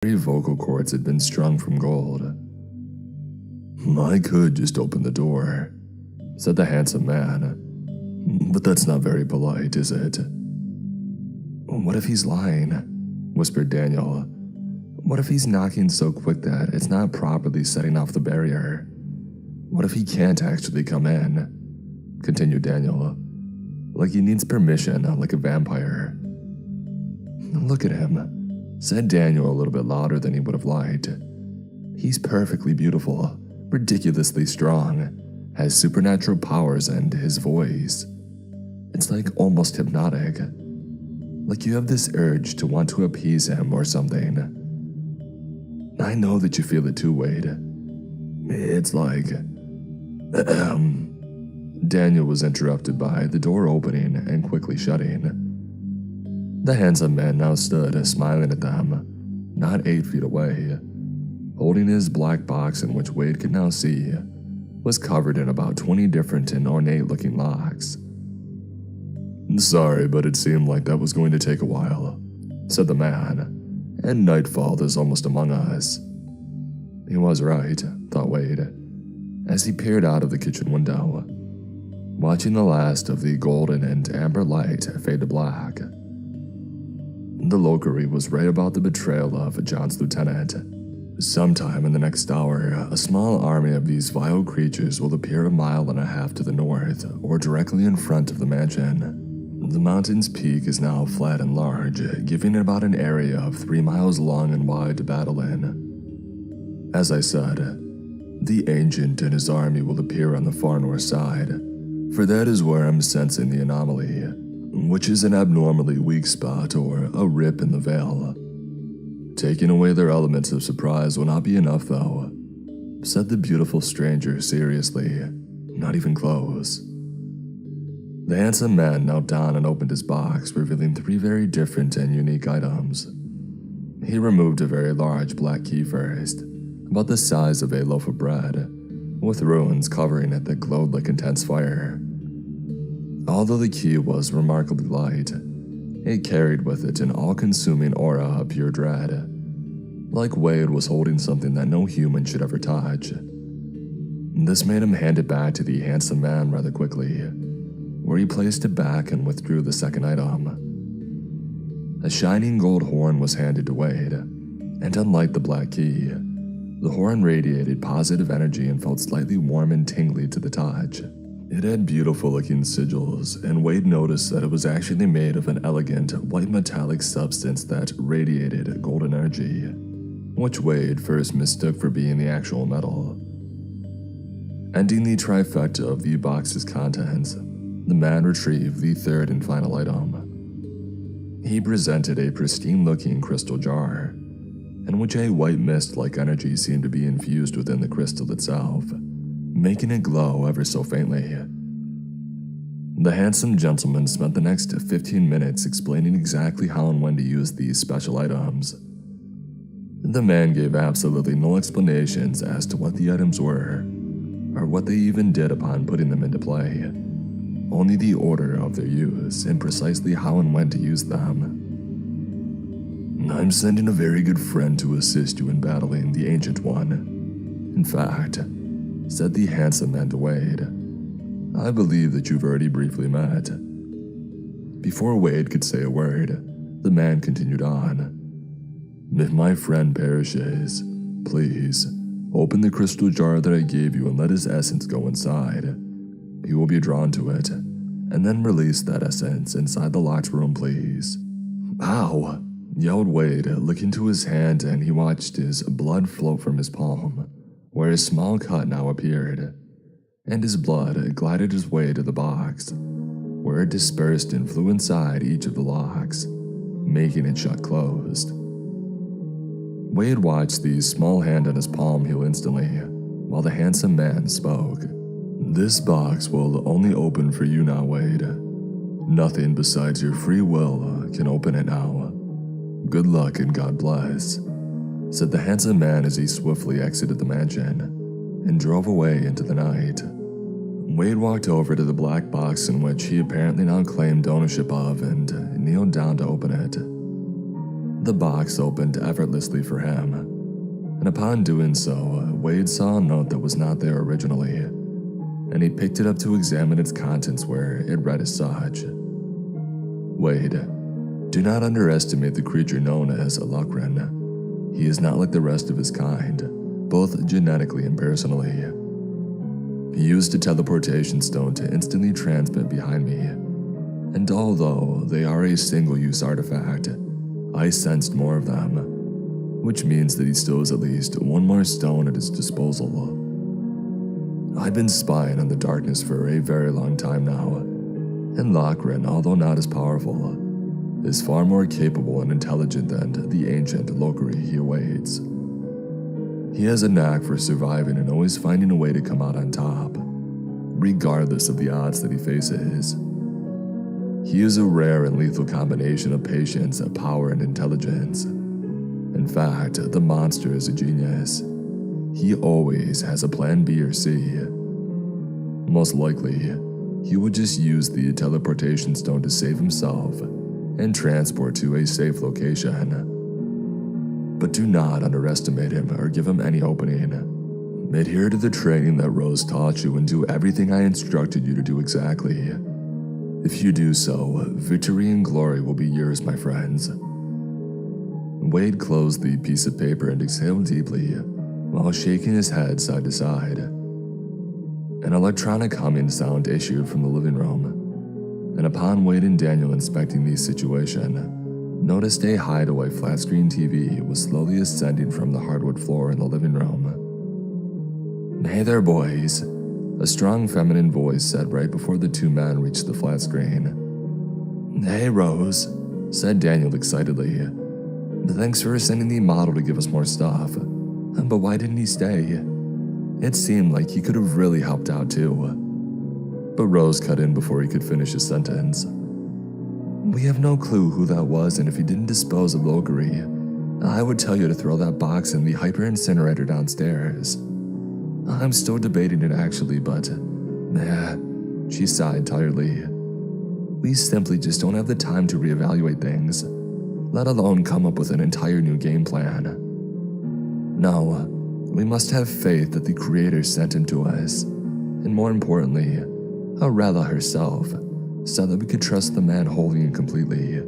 Three vocal cords had been strung from gold. "I could just open the door," said the handsome man. "But that's not very polite, is it?" "What if he's lying?" whispered Daniel. "What if he's knocking so quick that it's not properly setting off the barrier? What if he can't actually come in?" continued Daniel. "Like he needs permission, like a vampire." "Look at him," said Daniel a little bit louder than he would have liked. "He's perfectly beautiful, ridiculously strong, has supernatural powers, and his voice. It's like almost hypnotic. Like you have this urge to want to appease him or something. I know that you feel it too, Wade. It's like..." Daniel was interrupted by the door opening and quickly shutting. The handsome man now stood, smiling at them, not 8 feet away, holding his black box in which Wade could now see was covered in about 20 different and ornate-looking locks. "Sorry, but it seemed like that was going to take a while," said the man, "and nightfall is almost among us." He was right, thought Wade, as he peered out of the kitchen window, watching the last of the golden and amber light fade to black. The Lokery was right about the betrayal of John's lieutenant. Sometime in the next hour, a small army of these vile creatures will appear 1.5 miles to the north, or directly in front of the mansion. The mountain's peak is now flat and large, giving it about an area of 3 miles long and wide to battle in. As I said, the Ancient and his army will appear on the far north side, for that is where I'm sensing the anomaly, which is an abnormally weak spot or a rip in the veil. Taking away their elements of surprise will not be enough, though, said the beautiful stranger seriously. Not even close. The handsome man knelt down and opened his box, revealing 3 very different and unique items. He removed a very large black key first, about the size of a loaf of bread, with runes covering it that glowed like intense fire. Although the key was remarkably light, it carried with it an all-consuming aura of pure dread, like Wade was holding something that no human should ever touch. This made him hand it back to the handsome man rather quickly, where he placed it back and withdrew the second item. A shining gold horn was handed to Wade, and unlike the black key, the horn radiated positive energy and felt slightly warm and tingly to the touch. It had beautiful-looking sigils, and Wade noticed that it was actually made of an elegant, white metallic substance that radiated golden energy, which Wade first mistook for being the actual metal. Ending the trifecta of the box's contents, the man retrieved the third and final item. He presented a pristine-looking crystal jar, in which a white mist-like energy seemed to be infused within the crystal itself, making it glow ever so faintly. The handsome gentleman spent the next 15 minutes explaining exactly how and when to use these special items. The man gave absolutely no explanations as to what the items were, or what they even did upon putting them into play, only the order of their use and precisely how and when to use them. "I'm sending a very good friend to assist you in battling the Ancient One. In fact," said the handsome man to Wade, "I believe that you've already briefly met." Before Wade could say a word, the man continued on. "If my friend perishes, please, open the crystal jar that I gave you and let his essence go inside. He will be drawn to it, and then release that essence inside the locked room, please." "Ow!" yelled Wade, looking to his hand, and he watched his blood float from his palm, where a small cut now appeared, and his blood glided his way to the box, where it dispersed and flew inside each of the locks, making it shut closed. Wade watched the small hand on his palm heal instantly, while the handsome man spoke. "This box will only open for you now, Wade. Nothing besides your free will can open it now. Good luck and God bless," said the handsome man as he swiftly exited the mansion and drove away into the night. Wade walked over to the black box in which he apparently now claimed ownership of and kneeled down to open it. The box opened effortlessly for him, and upon doing so, Wade saw a note that was not there originally, and he picked it up to examine its contents where it read as such. Wade, do not underestimate the creature known as a Lukrin. He is not like the rest of his kind, both genetically and personally. He used a teleportation stone to instantly transmit behind me, and although they are a single-use artifact, I sensed more of them, which means that he still has at least one more stone at his disposal. I've been spying on the darkness for a very long time now, and Lukrin, although not as powerful, is far more capable and intelligent than the ancient Lokri he awaits. He has a knack for surviving and always finding a way to come out on top, regardless of the odds that he faces. He is a rare and lethal combination of patience, power, and intelligence. In fact, the monster is a genius. He always has a plan B or C. Most likely, he would just use the teleportation stone to save himself and transport to a safe location. But do not underestimate him or give him any opening. Adhere to the training that Rose taught you and do everything I instructed you to do exactly. If you do so, victory and glory will be yours, my friends. Wade closed the piece of paper and exhaled deeply while shaking his head side to side. An electronic humming sound issued from the living room, and upon Wade and Daniel inspecting the situation, noticed a hideaway flat-screen TV was slowly ascending from the hardwood floor in the living room. "Hey there, boys," a strong feminine voice said right before the two men reached the flat screen. "Hey, Rose," said Daniel excitedly. "Thanks for sending the model to give us more stuff. But why didn't he stay? It seemed like he could have really helped out too." But Rose cut in before he could finish his sentence. "We have no clue who that was, and if he didn't dispose of Lokri, I would tell you to throw that box in the hyper-incinerator downstairs. I'm still debating it actually, but she sighed tiredly. We simply just don't have the time to reevaluate things, let alone come up with an entire new game plan. No, we must have faith that the Creator sent him to us, and more importantly, Arella herself, so that we could trust the man wholly and completely.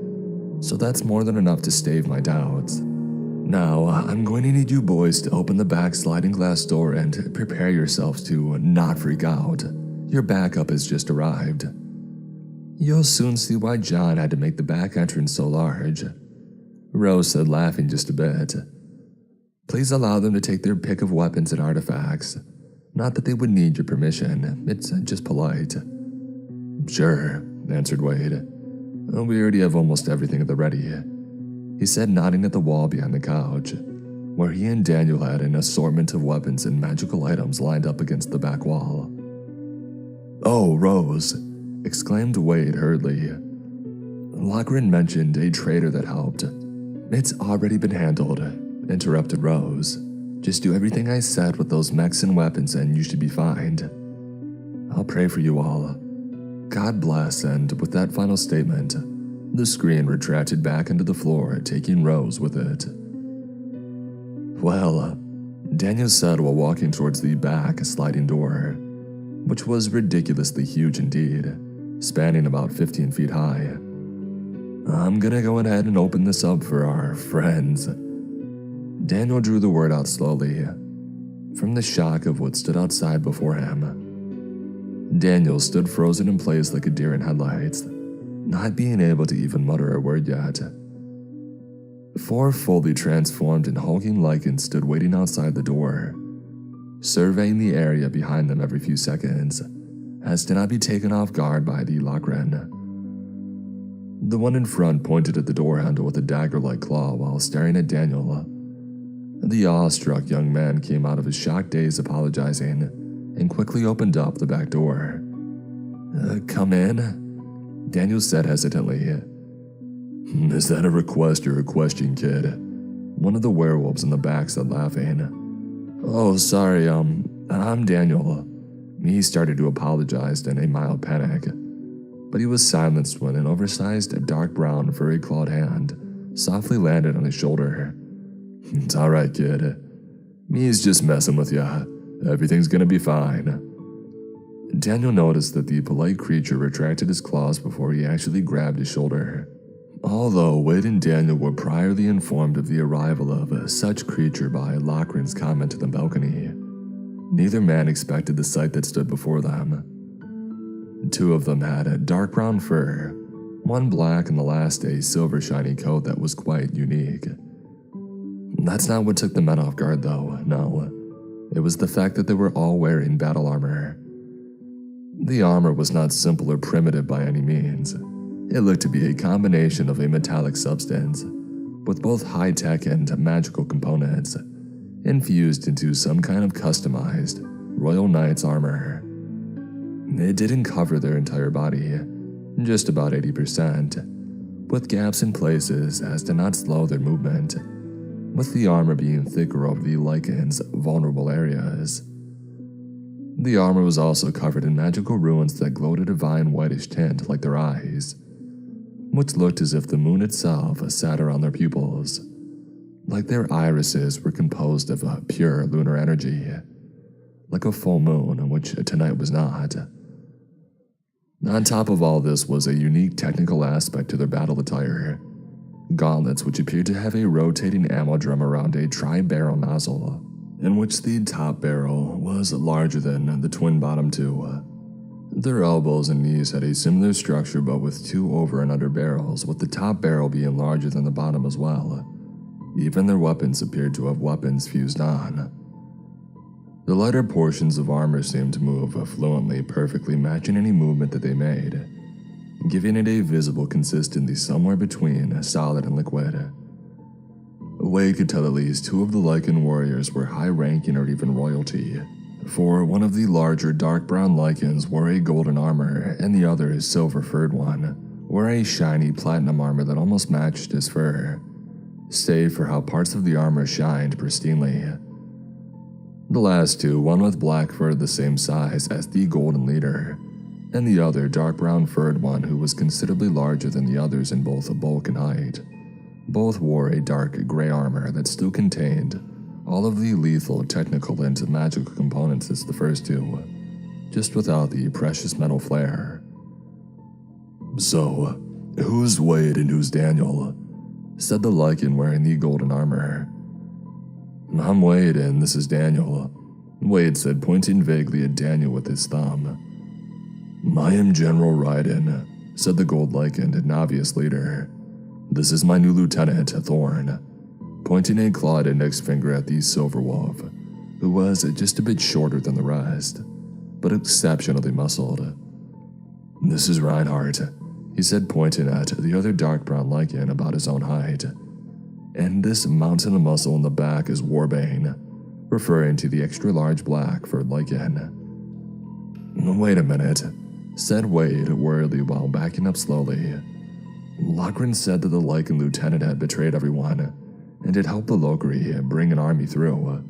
So that's more than enough to stave my doubts. Now, I'm going to need you boys to open the back sliding glass door and prepare yourselves to not freak out. Your backup has just arrived. You'll soon see why John had to make the back entrance so large," Rose said, laughing just a bit. "Please allow them to take their pick of weapons and artifacts. Not that they would need your permission, it's just polite." "Sure," answered Wade. "We already have almost everything at the ready," he said, nodding at the wall behind the couch, where he and Daniel had an assortment of weapons and magical items lined up against the back wall. "Oh, Rose," exclaimed Wade hurriedly. "Lukrin mentioned a traitor that helped." "It's already been handled," interrupted Rose. "Just do everything I said with those mechs and weapons and you should be fine. I'll pray for you all. God bless," and with that final statement, the screen retracted back into the floor, taking Rose with it. "Well," Daniel said while walking towards the back sliding door, which was ridiculously huge indeed, spanning about 15 feet high. "I'm gonna go ahead and open this up for our friends." Daniel drew the word out slowly, from the shock of what stood outside before him. Daniel stood frozen in place like a deer in headlights, not being able to even mutter a word yet. 4 fully transformed and hulking Lycans stood waiting outside the door, surveying the area behind them every few seconds, as to not be taken off guard by the Lukrin. The one in front pointed at the door handle with a dagger-like claw while staring at Daniel. The awestruck young man came out of his shocked daze apologizing and quickly opened up the back door. "Come in?" Daniel said hesitantly. "Is that a request or a question, kid?" One of the werewolves in the back said, laughing. "Oh, sorry, I'm Daniel." He started to apologize in a mild panic, but he was silenced when an oversized, dark brown, furry-clawed hand softly landed on his shoulder. "It's alright, kid. Me's just messing with ya. Everything's gonna be fine." Daniel noticed that the polite creature retracted his claws before he actually grabbed his shoulder. Although Wade and Daniel were priorly informed of the arrival of such creature by Lochran's comment to the balcony, neither man expected the sight that stood before them. Two of them had a dark brown fur, one black and the last a silver shiny coat that was quite unique. That's not what took the men off guard though, no. It was the fact that they were all wearing battle armor. The armor was not simple or primitive by any means. It looked to be a combination of a metallic substance, with both high-tech and magical components, infused into some kind of customized Royal Knight's armor. It didn't cover their entire body, just about 80%, with gaps in places as to not slow their movement, with the armor being thicker over the Lycan's vulnerable areas. The armor was also covered in magical runes that glowed a divine whitish tint like their eyes, which looked as if the moon itself sat around their pupils, like their irises were composed of pure lunar energy, like a full moon, which tonight was not. On top of all this was a unique technical aspect to their battle attire, gauntlets which appeared to have a rotating ammo drum around a tri-barrel nozzle, in which the top barrel was larger than the twin-bottom two. Their elbows and knees had a similar structure but with two over and under barrels, with the top barrel being larger than the bottom as well. Even their weapons appeared to have weapons fused on. The lighter portions of armor seemed to move fluently, perfectly matching any movement that they made, giving it a visible consistency somewhere between solid and liquid. Wade could tell at least two of the Lycan warriors were high-ranking or even royalty, for one of the larger dark brown Lycans wore a golden armor and the other, his silver-furred one, wore a shiny platinum armor that almost matched his fur, save for how parts of the armor shined pristinely. The last two, one with black fur the same size as the golden leader, and the other dark brown furred one who was considerably larger than the others in both bulk and height, both wore a dark gray armor that still contained all of the lethal, technical, and magical components as the first two, just without the precious metal flair. "So, who's Wade and who's Daniel?" said the Lycan wearing the golden armor. "I'm Wade and this is Daniel," Wade said, pointing vaguely at Daniel with his thumb. "I am General Raiden," said the gold Lycan, an obvious leader. "This is my new lieutenant, Thorn," pointing a clawed index finger at the silver wolf, who was just a bit shorter than the rest, but exceptionally muscled. "This is Reinhardt," he said, pointing at the other dark brown Lycan about his own height. "And this mountain of muscle in the back is Warbane," referring to the extra-large black-furred Lycan. "Wait a minute," said Wade worriedly while backing up slowly. Lochran said that the Lycan lieutenant had betrayed everyone, and had helped the Lokri bring an army through.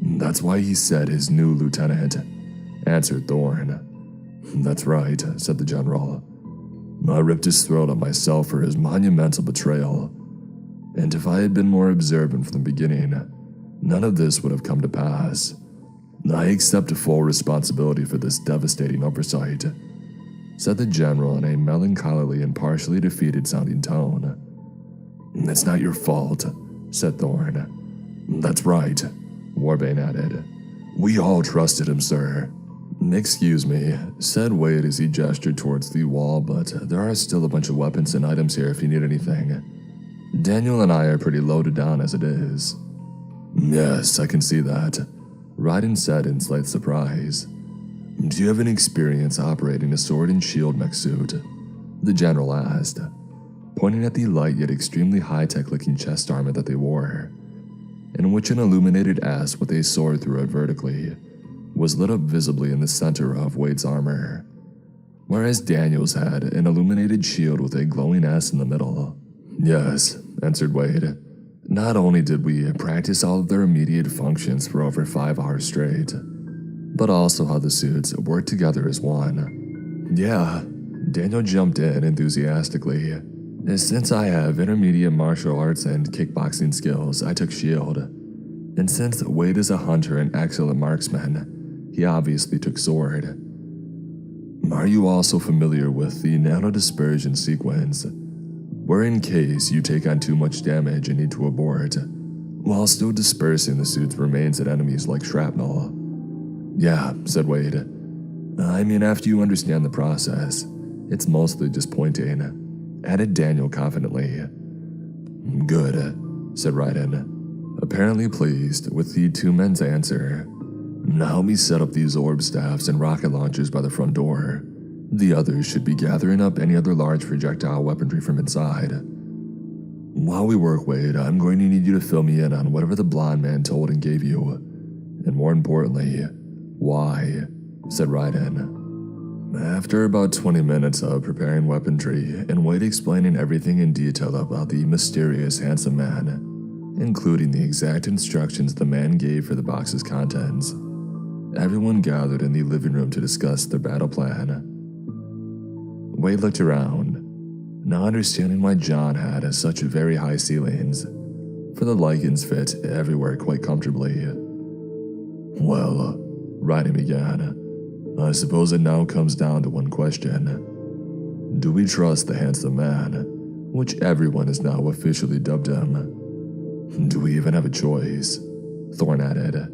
"That's why he said his new lieutenant," answered Thorn. "That's right," said the general. "I ripped his throat out myself for his monumental betrayal. And if I had been more observant from the beginning, none of this would have come to pass. I accept full responsibility for this devastating oversight," said the general in a melancholily and partially defeated-sounding tone. "It's not your fault," said Thorn. "That's right," Warbane added. "We all trusted him, sir." "Excuse me," said Wade as he gestured towards the wall, "but there are still a bunch of weapons and items here if you need anything. Daniel and I are pretty loaded down as it is." "Yes, I can see that," Raiden said in slight surprise. "Do you have any experience operating a sword and shield mech suit?" the general asked, pointing at the light yet extremely high-tech looking chest armor that they wore, in which an illuminated S with a sword through it vertically was lit up visibly in the center of Wade's armor, whereas Daniel's had an illuminated shield with a glowing S in the middle. "Yes," answered Wade. "Not only did we practice all of their immediate functions for over 5 hours straight, but also how the suits work together as one." "Yeah," Daniel jumped in enthusiastically. Since I have intermediate martial arts and kickboxing skills, I took shield. And since Wade is a hunter and excellent marksman, he obviously took sword. Are you also familiar with the nano-dispersion sequence, where in case you take on too much damage and need to abort, while still dispersing the suit's remains at enemies like shrapnel? Yeah, said Wade. I mean, after you understand the process, it's mostly just pointing, added Daniel confidently. Good, said Raiden, apparently pleased with the two men's answer. Now help me set up these orb staffs and rocket launchers by the front door. The others should be gathering up any other large projectile weaponry from inside. While we work, Wade, I'm going to need you to fill me in on whatever the blonde man told and gave you. And more importantly, why, said Raiden. After about 20 minutes of preparing weaponry and Wade explaining everything in detail about the mysterious handsome man, including the exact instructions the man gave for the box's contents, everyone gathered in the living room to discuss their battle plan. Wade looked around, now understanding why John had such very high ceilings, for the Lycans fit everywhere quite comfortably. Well, Raiden began, I suppose it now comes down to one question. Do we trust the handsome man, which everyone has now officially dubbed him? Do we even have a choice? Thorn added.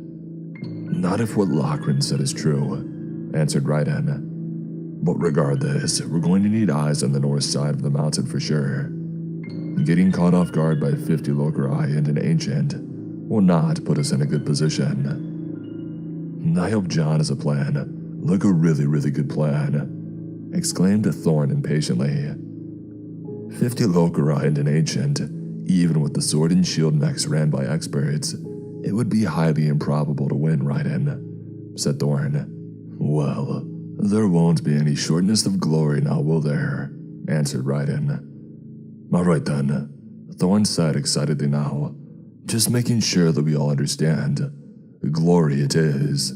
Not if what Lochran said is true, answered Raiden. But regardless, we're going to need eyes on the north side of the mountain for sure. Getting caught off guard by 50 Lokrai and an ancient will not put us in a good position. I hope John has a plan, like a really good plan, exclaimed Thorn impatiently. 50 Lokrai and an ancient, even with the sword and shield mechs ran by experts, it would be highly improbable to win, Raiden, said Thorn. Well, there won't be any shortness of glory now, will there? Answered Raiden. Alright then, Thorn said excitedly now, just making sure that we all understand. Glory it is.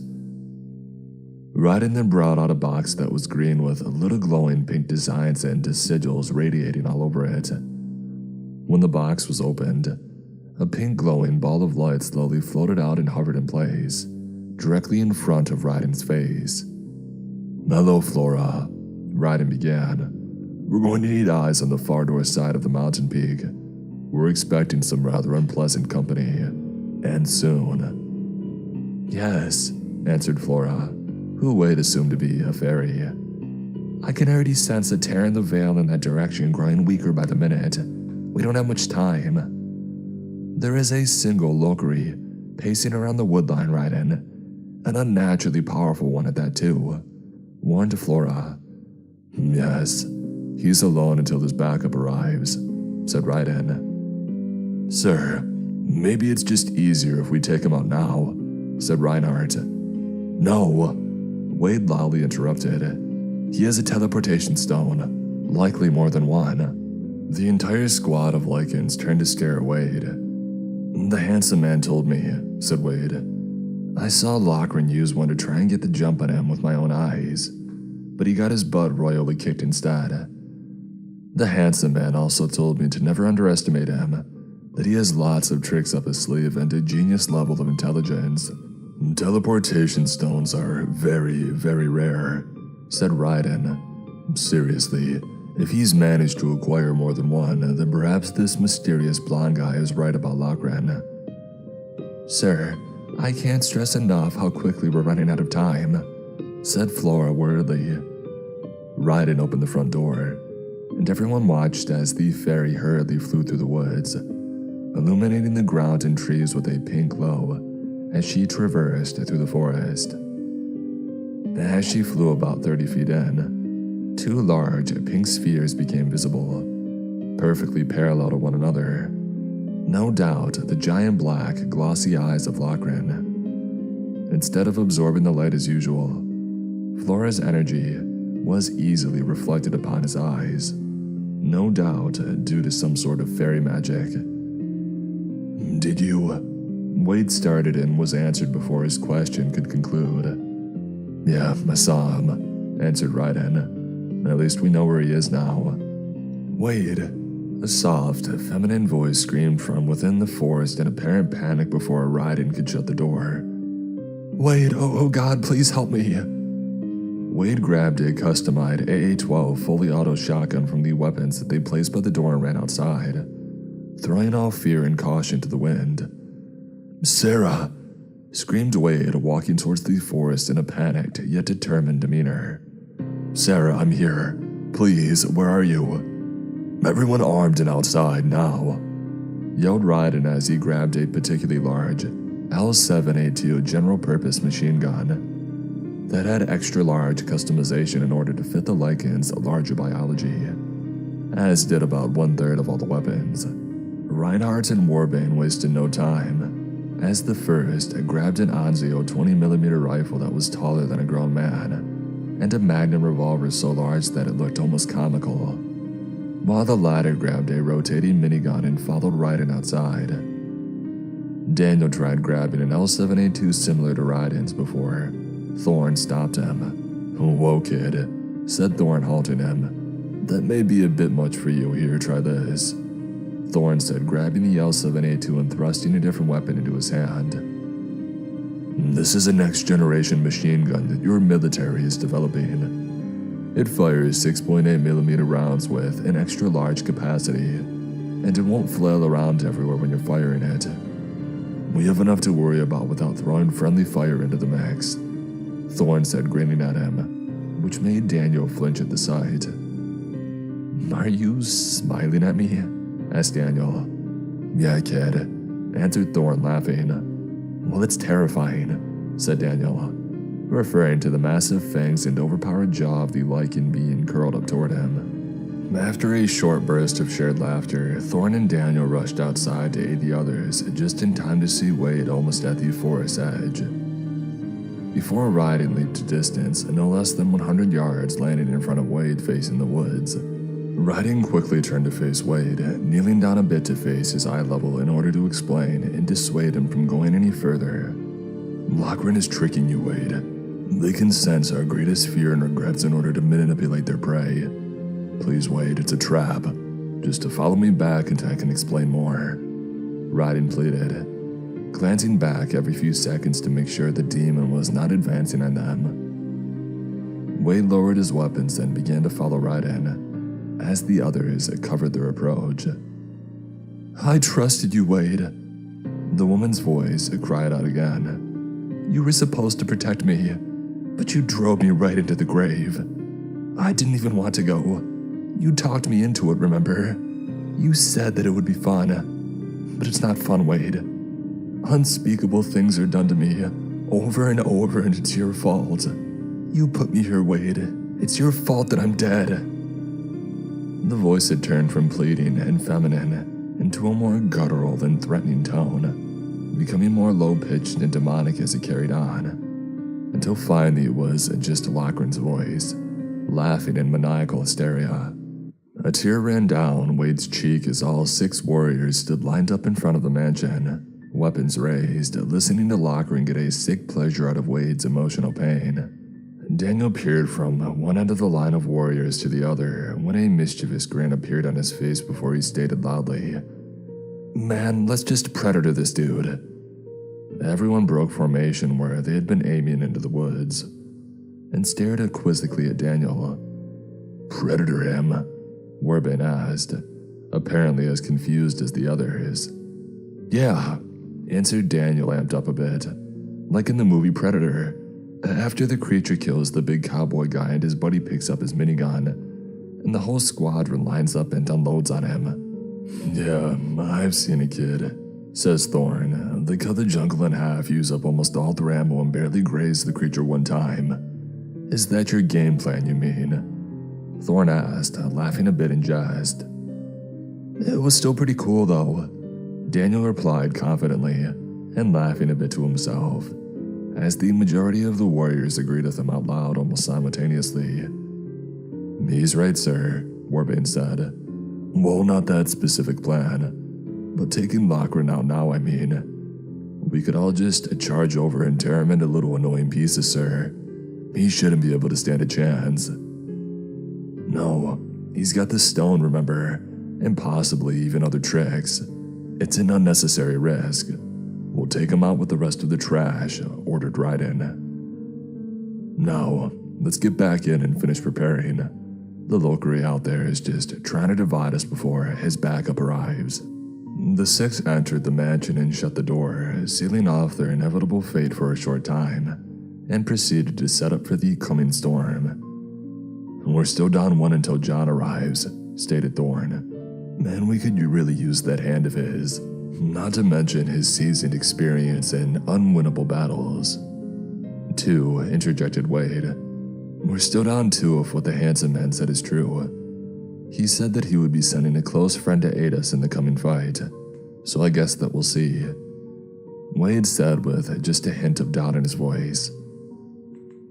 Raiden then brought out a box that was green with little glowing pink designs and sigils radiating all over it. When the box was opened, a pink glowing ball of light slowly floated out and hovered in place, directly in front of Raiden's face. Hello, Flora, Raiden began. We're going to need eyes on the far north side of the mountain peak. We're expecting some rather unpleasant company, and soon. Yes, answered Flora, who Wade assumed to be a fairy. I can already sense a tear in the veil in that direction growing weaker by the minute. We don't have much time. There is a single Lokari pacing around the woodline, Raiden, an unnaturally powerful one at that too, warned Flora. Yes, he's alone until his backup arrives, said Raiden. Sir, maybe it's just easier if we take him out now, said Reinhardt. No, Wade loudly interrupted. He has a teleportation stone, likely more than one. The entire squad of Lycans turned to stare at Wade. The handsome man told me, said Wade. I saw Lochran use one to try and get the jump on him with my own eyes, but he got his butt royally kicked instead. The handsome man also told me to never underestimate him, that he has lots of tricks up his sleeve and a genius level of intelligence. Teleportation stones are very rare, said Raiden. Seriously, if he's managed to acquire more than one, then perhaps this mysterious blonde guy is right about Lochran. Sir, I can't stress enough how quickly we're running out of time, said Flora worriedly. Raiden opened the front door, and everyone watched as the fairy hurriedly flew through the woods, illuminating the ground and trees with a pink glow as she traversed through the forest. As she flew about 30 feet in, two large pink spheres became visible, perfectly parallel to one another. No doubt the giant black, glossy eyes of Lochran. Instead of absorbing the light as usual, Flora's energy was easily reflected upon his eyes, no doubt due to some sort of fairy magic. Did you? Wade started and was answered before his question could conclude. Yeah, I saw him, answered Raiden. At least we know where he is now. Wade, A soft, feminine voice screamed from within the forest in apparent panic before Raiden could shut the door. "Wade, oh God, please help me." Wade grabbed a customized AA-12 fully auto shotgun from the weapons that they placed by the door and ran outside, throwing all fear and caution to the wind. "Sarah!" screamed Wade, walking towards the forest in a panicked yet determined demeanor. "Sarah, I'm here. Please, where are you? Everyone armed and outside now," yelled Raiden as he grabbed a particularly large L782 general-purpose machine gun that had extra-large customization in order to fit the Lycan's larger biology, as did about 1/3 of all the weapons. Reinhardt and Warbane wasted no time, as the first grabbed an Anzio 20mm rifle that was taller than a grown man, and a Magnum revolver so large that it looked almost comical, while the latter grabbed a rotating minigun and followed Raiden outside. Daniel tried grabbing an L782 similar to Raiden's before Thorn stopped him. "Whoa, kid," said Thorn, halting him. "That may be a bit much for you. Here, try this," Thorn said, grabbing the L782 and thrusting a different weapon into his hand. "This is a next-generation machine gun that your military is developing. It fires 6.8mm rounds with an extra-large capacity, and it won't flail around everywhere when you're firing it. We have enough to worry about without throwing friendly fire into the mix," Thorn said, grinning at him, which made Daniel flinch at the sight. "Are you smiling at me?" asked Daniel. "Yeah, kid," answered Thorn, laughing. "Well, it's terrifying," said Daniel, referring to the massive fangs and overpowered jaw of the Lycan being curled up toward him. After a short burst of shared laughter, Thorn and Daniel rushed outside to aid the others, just in time to see Wade almost at the forest's edge. Before Raiden leaped to distance, no less than 100 yards, landing in front of Wade facing the woods. Raiden quickly turned to face Wade, kneeling down a bit to face his eye level in order to explain and dissuade him from going any further. "Lachlan is tricking you, Wade. They can sense our greatest fear and regrets in order to manipulate their prey. Please, Wade, it's a trap. Just to follow me back until I can explain more," Raiden pleaded, glancing back every few seconds to make sure the demon was not advancing on them. Wade lowered his weapons and began to follow Raiden, as the others covered their approach. "I trusted you, Wade," the woman's voice cried out again. "You were supposed to protect me, but you drove me right into the grave. I didn't even want to go. You talked me into it, remember? You said that it would be fun. But it's not fun, Wade. Unspeakable things are done to me, over and over, and it's your fault. You put me here, Wade. It's your fault that I'm dead." The voice had turned from pleading and feminine into a more guttural than threatening tone, becoming more low-pitched and demonic as it carried on, until finally it was just Lachlan's voice, laughing in maniacal hysteria. A tear ran down Wade's cheek as all 6 warriors stood lined up in front of the mansion, weapons raised, listening to Lachlan get a sick pleasure out of Wade's emotional pain. Daniel peered from one end of the line of warriors to the other when a mischievous grin appeared on his face before he stated loudly, "Man, let's just predator this dude." Everyone broke formation where they had been aiming into the woods, and stared quizzically at Daniel. "Predator him?" Warbane asked, apparently as confused as the others. "Yeah," answered Daniel, amped up a bit. "Like in the movie Predator. After the creature kills the big cowboy guy and his buddy picks up his minigun, and the whole squadron lines up and unloads on him." "Yeah, I've seen a kid," says Thorn. "They cut the jungle in half, use up almost all their ammo, and barely graze the creature one time. Is that your game plan, you mean?" Thorn asked, laughing a bit in jest. "It was still pretty cool, though," Daniel replied confidently, and laughing a bit to himself, as the majority of the warriors agreed with him out loud almost simultaneously. "He's right, sir," Warbane said. "Well, not that specific plan, but taking Lachlan out now, I mean. We could all just charge over and tear him into little annoying pieces, sir. He shouldn't be able to stand a chance." "No, he's got the stone, remember? and possibly even other tricks. It's an unnecessary risk. We'll take him out with the rest of the trash, ordered Raiden. Now, let's get back in and finish preparing. The Valkyrie out there is just trying to divide us before his backup arrives. The six entered the mansion and shut the door, sealing off their inevitable fate for a short time, and proceeded to set up for the coming storm. We're still down one until John arrives, stated Thorn. Man, we could really use that hand of his, not to mention his seasoned experience in unwinnable battles. 2, interjected Wade. We're still down 2 if what the handsome man said is true. He said that he would be sending a close friend to aid us in the coming fight, so I guess that we'll see. Wade said with just a hint of doubt in his voice.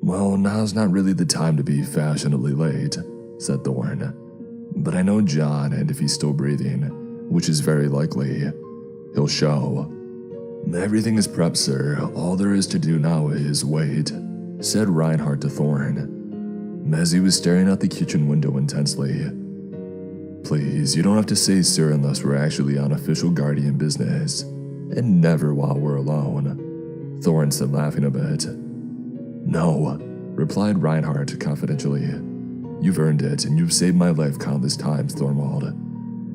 Well, now's not really the time to be fashionably late, said Thorn. But I know John, and if he's still breathing, which is very likely, he'll show. Everything is prepped, sir. All there is to do now is wait, said Reinhardt to Thorn, as he was staring out the kitchen window intensely. Please, you don't have to say sir unless we're actually on official Guardian business, and never while we're alone, Thorn said, laughing a bit. No, replied Reinhardt confidentially. You've earned it, and you've saved my life countless times, Thorwald.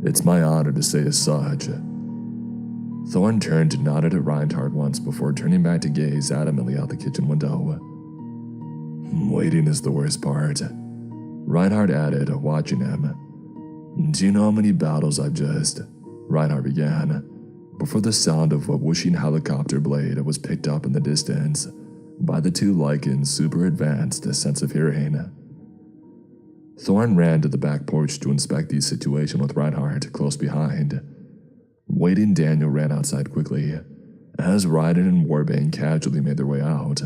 It's my honor to say as such. Thorn turned and nodded at Reinhardt once before turning back to gaze adamantly out the kitchen window. Waiting is the worst part, Reinhardt added, watching him. Do you know how many battles I've just... Reinhardt began, before the sound of a whooshing helicopter blade was picked up in the distance by the two Lycan's super advanced sense of hearing. Thorn ran to the back porch to inspect the situation with Reinhardt close behind. Wade and Daniel ran outside quickly, as Raiden and Warbane casually made their way out.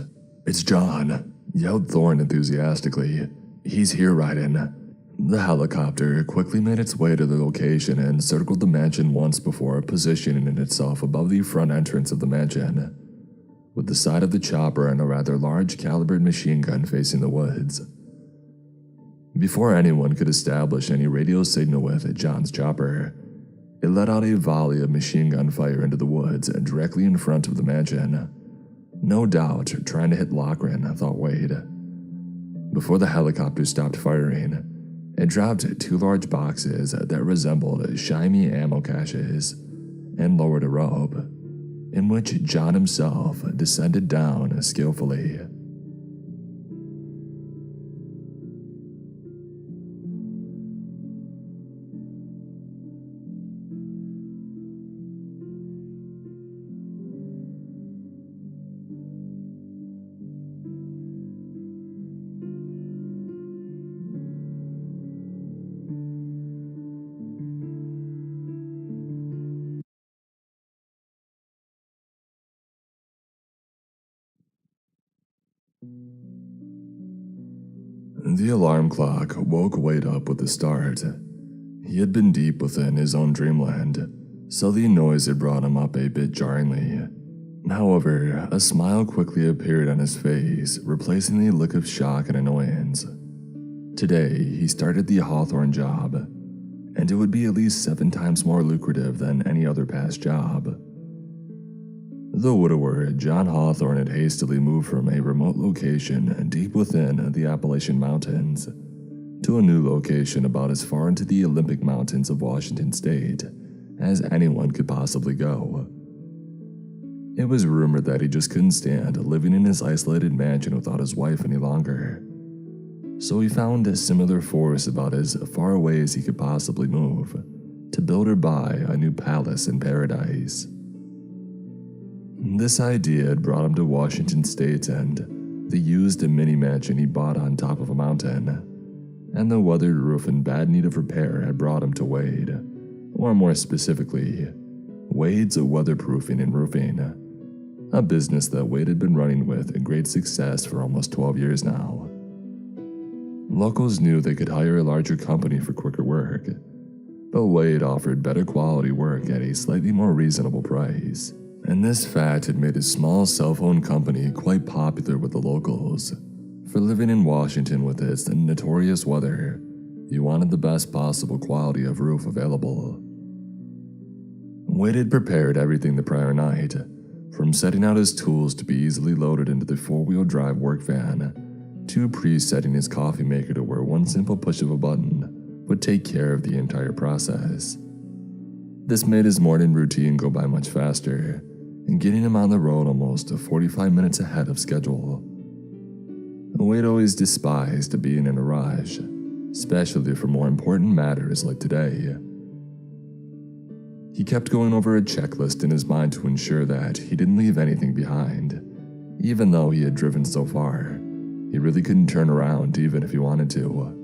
It's John, yelled Thorn enthusiastically. He's here, Raiden. The helicopter quickly made its way to the location and circled the mansion once before positioning itself above the front entrance of the mansion, with the side of the chopper and a rather large calibered machine gun facing the woods. Before anyone could establish any radio signal with John's chopper, it let out a volley of machine gun fire into the woods directly in front of the mansion. No doubt trying to hit Lochran, thought Wade. Before the helicopter stopped firing, it dropped 2 large boxes that resembled shiny ammo caches and lowered a rope, in which John himself descended down skillfully. The alarm clock woke Wade up with a start. He had been deep within his own dreamland, so the noise had brought him up a bit jarringly. However, a smile quickly appeared on his face, replacing the look of shock and annoyance. Today, he started the Hawthorne job, and it would be at least 7 times more lucrative than any other past job. The widower, John Hawthorne, had hastily moved from a remote location deep within the Appalachian Mountains to a new location about as far into the Olympic Mountains of Washington State as anyone could possibly go. It was rumored that he just couldn't stand living in his isolated mansion without his wife any longer, so he found a similar force about as far away as he could possibly move to build or buy a new palace in paradise. This idea had brought him to Washington State and the used mini mansion he bought on top of a mountain, and the weathered roof in bad need of repair had brought him to Wade, or more specifically, Wade's Weatherproofing and Roofing, a business that Wade had been running with great success for almost 12 years now. Locals knew they could hire a larger company for quicker work, but Wade offered better quality work at a slightly more reasonable price. And this fact had made his small cell phone company quite popular with the locals. For living in Washington with its notorious weather, He wanted the best possible quality of roof available. Wade had prepared everything the prior night, from setting out his tools to be easily loaded into the four-wheel drive work van, to pre-setting his coffee maker to where one simple push of a button would take care of the entire process. This made his morning routine go by much faster, and getting him on the road almost 45 minutes ahead of schedule. Wade always despised being in a rush, especially for more important matters like today. He kept going over a checklist in his mind to ensure that he didn't leave anything behind. Even though he had driven so far, he really couldn't turn around even if he wanted to.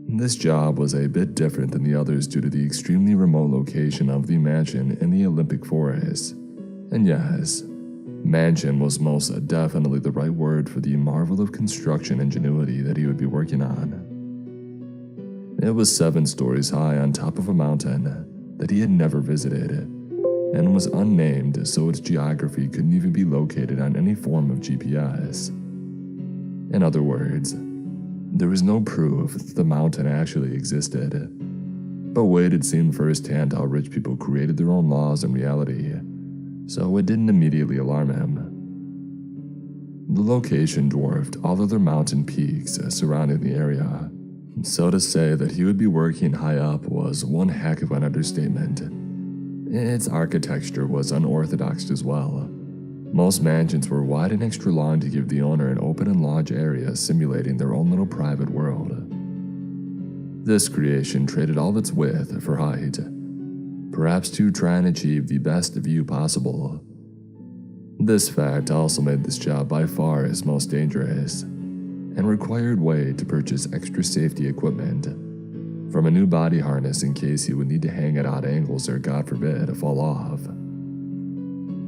This job was a bit different than the others due to the extremely remote location of the mansion in the Olympic Forest. And yes, mansion was most definitely the right word for the marvel of construction ingenuity that he would be working on. It was 7 stories high on top of a mountain that he had never visited, and was unnamed, so its geography couldn't even be located on any form of GPS. In other words, there was no proof that the mountain actually existed. But Wade had seen firsthand how rich people created their own laws and reality, so it didn't immediately alarm him. The location dwarfed all other mountain peaks surrounding the area, so to say that he would be working high up was one heck of an understatement. Its architecture was unorthodox as well. Most mansions were wide and extra long to give the owner an open and large area simulating their own little private world. This creation traded all its width for height, perhaps to try and achieve the best view possible. This fact also made this job by far his most dangerous, and required Wade to purchase extra safety equipment, from a new body harness in case he would need to hang at odd angles or, God forbid, fall off.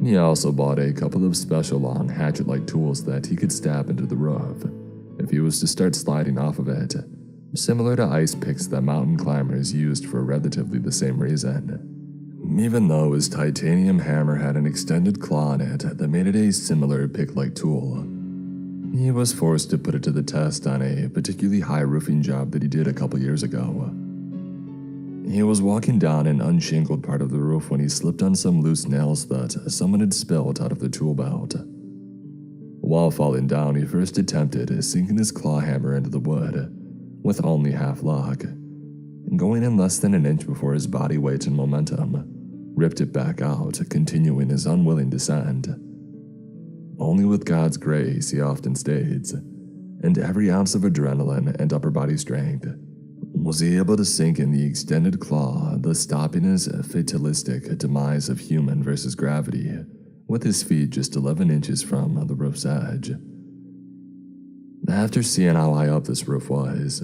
He also bought a couple of special long hatchet-like tools that he could stab into the roof if he was to start sliding off of it, similar to ice picks that mountain climbers used for relatively the same reason. Even though his titanium hammer had an extended claw in it that made it a similar pick-like tool, he was forced to put it to the test on a particularly high roofing job that he did a couple years ago. He was walking down an unshingled part of the roof when he slipped on some loose nails that someone had spilled out of the tool belt. While falling down, he first attempted sinking his claw hammer into the wood, with only half luck, going in less than an inch before his body weight and momentum ripped it back out, continuing his unwilling descent. Only with God's grace, he often states, and every ounce of adrenaline and upper body strength, was he able to sink in the extended claw, thus stopping his fatalistic demise of human versus gravity, with his feet just 11 inches from the roof's edge. After seeing how high up this roof was,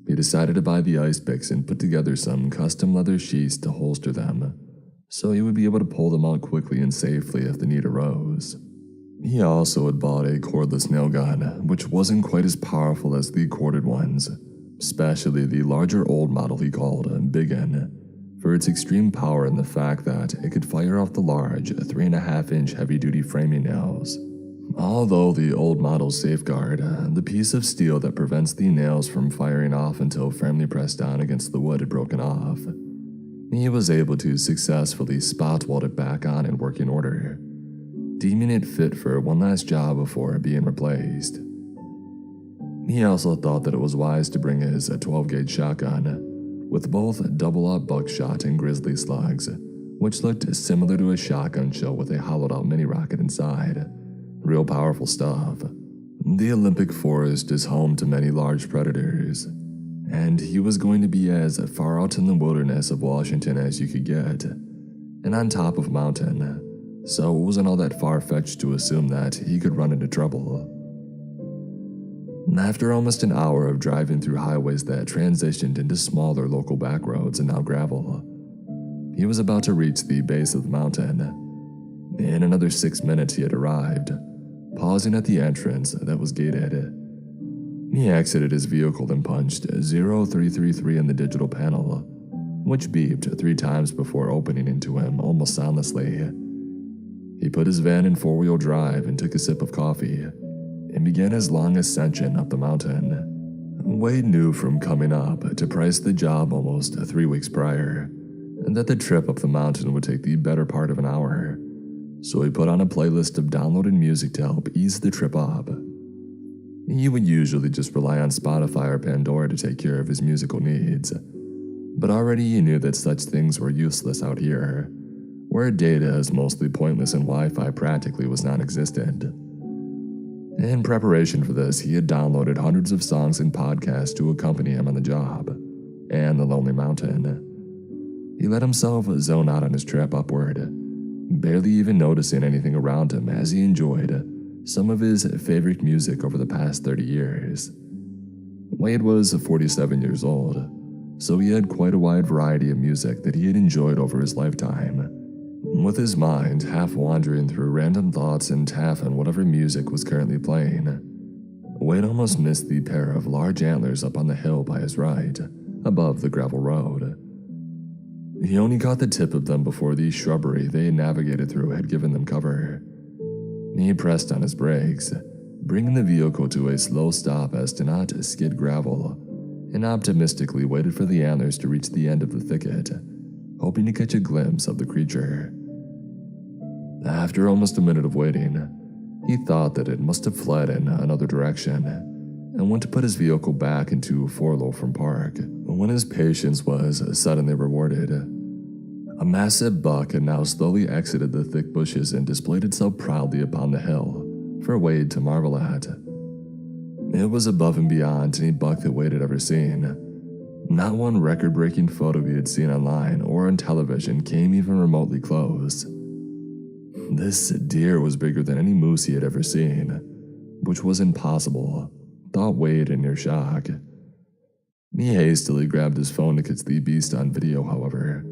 he decided to buy the ice picks and put together some custom leather sheaths to holster them, so he would be able to pull them out quickly and safely if the need arose. He also had bought a cordless nail gun, which wasn't quite as powerful as the corded ones, especially the larger old model he called Big N, for its extreme power and the fact that it could fire off the large 3.5-inch heavy-duty framing nails. Although the old models safeguard the piece of steel that prevents the nails from firing off until firmly pressed down against the wood had broken off, he was able to successfully spot weld it back on in working order, deeming it fit for one last job before being replaced. He also thought that it was wise to bring his 12-gauge shotgun, with both double-aught buckshot and grizzly slugs, which looked similar to a shotgun shell with a hollowed-out mini-rocket inside. Real powerful stuff. The Olympic Forest is home to many large predators, and he was going to be as far out in the wilderness of Washington as you could get, and on top of a mountain, so it wasn't all that far-fetched to assume that he could run into trouble. After almost an hour of driving through highways that transitioned into smaller local back roads and now gravel, he was about to reach the base of the mountain. In another 6 minutes he had arrived, pausing at the entrance that was gated. He exited his vehicle and punched 0333 in the digital panel, which beeped 3 times before opening into him almost soundlessly. He put his van in 4-wheel drive and took a sip of coffee, and began his long ascension up the mountain. Wade knew from coming up to price the job almost 3 weeks prior, and that the trip up the mountain would take the better part of an hour, so he put on a playlist of downloaded music to help ease the trip up. He would usually just rely on Spotify or Pandora to take care of his musical needs, but already he knew that such things were useless out here, where data is mostly pointless and Wi-Fi practically was non-existent. In preparation for this, he had downloaded hundreds of songs and podcasts to accompany him on the job and the lonely mountain. He let himself zone out on his trip upward, barely even noticing anything around him as he enjoyed some of his favorite music over the past 30 years. Wade was 47 years old, so he had quite a wide variety of music that he had enjoyed over his lifetime, with his mind half wandering through random thoughts and half on whatever music was currently playing. Wade almost missed the pair of large antlers up on the hill by his right, above the gravel road. He only caught the tip of them before the shrubbery they had navigated through had given them cover. He pressed on his brakes, bringing the vehicle to a slow stop as to not skid gravel, and optimistically waited for the antlers to reach the end of the thicket, hoping to catch a glimpse of the creature. After almost a minute of waiting, he thought that it must have fled in another direction, and went to put his vehicle back into Forlow from Park, when his patience was suddenly rewarded. A massive buck had now slowly exited the thick bushes and displayed itself proudly upon the hill for Wade to marvel at. It was above and beyond any buck that Wade had ever seen. Not one record-breaking photo he had seen online or on television came even remotely close. This deer was bigger than any moose he had ever seen, which was impossible, thought Wade in near shock. He hastily grabbed his phone to catch the beast on video, however.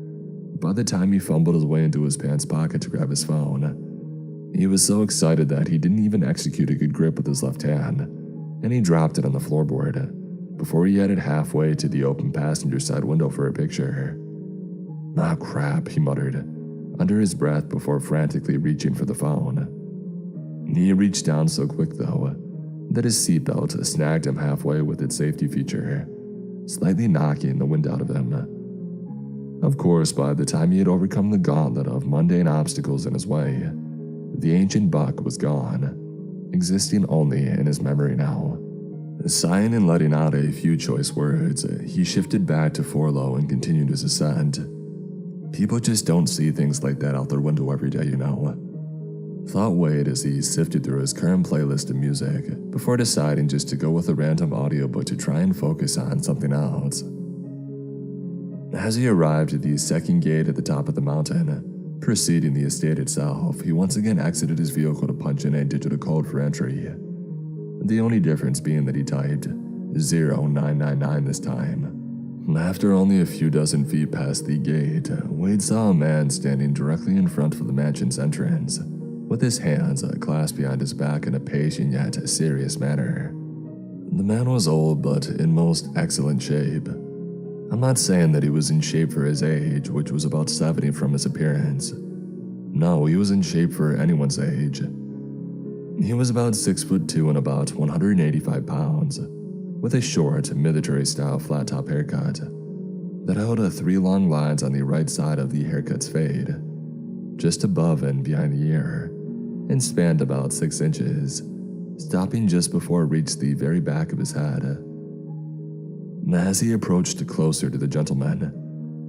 By the time he fumbled his way into his pants pocket to grab his phone, he was so excited that he didn't even execute a good grip with his left hand, and he dropped it on the floorboard before he headed halfway to the open passenger side window for a picture. "Ah, crap," he muttered, under his breath before frantically reaching for the phone. He reached down so quick, though, that his seatbelt snagged him halfway with its safety feature, slightly knocking the wind out of him. Of course, by the time he had overcome the gauntlet of mundane obstacles in his way, the ancient buck was gone, existing only in his memory now. Sighing and letting out a few choice words, he shifted back to Forlow and continued his ascent. People just don't see things like that out their window every day, you know, thought Wade as he sifted through his current playlist of music before deciding just to go with a random audiobook to try and focus on something else. As he arrived at the second gate at the top of the mountain, preceding the estate itself, he once again exited his vehicle to punch in a digital code for entry. The only difference being that he typed 0999 this time. After only a few dozen feet past the gate, Wade saw a man standing directly in front of the mansion's entrance, with his hands clasped behind his back in a patient yet serious manner. The man was old but in most excellent shape. I'm not saying that he was in shape for his age, which was about 70 from his appearance. No, he was in shape for anyone's age. He was about 6'2" and about 185 pounds, with a short, military-style flat-top haircut that held 3 long lines on the right side of the haircut's fade, just above and behind the ear, and spanned about 6 inches, stopping just before it reached the very back of his head. As he approached closer to the gentleman,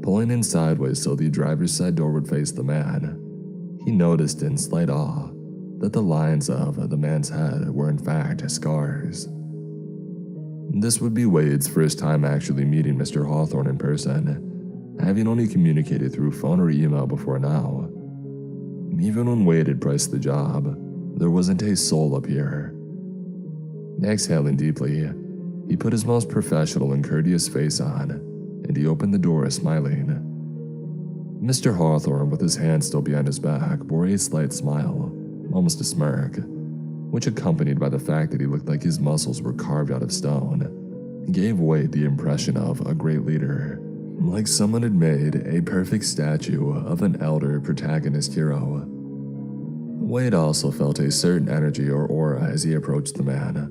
pulling in sideways so the driver's side door would face the man, he noticed in slight awe that the lines of the man's head were in fact scars. This would be Wade's first time actually meeting Mr. Hawthorne in person, having only communicated through phone or email before now. Even when Wade had priced the job, there wasn't a soul up here. Exhaling deeply, he put his most professional and courteous face on, and he opened the door smiling. Mr. Hawthorne, with his hand still behind his back, bore a slight smile, almost a smirk, which, accompanied by the fact that he looked like his muscles were carved out of stone, gave Wade the impression of a great leader, like someone had made a perfect statue of an elder protagonist hero. Wade also felt a certain energy or aura as he approached the man,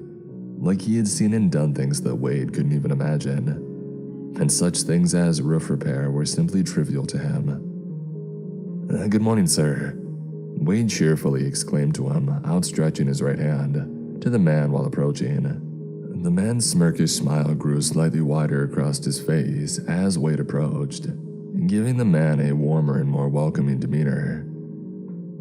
like he had seen and done things that Wade couldn't even imagine, and such things as roof repair were simply trivial to him. Good morning, sir," Wade cheerfully exclaimed to him, outstretching his right hand to the man while approaching. The man's smirkish smile grew slightly wider across his face as Wade approached, giving the man a warmer and more welcoming demeanor.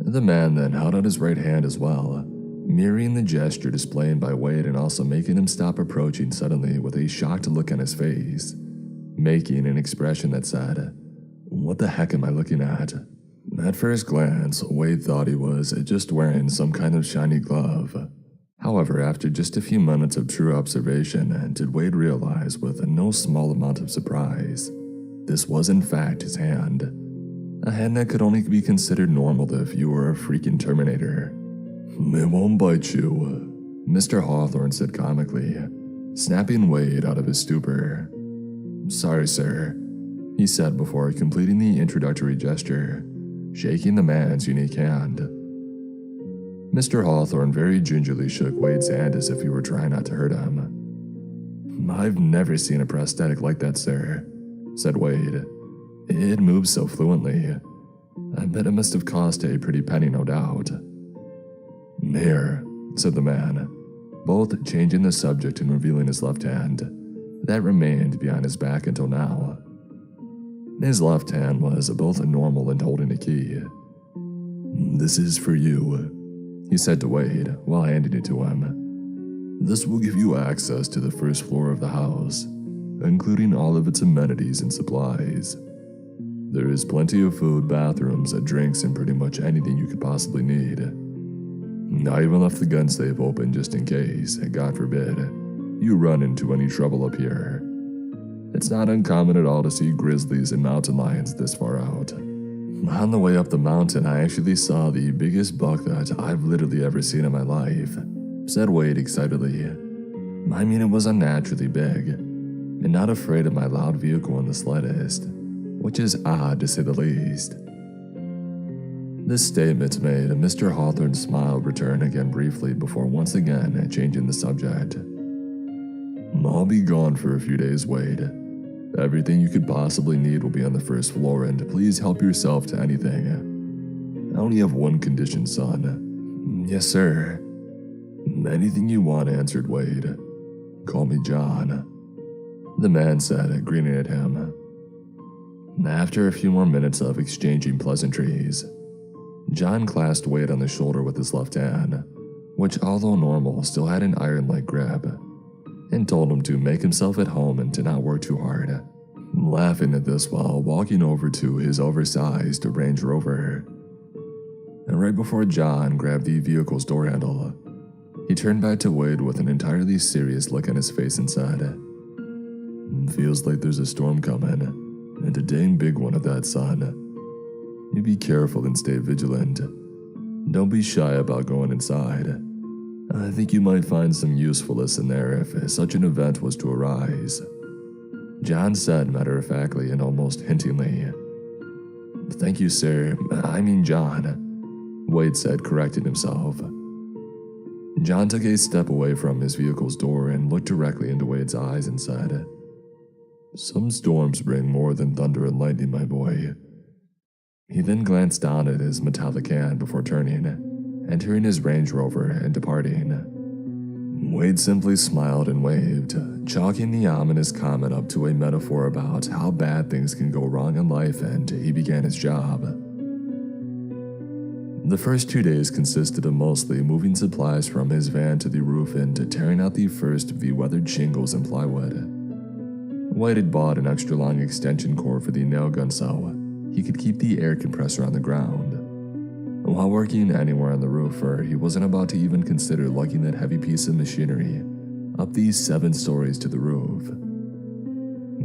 The man then held out his right hand as well, mirroring the gesture displayed by Wade and also making him stop approaching suddenly with a shocked look on his face, making an expression that said, "What the heck am I looking at?" At first glance, Wade thought he was just wearing some kind of shiny glove. However, after just a few minutes of true observation, did Wade realize with no small amount of surprise, this was in fact his hand. A hand that could only be considered normal if you were a freaking Terminator. "It won't bite you," Mr. Hawthorne said comically, snapping Wade out of his stupor. "Sorry, sir," he said before completing the introductory gesture, shaking the man's unique hand. Mr. Hawthorne very gingerly shook Wade's hand as if he were trying not to hurt him. "I've never seen a prosthetic like that, sir," said Wade. "It moves so fluently. I bet it must have cost a pretty penny, no doubt." "Here," said the man, both changing the subject and revealing his left hand, that remained behind his back until now. His left hand was both normal and holding a key. "This is for you," he said to Wade while handing it to him. "This will give you access to the first floor of the house, including all of its amenities and supplies. There is plenty of food, bathrooms, drinks, and pretty much anything you could possibly need. I even left the gun safe open just in case, God forbid, you run into any trouble up here. It's not uncommon at all to see grizzlies and mountain lions this far out. On the way up the mountain, I actually saw the biggest buck that I've literally ever seen in my life," said Wade excitedly. "I mean, it was unnaturally big, and not afraid of my loud vehicle in the slightest, which is odd to say the least." This statement made Mr. Hawthorne's smile return again briefly before once again changing the subject. "I'll be gone for a few days, Wade. Everything you could possibly need will be on the first floor, and please help yourself to anything. I only have one condition, son." "Yes, sir." "Anything you want," answered Wade. "Call me John," the man said, grinning at him. After a few more minutes of exchanging pleasantries, John clasped Wade on the shoulder with his left hand, which although normal still had an iron-like grip, and told him to make himself at home and to not work too hard, laughing at this while walking over to his oversized Range Rover. And right before John grabbed the vehicle's door handle, he turned back to Wade with an entirely serious look on his face and said, "Feels like there's a storm coming, and a dang big one at that, son. You be careful and stay vigilant. Don't be shy about going inside. I think you might find some usefulness in there if such an event was to arise," John said matter-of-factly and almost hintingly. "Thank you, sir. I mean John," Wade said, correcting himself. John took a step away from his vehicle's door and looked directly into Wade's eyes and said, "Some storms bring more than thunder and lightning, my boy." He then glanced down at his metallic hand before turning, entering his Range Rover and departing. Wade simply smiled and waved, chalking the ominous comment up to a metaphor about how bad things can go wrong in life, and he began his job. The first 2 days consisted of mostly moving supplies from his van to the roof and tearing out the first of the weathered shingles and plywood. Wade had bought an extra long extension cord for the nail gun so he could keep the air compressor on the ground. While working anywhere on the roof, for he wasn't about to even consider lugging that heavy piece of machinery up these 7 stories to the roof.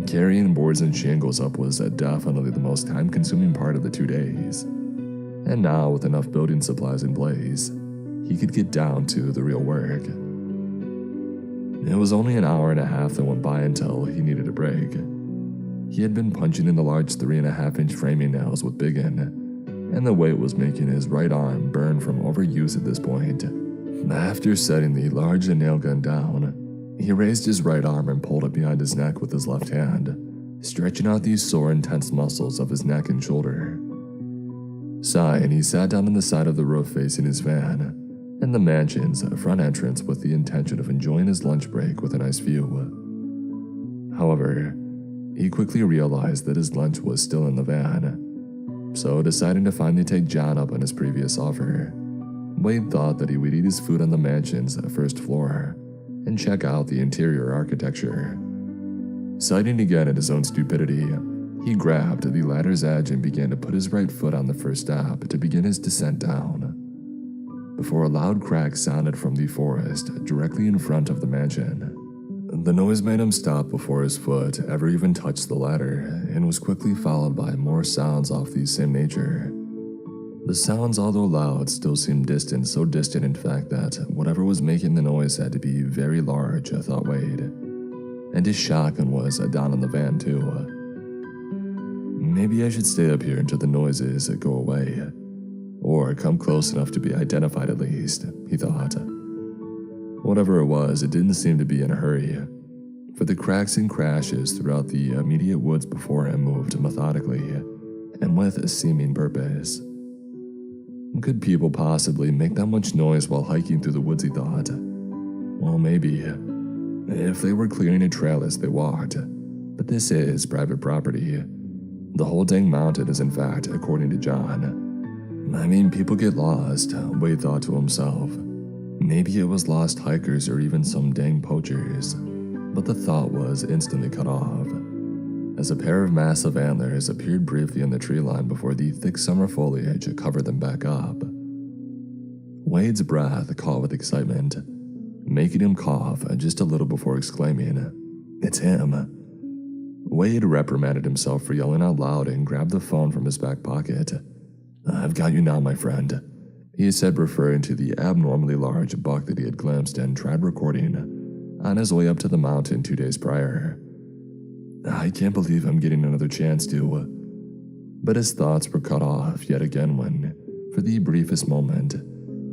Carrying boards and shingles up was definitely the most time-consuming part of the 2 days. And now, with enough building supplies in place, he could get down to the real work. It was only an hour and a half that went by until he needed a break. He had been punching in the large 3.5-inch framing nails with Big N, and the weight was making his right arm burn from overuse at this point. After setting the large nail gun down, He raised his right arm and pulled it behind his neck with his left hand, stretching out these sore and tense muscles of his neck and shoulder. Sighing, he sat down on the side of the roof facing his van and the mansion's front entrance with the intention of enjoying his lunch break with a nice view. However, he quickly realized that his lunch was still in the van, so deciding to finally take John up on his previous offer, Wade thought that he would eat his food on the mansion's first floor and check out the interior architecture. Sighting again at his own stupidity, he grabbed the ladder's edge and began to put his right foot on the first step to begin his descent down, before a loud crack sounded from the forest directly in front of the mansion. The noise made him stop before his foot ever even touched the ladder, and was quickly followed by more sounds of the same nature. The sounds, although loud, still seemed distant, so distant in fact that whatever was making the noise had to be very large, thought Wade. And his shotgun was down in the van too. Maybe I should stay up here until the noises go away, or come close enough to be identified at least, he thought. Whatever it was, it didn't seem to be in a hurry, for the cracks and crashes throughout the immediate woods before him moved methodically, and with a seeming purpose. Could people possibly make that much noise while hiking through the woods, he thought? Well, maybe, if they were clearing a trail as they walked, but this is private property. The whole dang mountain is, in fact, according to John. I mean, people get lost, Wade thought to himself. Maybe it was lost hikers or even some dang poachers, but the thought was instantly cut off, as a pair of massive antlers appeared briefly in the tree line before the thick summer foliage covered them back up. Wade's breath caught with excitement, making him cough just a little before exclaiming, "It's him." Wade reprimanded himself for yelling out loud and grabbed the phone from his back pocket. "I've got you now, my friend," he said, referring to the abnormally large buck that he had glimpsed and tried recording on his way up to the mountain 2 days prior. "I can't believe I'm getting another chance to..." But his thoughts were cut off yet again when, for the briefest moment,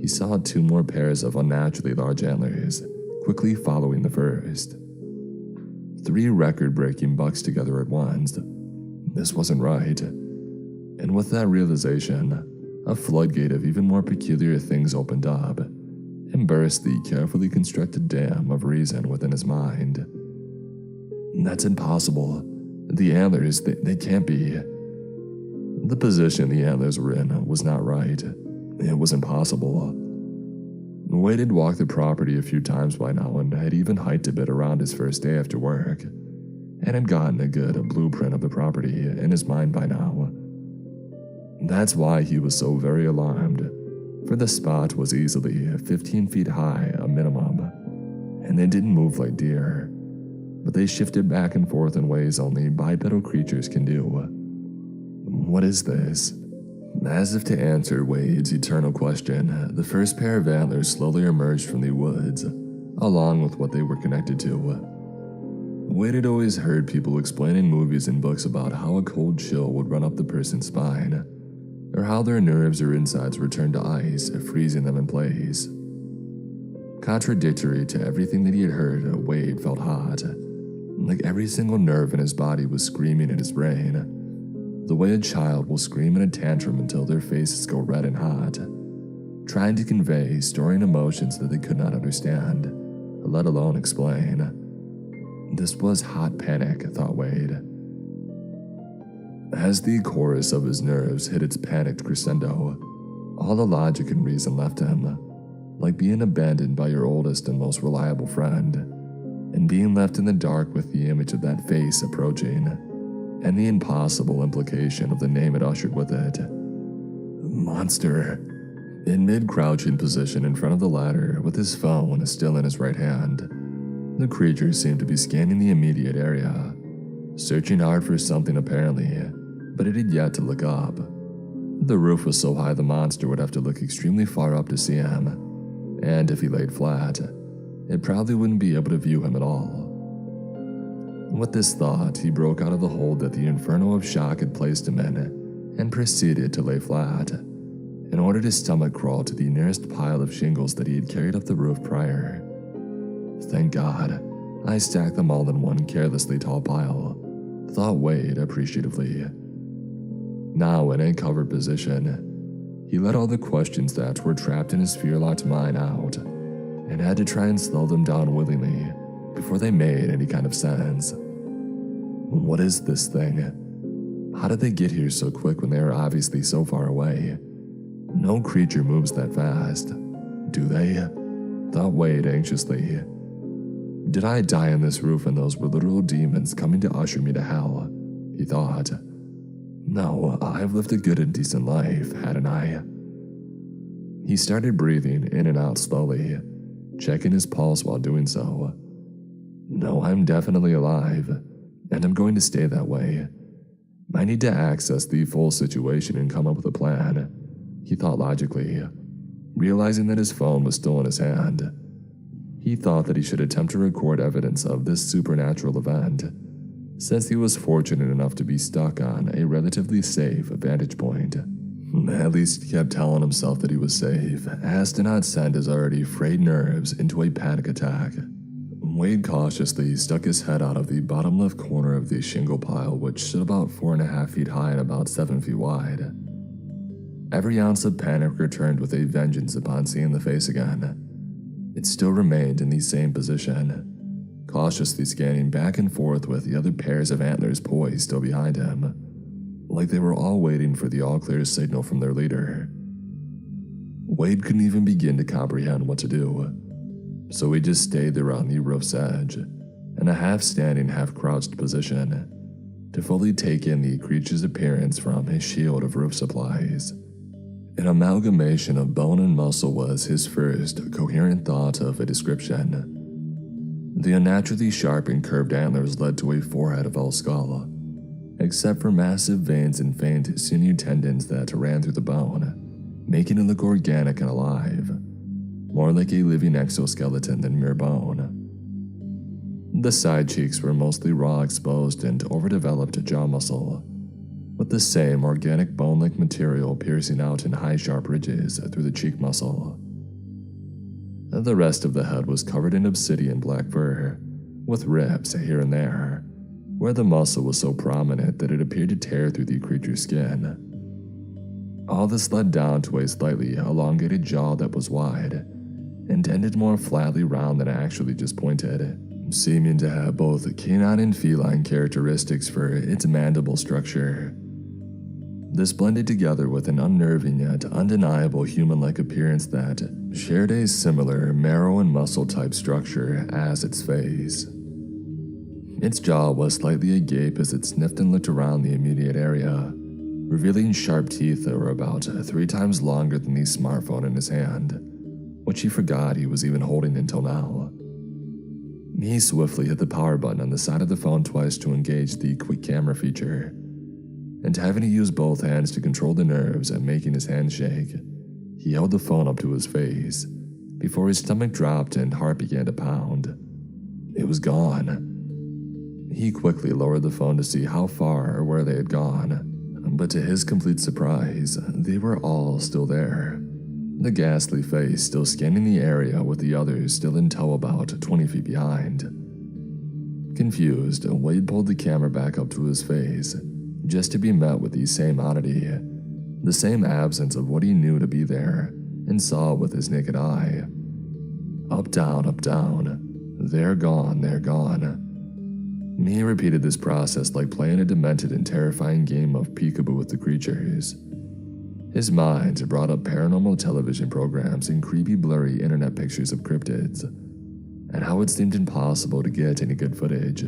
he saw 2 more pairs of unnaturally large antlers, quickly following the first. 3 record-breaking bucks together at once. This wasn't right. And with that realization, a floodgate of even more peculiar things opened up and burst the carefully constructed dam of reason within his mind. That's impossible. The antlers, they can't be. The position the antlers were in was not right. It was impossible. Wade had walked the property a few times by now and had even hiked a bit around his first day after work, and had gotten a good blueprint of the property in his mind by now. That's why he was so very alarmed, for the spot was easily 15 feet high, a minimum, and they didn't move like deer, but they shifted back and forth in ways only bipedal creatures can do. What is this? As if to answer Wade's eternal question, the first pair of antlers slowly emerged from the woods, along with what they were connected to. Wade had always heard people explain in movies and books about how a cold chill would run up the person's spine, or how their nerves or insides would turn to ice, freezing them in place. Contradictory to everything that he had heard, Wade felt hot, like every single nerve in his body was screaming in his brain, the way a child will scream in a tantrum until their faces go red and hot, trying to convey storing emotions that they could not understand, let alone explain. This was hot panic, thought Wade. As the chorus of his nerves hit its panicked crescendo, all the logic and reason left him, like being abandoned by your oldest and most reliable friend, and being left in the dark with the image of that face approaching, and the impossible implication of the name it ushered with it. Monster. In mid-crouching position in front of the ladder, with his phone still in his right hand, the creature seemed to be scanning the immediate area, searching hard for something apparently, but it had yet to look up. The roof was so high the monster would have to look extremely far up to see him, and if he laid flat, it probably wouldn't be able to view him at all. With this thought, he broke out of the hold that the inferno of shock had placed him in, and proceeded to lay flat, in order to stomach crawl to the nearest pile of shingles that he had carried up the roof prior. Thank God, I stacked them all in one carelessly tall pile, thought Wade appreciatively. Now in a covered position, he let all the questions that were trapped in his fear-locked mind out, and had to try and slow them down willingly before they made any kind of sense. What is this thing? How did they get here so quick when they are obviously so far away? No creature moves that fast, do they? Thought Wade anxiously. Did I die on this roof and those were literal demons coming to usher me to hell? He thought. No, I've lived a good and decent life, hadn't I? He started breathing in and out slowly, checking his pulse while doing so. No, I'm definitely alive, and I'm going to stay that way. I need to access the full situation and come up with a plan, he thought logically, realizing that his phone was still in his hand. He thought that he should attempt to record evidence of this supernatural event, since he was fortunate enough to be stuck on a relatively safe vantage point. At least he kept telling himself that he was safe, as to not send his already frayed nerves into a panic attack. Wade cautiously stuck his head out of the bottom left corner of the shingle pile, which stood about 4.5 feet high and about 7 feet wide. Every ounce of panic returned with a vengeance upon seeing the face again. It still remained in the same position, cautiously scanning back and forth with the other pairs of antlers poised still behind him, like they were all waiting for the all-clear signal from their leader. Wade couldn't even begin to comprehend what to do, so he just stayed there on the roof's edge, in a half-standing, half-crouched position, to fully take in the creature's appearance from his shield of roof supplies. An amalgamation of bone and muscle was his first coherent thought of a description. The unnaturally sharp and curved antlers led to a forehead of all skull, except for massive veins and faint sinew tendons that ran through the bone, making it look organic and alive, more like a living exoskeleton than mere bone. The side cheeks were mostly raw, exposed, and overdeveloped jaw muscle, with the same organic bone-like material piercing out in high sharp ridges through the cheek muscle. The rest of the head was covered in obsidian black fur, with rips here and there, where the muscle was so prominent that it appeared to tear through the creature's skin. All this led down to a slightly elongated jaw that was wide, and ended more flatly round than actually just pointed, seeming to have both canine and feline characteristics for its mandible structure. This blended together with an unnerving yet undeniable human-like appearance that shared a similar marrow and muscle type structure as its face. Its jaw was slightly agape as it sniffed and looked around the immediate area, revealing sharp teeth that were about 3 times longer than the smartphone in his hand, which he forgot he was even holding until now. He swiftly hit the power button on the side of the phone twice to engage the quick camera feature, and having to use both hands to control the nerves and making his hands shake, he held the phone up to his face before his stomach dropped and heart began to pound. It was gone. He quickly lowered the phone to see how far or where they had gone, but to his complete surprise, they were all still there. The ghastly face still scanning the area with the others still in tow about 20 feet behind. Confused, Wade pulled the camera back up to his face, just to be met with the same oddity, the same absence of what he knew to be there and saw with his naked eye. Up, down, they're gone, they're gone. He repeated this process like playing a demented and terrifying game of peekaboo with the creatures. His mind brought up paranormal television programs and creepy blurry internet pictures of cryptids, and how it seemed impossible to get any good footage.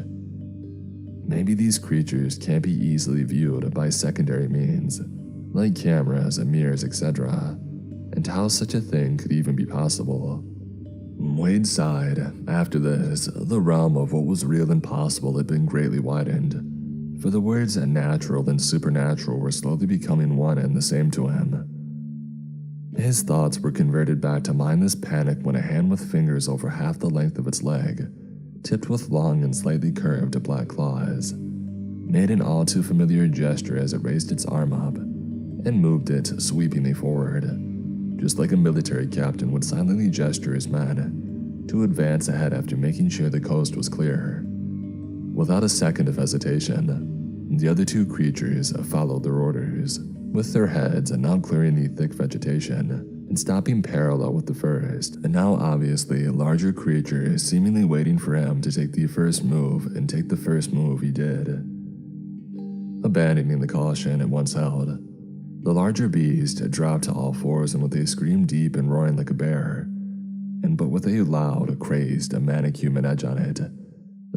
Maybe these creatures can't be easily viewed by secondary means, like cameras and mirrors, etc., and how such a thing could even be possible. Wade sighed. After this, the realm of what was real and possible had been greatly widened, for the words natural and supernatural were slowly becoming one and the same to him. His thoughts were converted back to mindless panic when a hand with fingers over half the length of its leg, tipped with long and slightly curved black claws, made an all too familiar gesture as it raised its arm up and moved it sweepingly forward, just like a military captain would silently gesture his men, to advance ahead after making sure the coast was clear. Without a second of hesitation, the other two creatures followed their orders, with their heads now clearing the thick vegetation and stopping parallel with the first, and now obviously a larger creature seemingly waiting for him to take the first move, and take the first move he did. Abandoning the caution it once held, the larger beast dropped to all fours, and with a scream deep and roaring like a bear, but with a loud, crazed, manic human edge on it,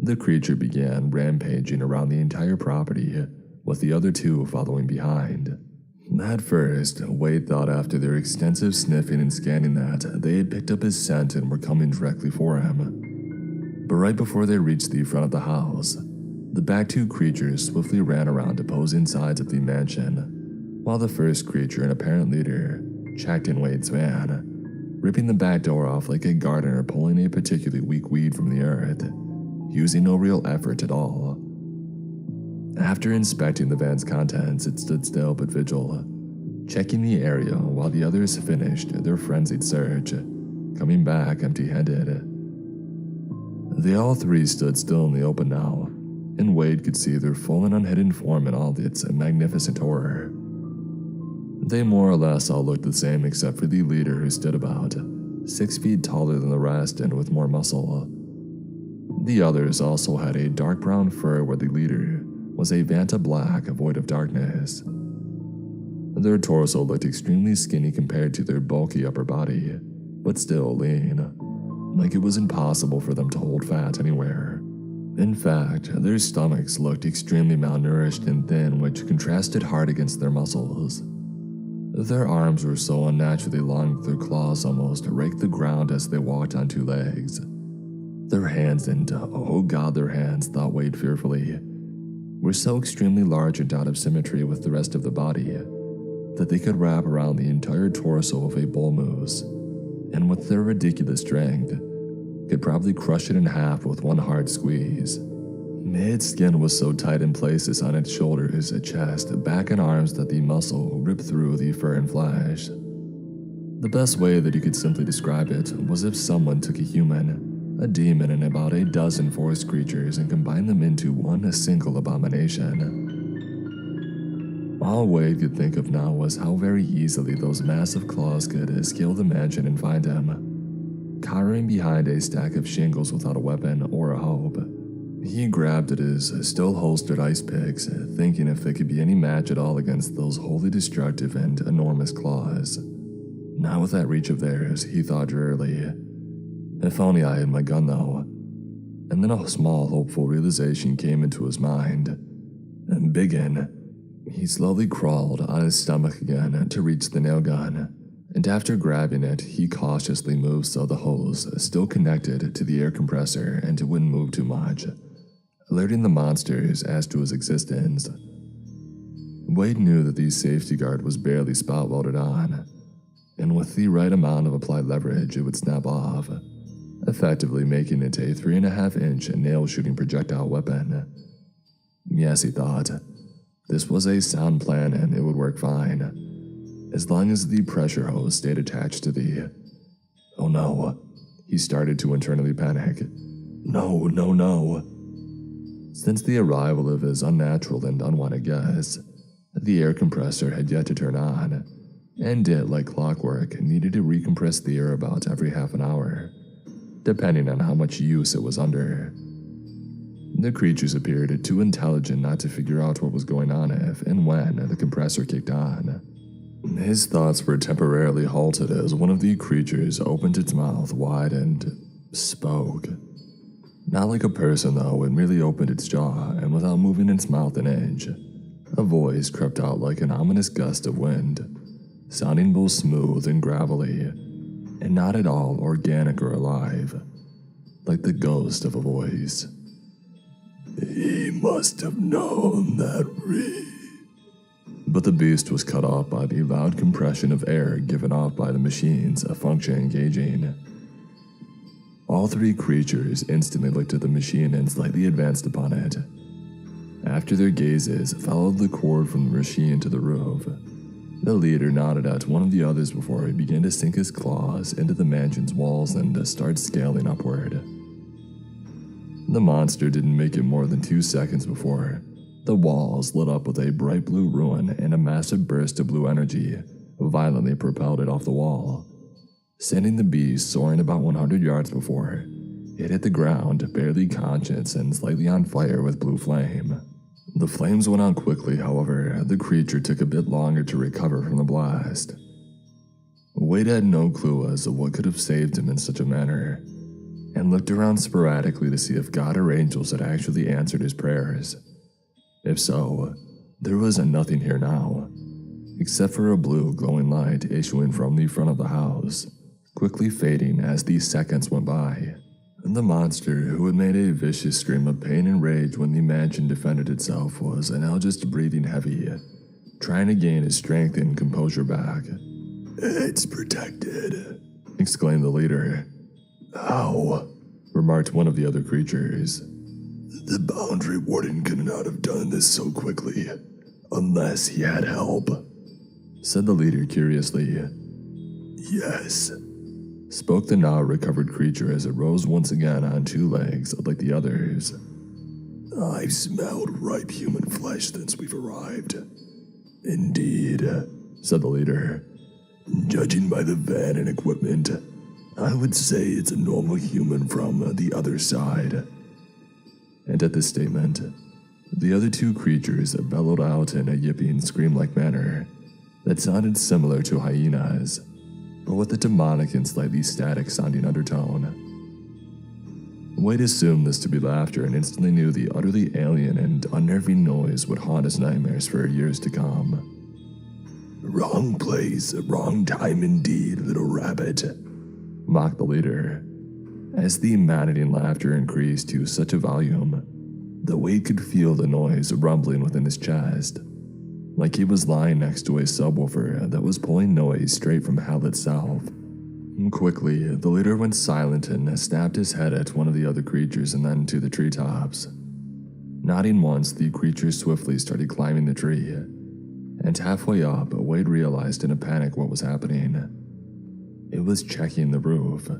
the creature began rampaging around the entire property, with the other two following behind. At first, Wade thought after their extensive sniffing and scanning that they had picked up his scent and were coming directly for him. But right before they reached the front of the house, the back two creatures swiftly ran around opposing sides of the mansion, while the first creature and apparent leader checked in Wade's van, ripping the back door off like a gardener pulling a particularly weak weed from the earth, using no real effort at all. After inspecting the van's contents, it stood still but vigil, checking the area while the others finished their frenzied search, coming back empty-handed. They all three stood still in the open now, and Wade could see their full and unhidden form in all its magnificent horror. They more or less all looked the same except for the leader, who stood about 6 feet taller than the rest and with more muscle. The others also had a dark brown fur, where the leader was a Vanta black void of darkness. Their torso looked extremely skinny compared to their bulky upper body, but still lean, like it was impossible for them to hold fat anywhere. In fact, their stomachs looked extremely malnourished and thin, which contrasted hard against their muscles. Their arms were so unnaturally long that their claws almost raked the ground as they walked on two legs. Their hands, and oh god, their hands, thought Wade fearfully, were so extremely large and out of symmetry with the rest of the body that they could wrap around the entire torso of a bull moose, and with their ridiculous strength, could probably crush it in half with one hard squeeze. Its skin was so tight in places on its shoulders, chest, back, and arms that the muscle ripped through the fur and flesh. The best way that you could simply describe it was if someone took a human, a demon, and about a dozen forest creatures and combined them into one single abomination. All Wade could think of now was how very easily those massive claws could scale the mansion and find him, cowering behind a stack of shingles without a weapon or a hope. He grabbed at his still holstered ice picks, thinking if they could be any match at all against those wholly destructive and enormous claws. Not with that reach of theirs, he thought drearily. If only I had my gun, though. And then a small, hopeful realization came into his mind. And Biggin, he slowly crawled on his stomach again to reach the nail gun, and after grabbing it, he cautiously moved so the hose still connected to the air compressor and it wouldn't move too much, alerting the monsters as to his existence. Wade knew that the safety guard was barely spot welded on, and with the right amount of applied leverage, it would snap off, effectively making it a 3.5-inch nail-shooting projectile weapon. Yes, he thought, this was a sound plan and it would work fine, as long as the pressure hose stayed attached to the... Oh no, he started to internally panic. No. Since the arrival of his unnatural and unwanted guest, the air compressor had yet to turn on, and it, like clockwork, needed to recompress the air about every half an hour, depending on how much use it was under. The creatures appeared too intelligent not to figure out what was going on if and when the compressor kicked on. His thoughts were temporarily halted as one of the creatures opened its mouth wide and spoke. Not like a person, though, it merely opened its jaw, and without moving its mouth an inch, a voice crept out like an ominous gust of wind, sounding both smooth and gravelly, and not at all organic or alive, like the ghost of a voice. He must have known that But the beast was cut off by the loud compression of air given off by the machine's function engaging. All three creatures instantly looked at the machine and slightly advanced upon it. After their gazes followed the cord from the machine to the roof, The leader nodded at one of the others before he began to sink his claws into the mansion's walls and start scaling upward. The monster didn't make it more than 2 seconds before the walls lit up with a bright blue ruin, and a massive burst of blue energy violently propelled it off the wall, sending the beast soaring about 100 yards before it hit the ground, barely conscious and slightly on fire with blue flame. The flames went out quickly, however, the creature took a bit longer to recover from the blast. Wade had no clue as to what could have saved him in such a manner, and looked around sporadically to see if God or angels had actually answered his prayers. If so, there was nothing here now, except for a blue glowing light issuing from the front of the house, quickly fading as the seconds went by. The monster, who had made a vicious scream of pain and rage when the mansion defended itself, was now just breathing heavy, trying to gain his strength and composure back. "It's protected," exclaimed the leader. "How?" remarked one of the other creatures. "The boundary warden could not have done this so quickly, unless he had help," said the leader curiously. "Yes," spoke the now recovered creature as it rose once again on 2 legs like the others. "I've smelled ripe human flesh since we've arrived." "Indeed," said the leader. "Judging by the van and equipment, I would say it's a normal human from the other side." And at this statement, the other 2 creatures bellowed out in a yipping, scream-like manner that sounded similar to hyenas, but with a demonic and slightly static-sounding undertone. Wade assumed this to be laughter and instantly knew the utterly alien and unnerving noise would haunt his nightmares for years to come. "Wrong place, wrong time indeed, little rabbit," mocked the leader, as the maddening laughter increased to such a volume that Wade could feel the noise rumbling within his chest, like he was lying next to a subwoofer that was pulling noise straight from hell itself. Quickly, the leader went silent and snapped his head at one of the other creatures and then to the treetops. Nodding once, the creature swiftly started climbing the tree, and halfway up, Wade realized in a panic what was happening. It was checking the roof.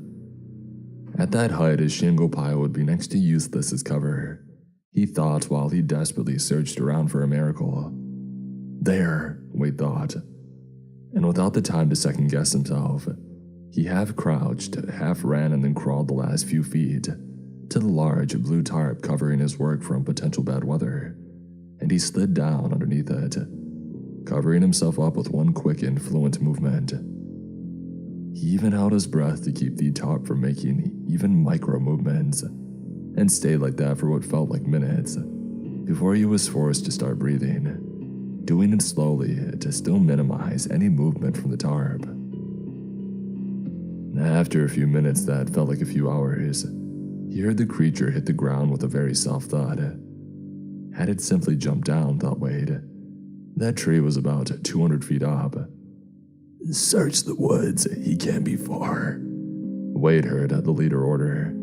At that height, his shingle pile would be next to useless as cover, he thought while he desperately searched around for a miracle. There, Wade thought, and without the time to second-guess himself, he half crouched, half ran, and then crawled the last few feet to the large blue tarp covering his work from potential bad weather, and he slid down underneath it, covering himself up with one quick and fluent movement. He even held his breath to keep the tarp from making even micro movements, and stayed like that for what felt like minutes, before he was forced to start breathing, doing it slowly to still minimize any movement from the tarp. After a few minutes that felt like a few hours, he heard the creature hit the ground with a very soft thud. Had it simply jumped down, thought Wade. That tree was about 200 feet up. "Search the woods, he can't be far," Wade heard the leader order,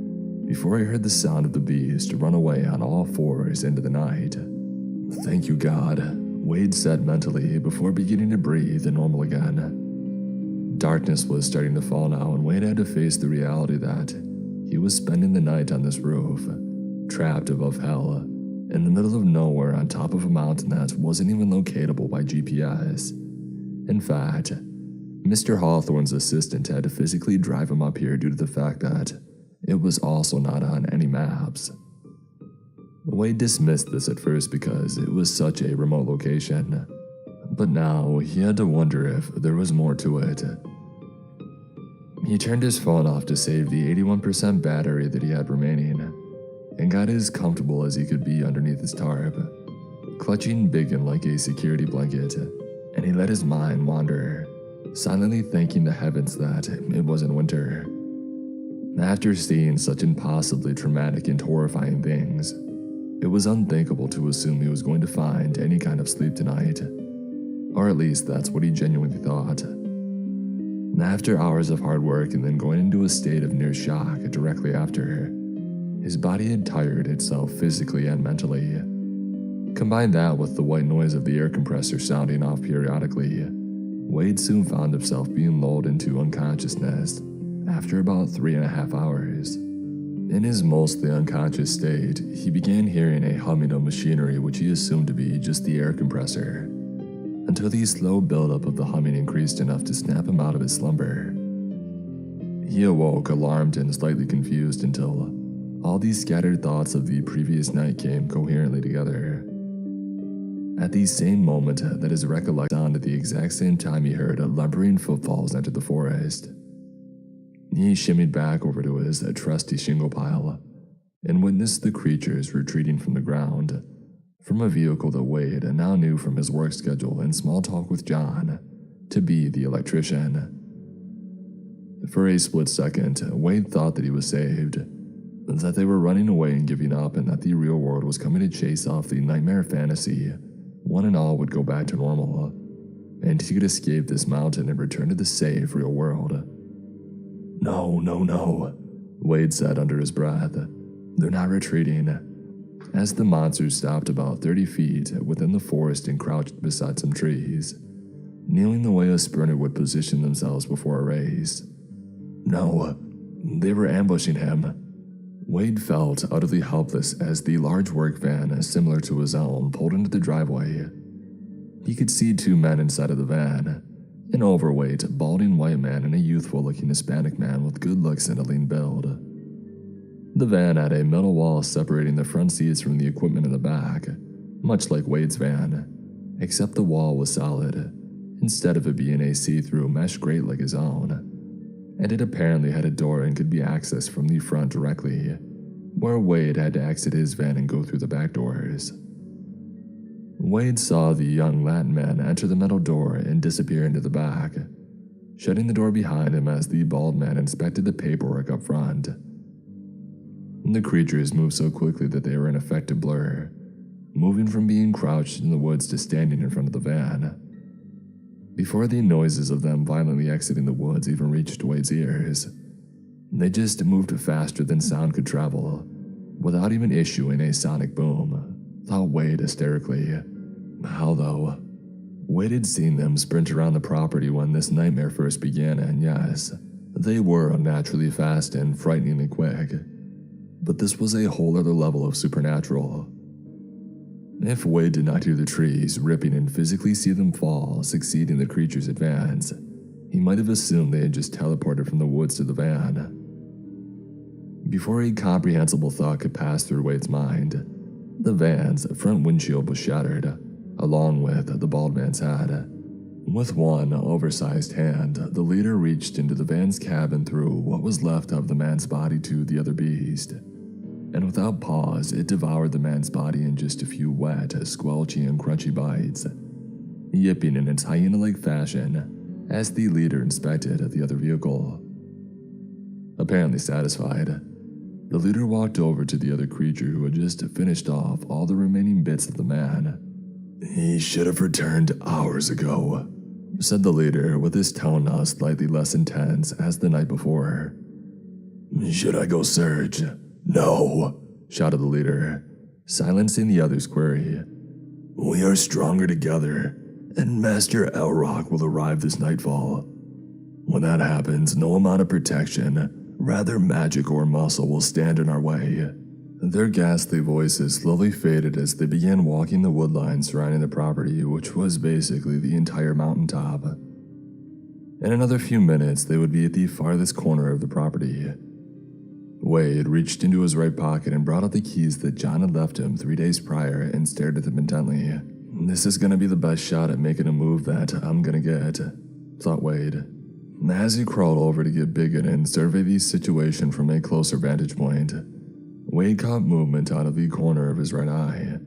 before he heard the sound of the beast run away on all fours into the night. "Thank you, God," Wade said mentally before beginning to breathe normal again. Darkness was starting to fall now, and Wade had to face the reality that he was spending the night on this roof, trapped above hell, in the middle of nowhere on top of a mountain that wasn't even locatable by GPS. In fact, Mr. Hawthorne's assistant had to physically drive him up here due to the fact that it was also not on any maps. Wade dismissed this at first because it was such a remote location, but now he had to wonder if there was more to it. He turned his phone off to save the 81% battery that he had remaining, and got as comfortable as he could be underneath his tarp, clutching Biggin like a security blanket, and he let his mind wander, silently thanking the heavens that it wasn't winter. After seeing such impossibly traumatic and horrifying things, it was unthinkable to assume he was going to find any kind of sleep tonight, or at least that's what he genuinely thought. After hours of hard work and then going into a state of near shock directly after, his body had tired itself physically and mentally. Combine that with the white noise of the air compressor sounding off periodically, Wade soon found himself being lulled into unconsciousness after about 3.5 hours. In his mostly unconscious state, he began hearing a humming of machinery which he assumed to be just the air compressor, until the slow buildup of the humming increased enough to snap him out of his slumber. He awoke alarmed and slightly confused until all these scattered thoughts of the previous night came coherently together. At the same moment that his recollection dawned, at the exact same time he heard lumbering footfalls enter the forest. He shimmied back over to his trusty shingle pile and witnessed the creatures retreating from the ground, from a vehicle that Wade now knew from his work schedule and small talk with John to be the electrician. For a split second, Wade thought that he was saved, that they were running away and giving up, and that the real world was coming to chase off the nightmare fantasy. One and all would go back to normal, and he could escape this mountain and return to the safe real world. No, no, no, Wade said under his breath. They're not retreating. As the monsters stopped about 30 feet within the forest and crouched beside some trees, kneeling the way a sprinter would position themselves before a race. No, they were ambushing him. Wade felt utterly helpless as the large work van, similar to his own, pulled into the driveway. He could see two men inside of the van, an overweight, balding white man and a youthful-looking Hispanic man with good looks and a lean build. The van had a metal wall separating the front seats from the equipment in the back, much like Wade's van, except the wall was solid, instead of it being a see-through mesh grate like his own, and it apparently had a door and could be accessed from the front directly, where Wade had to exit his van and go through the back doors. Wade saw the young Latin man enter the metal door and disappear into the back, shutting the door behind him as the bald man inspected the paperwork up front. The creatures moved so quickly that they were an effective blur, moving from being crouched in the woods to standing in front of the van. Before the noises of them violently exiting the woods even reached Wade's ears, they just moved faster than sound could travel, without even issuing a sonic boom, thought Wade hysterically. How though? Wade had seen them sprint around the property when this nightmare first began, and yes, they were unnaturally fast and frighteningly quick. But this was a whole other level of supernatural. If Wade did not hear the trees ripping and physically see them fall, succeeding the creature's advance, he might have assumed they had just teleported from the woods to the van. Before a comprehensible thought could pass through Wade's mind, the van's front windshield was shattered, along with the bald man's head. With one oversized hand, the leader reached into the van's cab and threw what was left of the man's body to the other beast. And without pause, it devoured the man's body in just a few wet, squelchy and crunchy bites, yipping in its hyena-like fashion as the leader inspected the other vehicle. Apparently satisfied, the leader walked over to the other creature who had just finished off all the remaining bits of the man. "He should have returned hours ago," said the leader, with his tone now slightly less intense as the night before. "Should I go search?" "No," shouted the leader, silencing the other's query. "We are stronger together, and Master Elrock will arrive this nightfall. When that happens, no amount of protection, rather magic or muscle, will stand in our way." Their ghastly voices slowly faded as they began walking the woodline surrounding the property, which was basically the entire mountaintop. In another few minutes, they would be at the farthest corner of the property. Wade reached into his right pocket and brought out the keys that John had left him 3 days prior and stared at them intently. "This is gonna be the best shot at making a move that I'm gonna get," thought Wade, as he crawled over to get Bigot and survey the situation from a closer vantage point. Wade caught movement out of the corner of his right eye.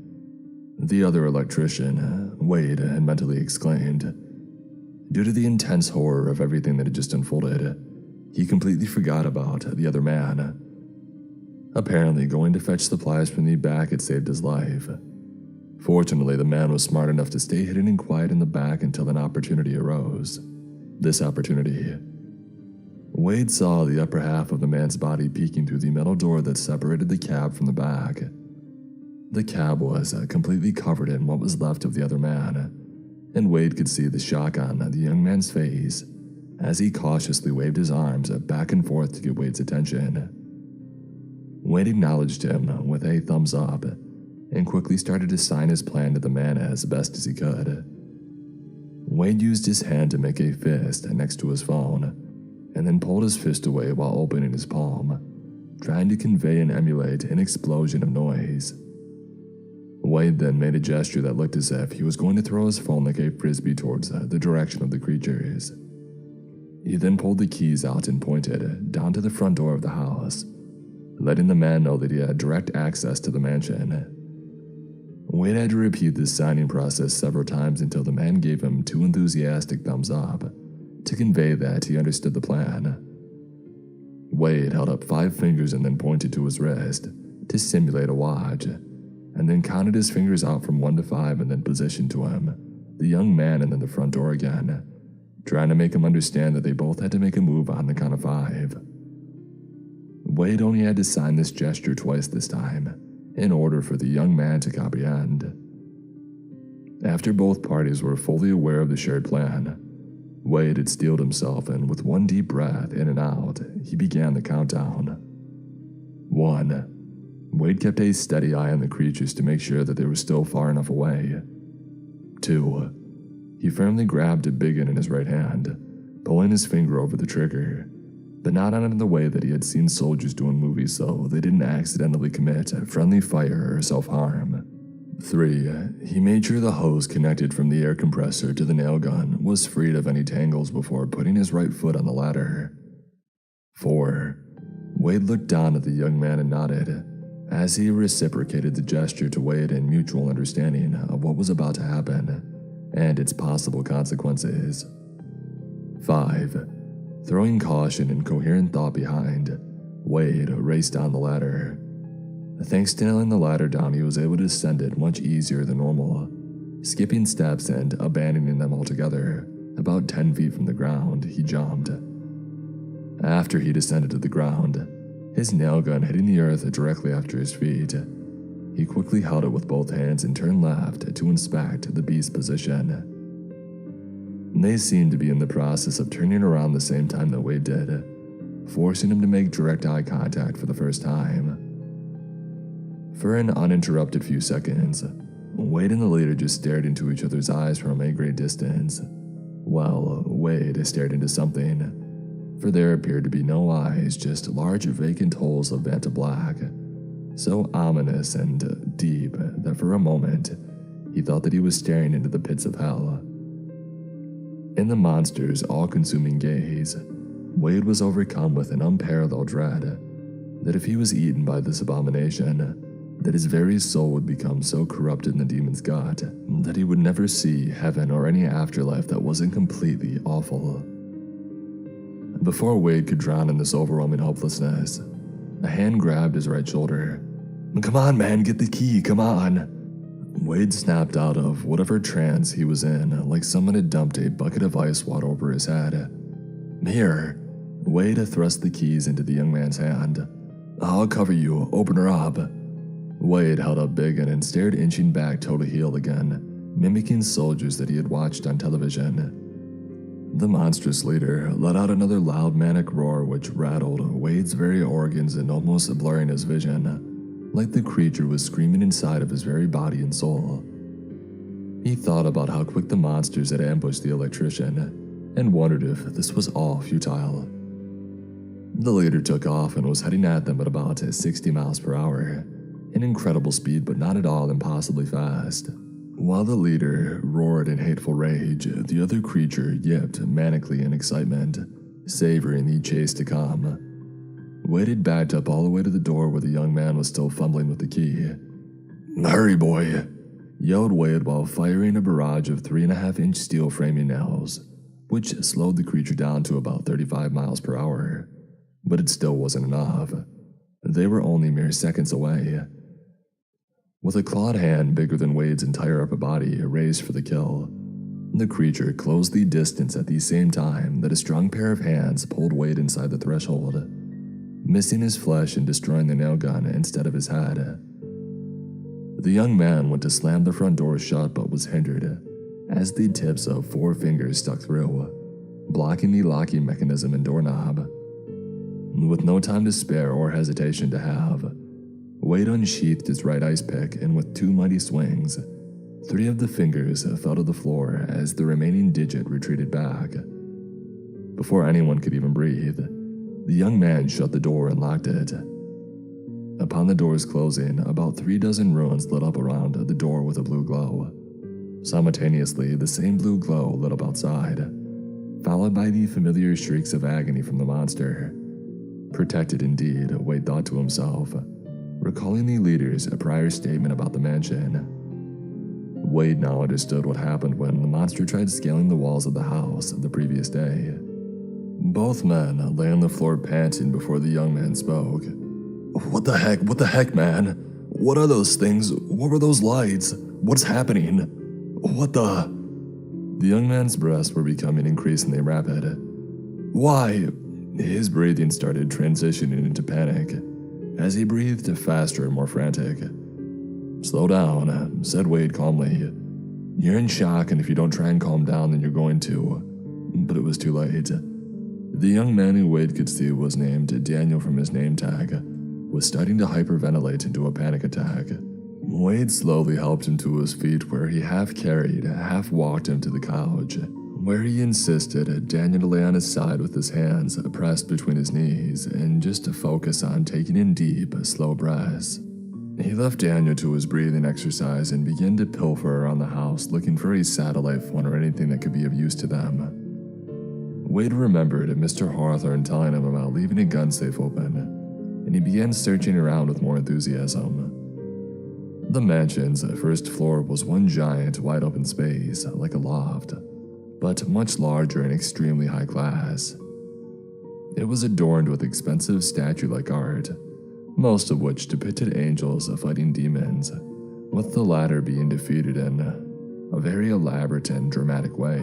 "The other electrician," Wade had mentally exclaimed. Due to the intense horror of everything that had just unfolded, he completely forgot about the other man. Apparently, going to fetch supplies from the back had saved his life. Fortunately, the man was smart enough to stay hidden and quiet in the back until an opportunity arose. This opportunity. Wade saw the upper half of the man's body peeking through the metal door that separated the cab from the back. The cab was completely covered in what was left of the other man, and Wade could see the shock on the young man's face as he cautiously waved his arms back and forth to get Wade's attention. Wade acknowledged him with a thumbs up and quickly started to sign his plan to the man as best as he could. Wade used his hand to make a fist next to his phone and then pulled his fist away while opening his palm, trying to convey and emulate an explosion of noise. Wade then made a gesture that looked as if he was going to throw his phone like a frisbee towards the direction of the creatures. He then pulled the keys out and pointed down to the front door of the house, letting the man know that he had direct access to the mansion. Wade had to repeat this signing process several times until the man gave him 2 enthusiastic thumbs up to convey that he understood the plan. Wade held up 5 fingers and then pointed to his wrist to simulate a watch, and then counted his fingers out from 1 to 5 and then positioned to him, the young man, and then the front door again, trying to make him understand that they both had to make a move on the count of 5. Wade only had to sign this gesture twice this time, in order for the young man to comprehend. After both parties were fully aware of the shared plan, Wade had steeled himself, and with 1 deep breath in and out, he began the countdown. 1. Wade kept a steady eye on the creatures to make sure that they were still far enough away. 2. He firmly grabbed a big one in his right hand, pulling his finger over the trigger, but not on it in the way that he had seen soldiers do in movies so they didn't accidentally commit friendly fire or self-harm. 3. He made sure the hose connected from the air compressor to the nail gun was freed of any tangles before putting his right foot on the ladder. 4. Wade looked down at the young man and nodded, as he reciprocated the gesture to Wade in mutual understanding of what was about to happen and its possible consequences. 5. Throwing caution and coherent thought behind, Wade raced down the ladder. Thanks to nailing the ladder down, he was able to ascend it much easier than normal, skipping steps and abandoning them altogether. About 10 feet from the ground, he jumped. After he descended to the ground, his nail gun hitting the earth directly after his feet, he quickly held it with both hands and turned left to inspect the beast's position. They seemed to be in the process of turning around the same time that Wade did, forcing him to make direct eye contact for the first time. For an uninterrupted few seconds, Wade and the leader just stared into each other's eyes from a great distance, while Wade stared into something, for there appeared to be no eyes, just large vacant holes of Vanta black, so ominous and deep that for a moment he thought that he was staring into the pits of hell. In the monster's all-consuming gaze, Wade was overcome with an unparalleled dread that if he was eaten by this abomination, that his very soul would become so corrupted in the demon's gut that he would never see heaven or any afterlife that wasn't completely awful. Before Wade could drown in this overwhelming hopelessness, a hand grabbed his right shoulder. "Come on, man, get the key, come on!" Wade snapped out of whatever trance he was in, like someone had dumped a bucket of ice water over his head. "Here." Wade thrust the keys into the young man's hand. "I'll cover you, open her up." Wade held up Biggin and stared, inching back toe to heel again, mimicking soldiers that he had watched on television. The monstrous leader let out another loud manic roar which rattled Wade's very organs and almost blurring his vision, like the creature was screaming inside of his very body and soul. He thought about how quick the monsters had ambushed the electrician, and wondered if this was all futile. The leader took off and was heading at them at about 60 miles per hour, an incredible speed but not at all impossibly fast. While the leader roared in hateful rage, the other creature yipped manically in excitement, savoring the chase to come. Wade had backed up all the way to the door where the young man was still fumbling with the key. "Hurry, boy!" yelled Wade while firing a barrage of 3.5-inch steel framing nails, which slowed the creature down to about 35 miles per hour. But it still wasn't enough. They were only mere seconds away. With a clawed hand bigger than Wade's entire upper body raised for the kill, the creature closed the distance at the same time that a strong pair of hands pulled Wade inside the threshold, missing his flesh and destroying the nail gun instead of his head. The young man went to slam the front door shut but was hindered, as the tips of 4 fingers stuck through, blocking the locking mechanism and doorknob. With no time to spare or hesitation to have, Wade unsheathed his right ice pick, and with 2 mighty swings, 3 of the fingers fell to the floor as the remaining digit retreated back. Before anyone could even breathe, the young man shut the door and locked it. Upon the door's closing, about 3 dozen runes lit up around the door with a blue glow. Simultaneously, the same blue glow lit up outside, followed by the familiar shrieks of agony from the monster. Protected indeed, Wade thought to himself, recalling the leader's prior statement about the mansion. Wade now understood what happened when the monster tried scaling the walls of the house the previous day. Both men lay on the floor panting before the young man spoke. What the heck, man? What are those things? What were those lights? What's happening? What the? The young man's breaths were becoming increasingly rapid. Why? His breathing started transitioning into panic as he breathed faster and more frantic. Slow down, said Wade calmly. You're in shock, and if you don't try and calm down, then you're going to. But it was too late. The young man who Wade could see was named Daniel from his name tag was starting to hyperventilate into a panic attack. Wade slowly helped him to his feet, where he half carried, half walked him to the couch, where he insisted Daniel to lay on his side with his hands pressed between his knees and just to focus on taking in deep, slow breaths. He left Daniel to his breathing exercise and began to pilfer around the house looking for a satellite phone or anything that could be of use to them. Wade remembered Mr. Hawthorne telling him about leaving a gun safe open, and he began searching around with more enthusiasm. The mansion's first floor was one giant, wide-open space, like a loft, but much larger and extremely high class. It was adorned with expensive statue-like art, most of which depicted angels fighting demons, with the latter being defeated in a very elaborate and dramatic way.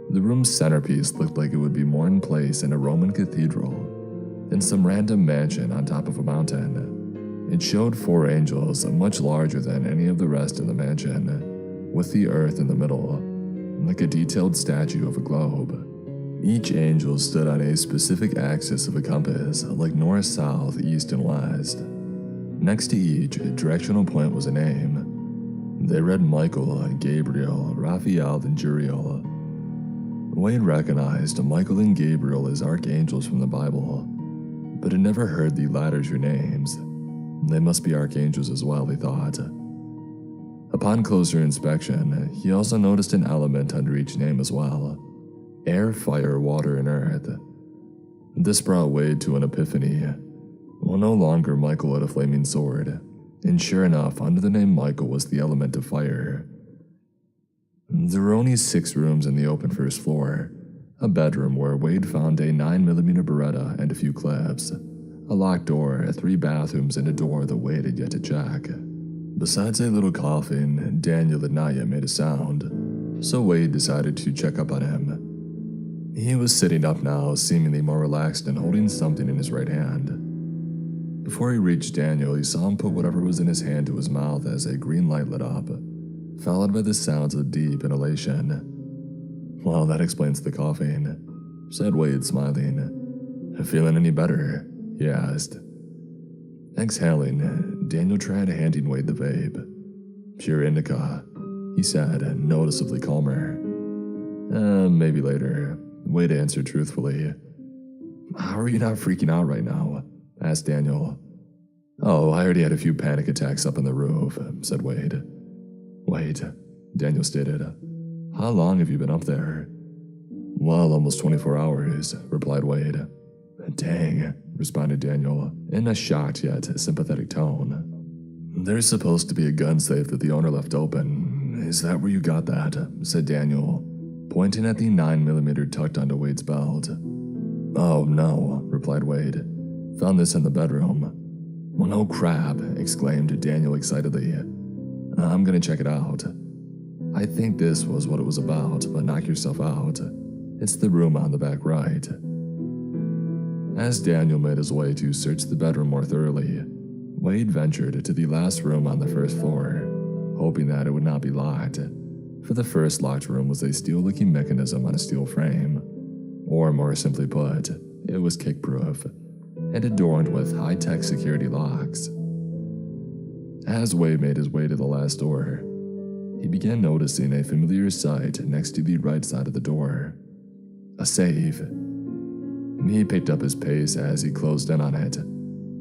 The room's centerpiece looked like it would be more in place in a Roman cathedral than some random mansion on top of a mountain. It showed 4 angels much larger than any of the rest in the mansion, with the earth in the middle, like a detailed statue of a globe. Each angel stood on a specific axis of a compass, like north, south, east, and west. Next to each directional point was a name. They read Michael, Gabriel, Raphael, and Juriel. Wade recognized Michael and Gabriel as archangels from the Bible, but had never heard the latter's true names. They must be archangels as well, he thought. Upon closer inspection, he also noticed an element under each name as well: air, fire, water, and earth. This brought Wade to an epiphany. Well, no longer Michael had a flaming sword, and sure enough, under the name Michael was the element of fire. There were only 6 rooms in the open first floor: a bedroom where Wade found a 9mm Beretta and a few clips, a locked door, 3 bathrooms, and a door that Wade had yet to check. Besides a little coughing, Daniel had not yet made a sound, so Wade decided to check up on him. He was sitting up now, seemingly more relaxed and holding something in his right hand. Before he reached Daniel, he saw him put whatever was in his hand to his mouth as a green light lit up, followed by the sounds of deep inhalation. Well, that explains the coughing, said Wade, smiling. Feeling any better? He asked. Exhaling, Daniel tried handing Wade the vape. Pure indica, he said, noticeably calmer. Maybe later, Wade answered truthfully. How are you not freaking out right now? Asked Daniel. Oh, I already had a few panic attacks up on the roof, said Wade. Wait, Daniel stated. How long have you been up there? Well, almost 24 hours, replied Wade. Dang, responded Daniel, in a shocked yet sympathetic tone. There's supposed to be a gun safe that the owner left open. Is that where you got that? Said Daniel, pointing at the 9mm tucked onto Wade's belt. Oh, no, replied Wade. Found this in the bedroom. Well, no crap, exclaimed Daniel excitedly. I'm gonna check it out. I think this was what it was about, but knock yourself out. It's the room on the back right. As Daniel made his way to search the bedroom more thoroughly, Wade ventured to the last room on the first floor, hoping that it would not be locked. For the first locked room was a steel-looking mechanism on a steel frame. Or more simply put, it was kick-proof and adorned with high-tech security locks. As Wade made his way to the last door, he began noticing a familiar sight next to the right side of the door. A safe. He picked up his pace as he closed in on it,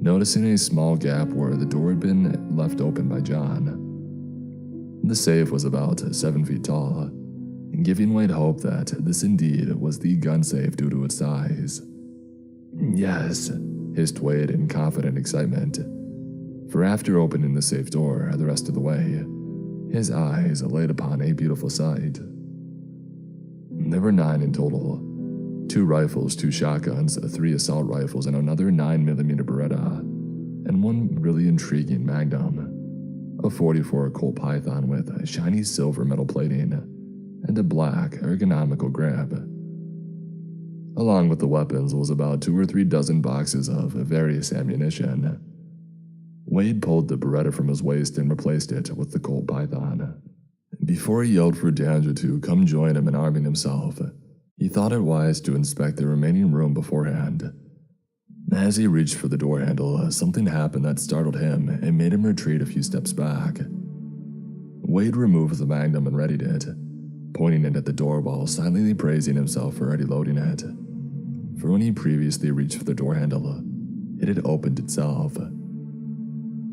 noticing a small gap where the door had been left open by John. The safe was about 7 feet tall, giving Wade hope that this indeed was the gun safe due to its size. Yes, hissed Wade in confident excitement, for after opening the safe door the rest of the way, his eyes light upon a beautiful sight. There were 9 in total. 2 rifles, 2 shotguns, 3 assault rifles, and another 9mm Beretta, and one really intriguing Magnum, a .44 Colt Python with shiny silver metal plating, and a black, ergonomical grip. Along with the weapons was about 2 or 3 dozen boxes of various ammunition. Wade pulled the Beretta from his waist and replaced it with the Colt Python. Before he yelled for Daniel to come join him in arming himself, he thought it wise to inspect the remaining room beforehand. As he reached for the door handle, something happened that startled him and made him retreat a few steps back. Wade removed the Magnum and readied it, pointing it at the door while silently praising himself for already loading it. For when he previously reached for the door handle, it had opened itself.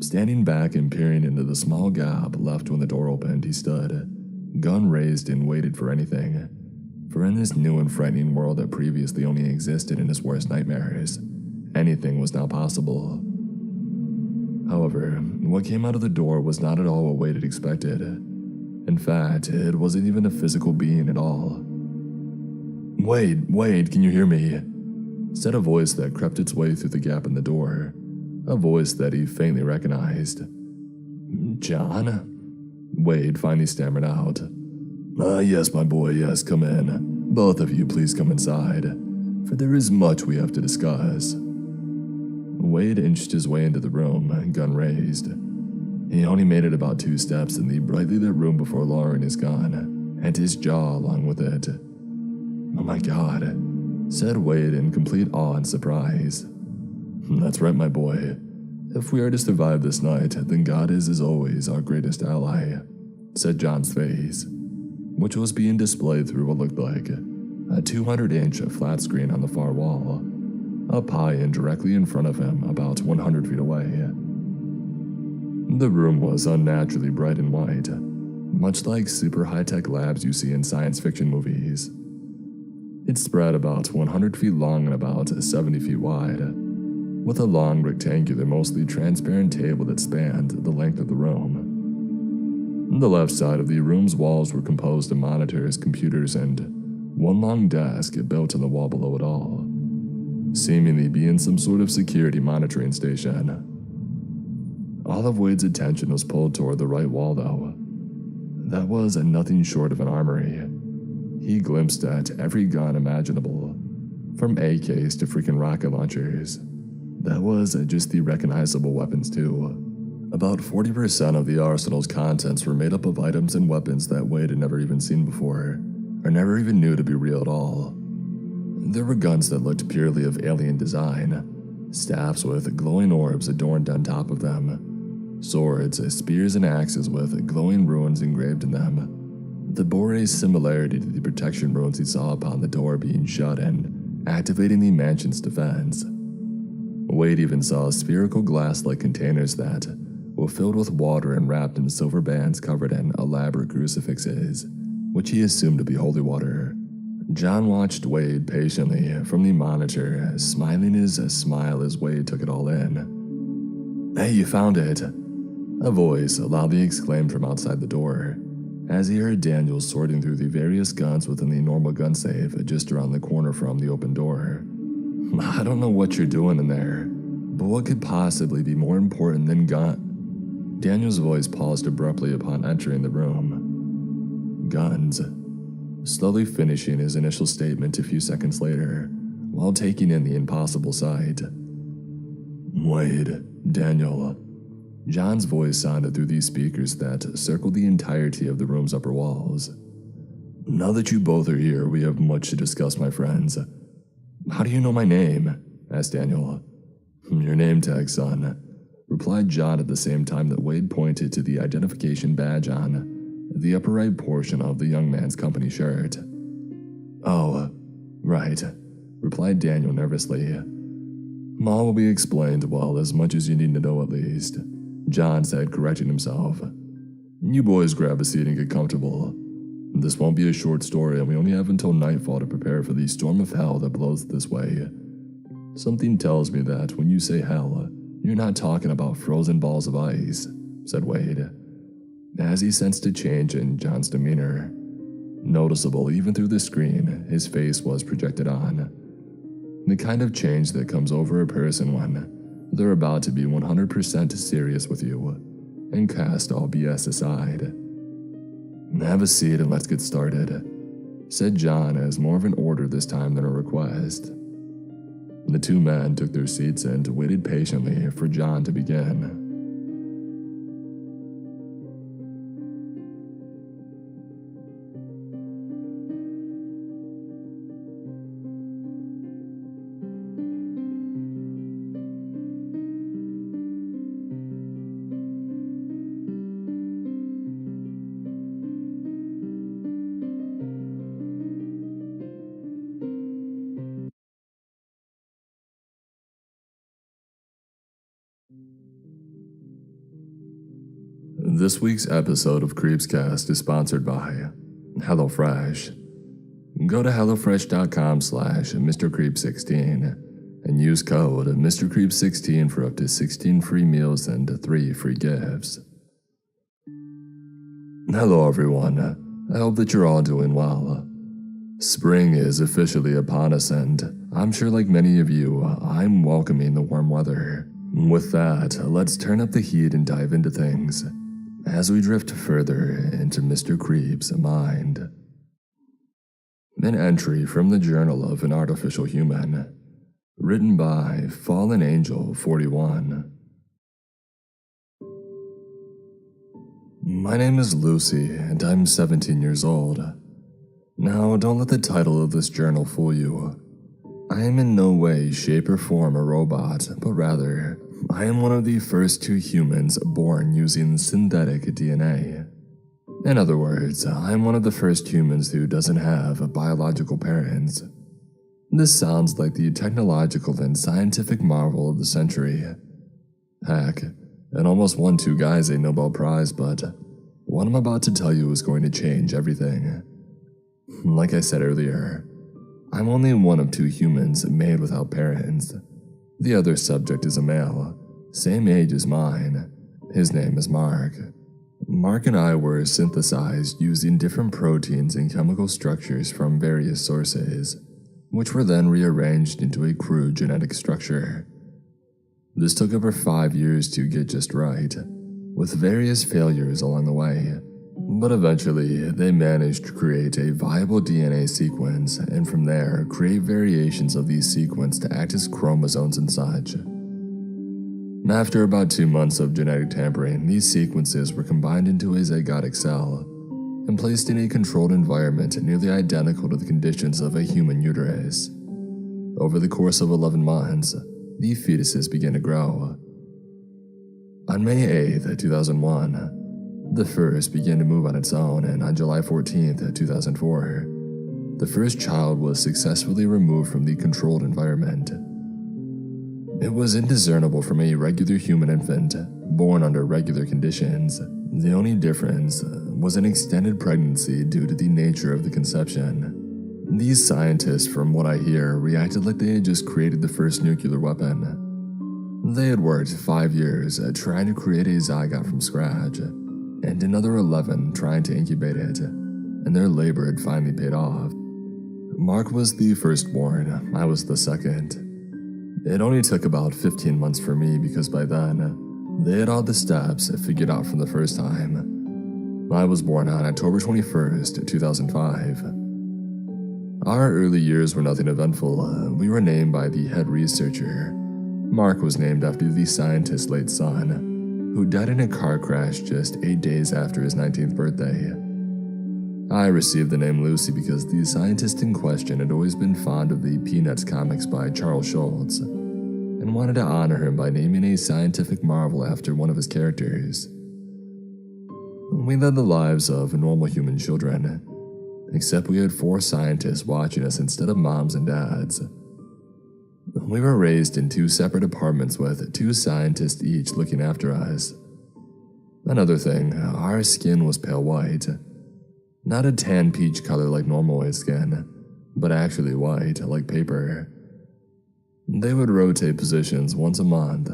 Standing back and peering into the small gap left when the door opened, he stood, gun raised, and waited for anything. For in this new and frightening world that previously only existed in his worst nightmares, anything was now possible. However, what came out of the door was not at all what Wade had expected. In fact, it wasn't even a physical being at all. Wade, can you hear me?" said a voice that crept its way through the gap in the door, a voice that he faintly recognized. "John?" Wade finally stammered out. Yes, my boy, yes, come in. Both of you, please come inside, for there is much we have to discuss." Wade inched his way into the room, gun raised. He only made it about 2 steps in the brightly lit room before lowering his gun, and his jaw along with it. "Oh my God," said Wade in complete awe and surprise. "That's right, my boy. If we are to survive this night, then God is, as always, our greatest ally," said John's face, which was being displayed through what looked like a 200-inch flat screen on the far wall, up high and directly in front of him, about 100 feet away. The room was unnaturally bright and white, much like super high-tech labs you see in science fiction movies. It spread about 100 feet long and about 70 feet wide, with a long rectangular, mostly transparent table that spanned the length of the room. The left side of the room's walls were composed of monitors, computers, and one long desk built in the wall below it all, seemingly being some sort of security monitoring station. All of Wade's attention was pulled toward the right wall, though. That was nothing short of an armory. He glimpsed at every gun imaginable, from AKs to freaking rocket launchers. That was just the recognizable weapons, too. About 40% of the arsenal's contents were made up of items and weapons that Wade had never even seen before, or never even knew to be real at all. There were guns that looked purely of alien design, staffs with glowing orbs adorned on top of them, swords, spears, and axes with glowing runes engraved in them, that bore a similarity to the protection runes he saw upon the door being shut and activating the mansion's defense. Wade even saw spherical glass-like containers that were filled with water and wrapped in silver bands covered in elaborate crucifixes, which he assumed to be holy water. John watched Wade patiently from the monitor, smiling his smile as Wade took it all in. "Hey, you found it!" a voice loudly exclaimed from outside the door, as he heard Daniel sorting through the various guns within the normal gun safe just around the corner from the open door. "I don't know what you're doing in there, but what could possibly be more important than gun—" Daniel's voice paused abruptly upon entering the room. "Guns," slowly finishing his initial statement a few seconds later, while taking in the impossible sight. "Wade, Daniel, John's voice sounded through these speakers that circled the entirety of the room's upper walls. "Now that you both are here, we have much to discuss, my friends." "How do you know my name?" asked Daniel. "Your name tag, son," replied John at the same time that Wade pointed to the identification badge on the upper right portion of the young man's company shirt. "Oh, right," replied Daniel nervously. "All will be explained, well, as much as you need to know at least," John said, correcting himself. "You boys grab a seat and get comfortable. This won't be a short story, and we only have until nightfall to prepare for the storm of hell that blows this way. Something tells me that when you say hell, you're not talking about frozen balls of ice," said Wade, as he sensed a change in John's demeanor. Noticeable even through the screen his face was projected on. The kind of change that comes over a person when they're about to be 100% serious with you and cast all BS aside. "Have a seat and let's get started," said John as more of an order this time than a request. The two men took their seats and waited patiently for John to begin. This week's episode of Creepscast is sponsored by HelloFresh. Go to hellofresh.com/MrCreep16 and use code MrCreep16 for up to 16 free meals and 3 free gifts. Hello everyone, I hope that you're all doing well. Spring is officially upon us, and I'm sure like many of you, I'm welcoming the warm weather. With that, let's turn up the heat and dive into things as we drift further into Mr. Creep's mind. An entry from the Journal of an Artificial Human, written by Fallen Angel 41. My name is Lucy, and I'm 17 years old. Now, don't let the title of this journal fool you. I am in no way, shape, or form a robot, but rather, I am one of the first 2 humans born using synthetic DNA. In other words, I am one of the first humans who doesn't have biological parents. This sounds like the technological and scientific marvel of the century. Heck, it almost won 2 guys a Nobel Prize, but what I'm about to tell you is going to change everything. Like I said earlier, I'm only one of 2 humans made without parents. The other subject is a male, same age as mine. His name is Mark. Mark and I were synthesized using different proteins and chemical structures from various sources, which were then rearranged into a crude genetic structure. This took over 5 years to get just right, with various failures along the way. But eventually, they managed to create a viable DNA sequence, and from there, create variations of these sequences to act as chromosomes and such. After about 2 months of genetic tampering, these sequences were combined into a zygotic cell, and placed in a controlled environment nearly identical to the conditions of a human uterus. Over the course of 11 months, the fetuses began to grow. On May 8th, 2001, the first began to move on its own, and on July 14th, 2004, the first child was successfully removed from the controlled environment. It was indiscernible from a regular human infant, born under regular conditions. The only difference was an extended pregnancy due to the nature of the conception. These scientists, from what I hear, reacted like they had just created the first nuclear weapon. They had worked 5 years at trying to create a zygote from scratch, and another 11 trying to incubate it, and their labor had finally paid off. Mark was the firstborn, I was the second. It only took about 15 months for me because by then, they had all the steps figured out from the first time. I was born on October 21st, 2005. Our early years were nothing eventful. We were named by the head researcher. Mark was named after the scientist's late son, who died in a car crash just 8 days after his 19th birthday. I received the name Lucy because the scientist in question had always been fond of the Peanuts comics by Charles Schulz, and wanted to honor him by naming a scientific marvel after one of his characters. We led the lives of normal human children, except we had 4 scientists watching us instead of moms and dads. We were raised in 2 separate apartments with 2 scientists each looking after us. Another thing, our skin was pale white. Not a tan peach color like normal white skin, but actually white, like paper. They would rotate positions once a month.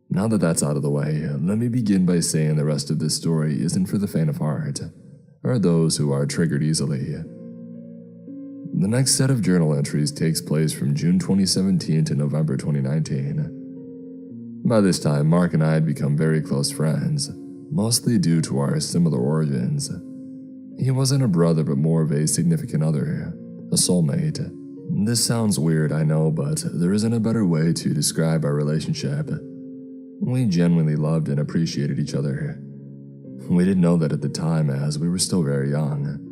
Now that that's out of the way, let me begin by saying the rest of this story isn't for the faint of heart, or those who are triggered easily. The next set of journal entries takes place from June 2017 to November 2019. By this time, Mark and I had become very close friends, mostly due to our similar origins. He wasn't a brother but more of a significant other, a soulmate. This sounds weird, I know, but there isn't a better way to describe our relationship. We genuinely loved and appreciated each other. We didn't know that at the time as we were still very young,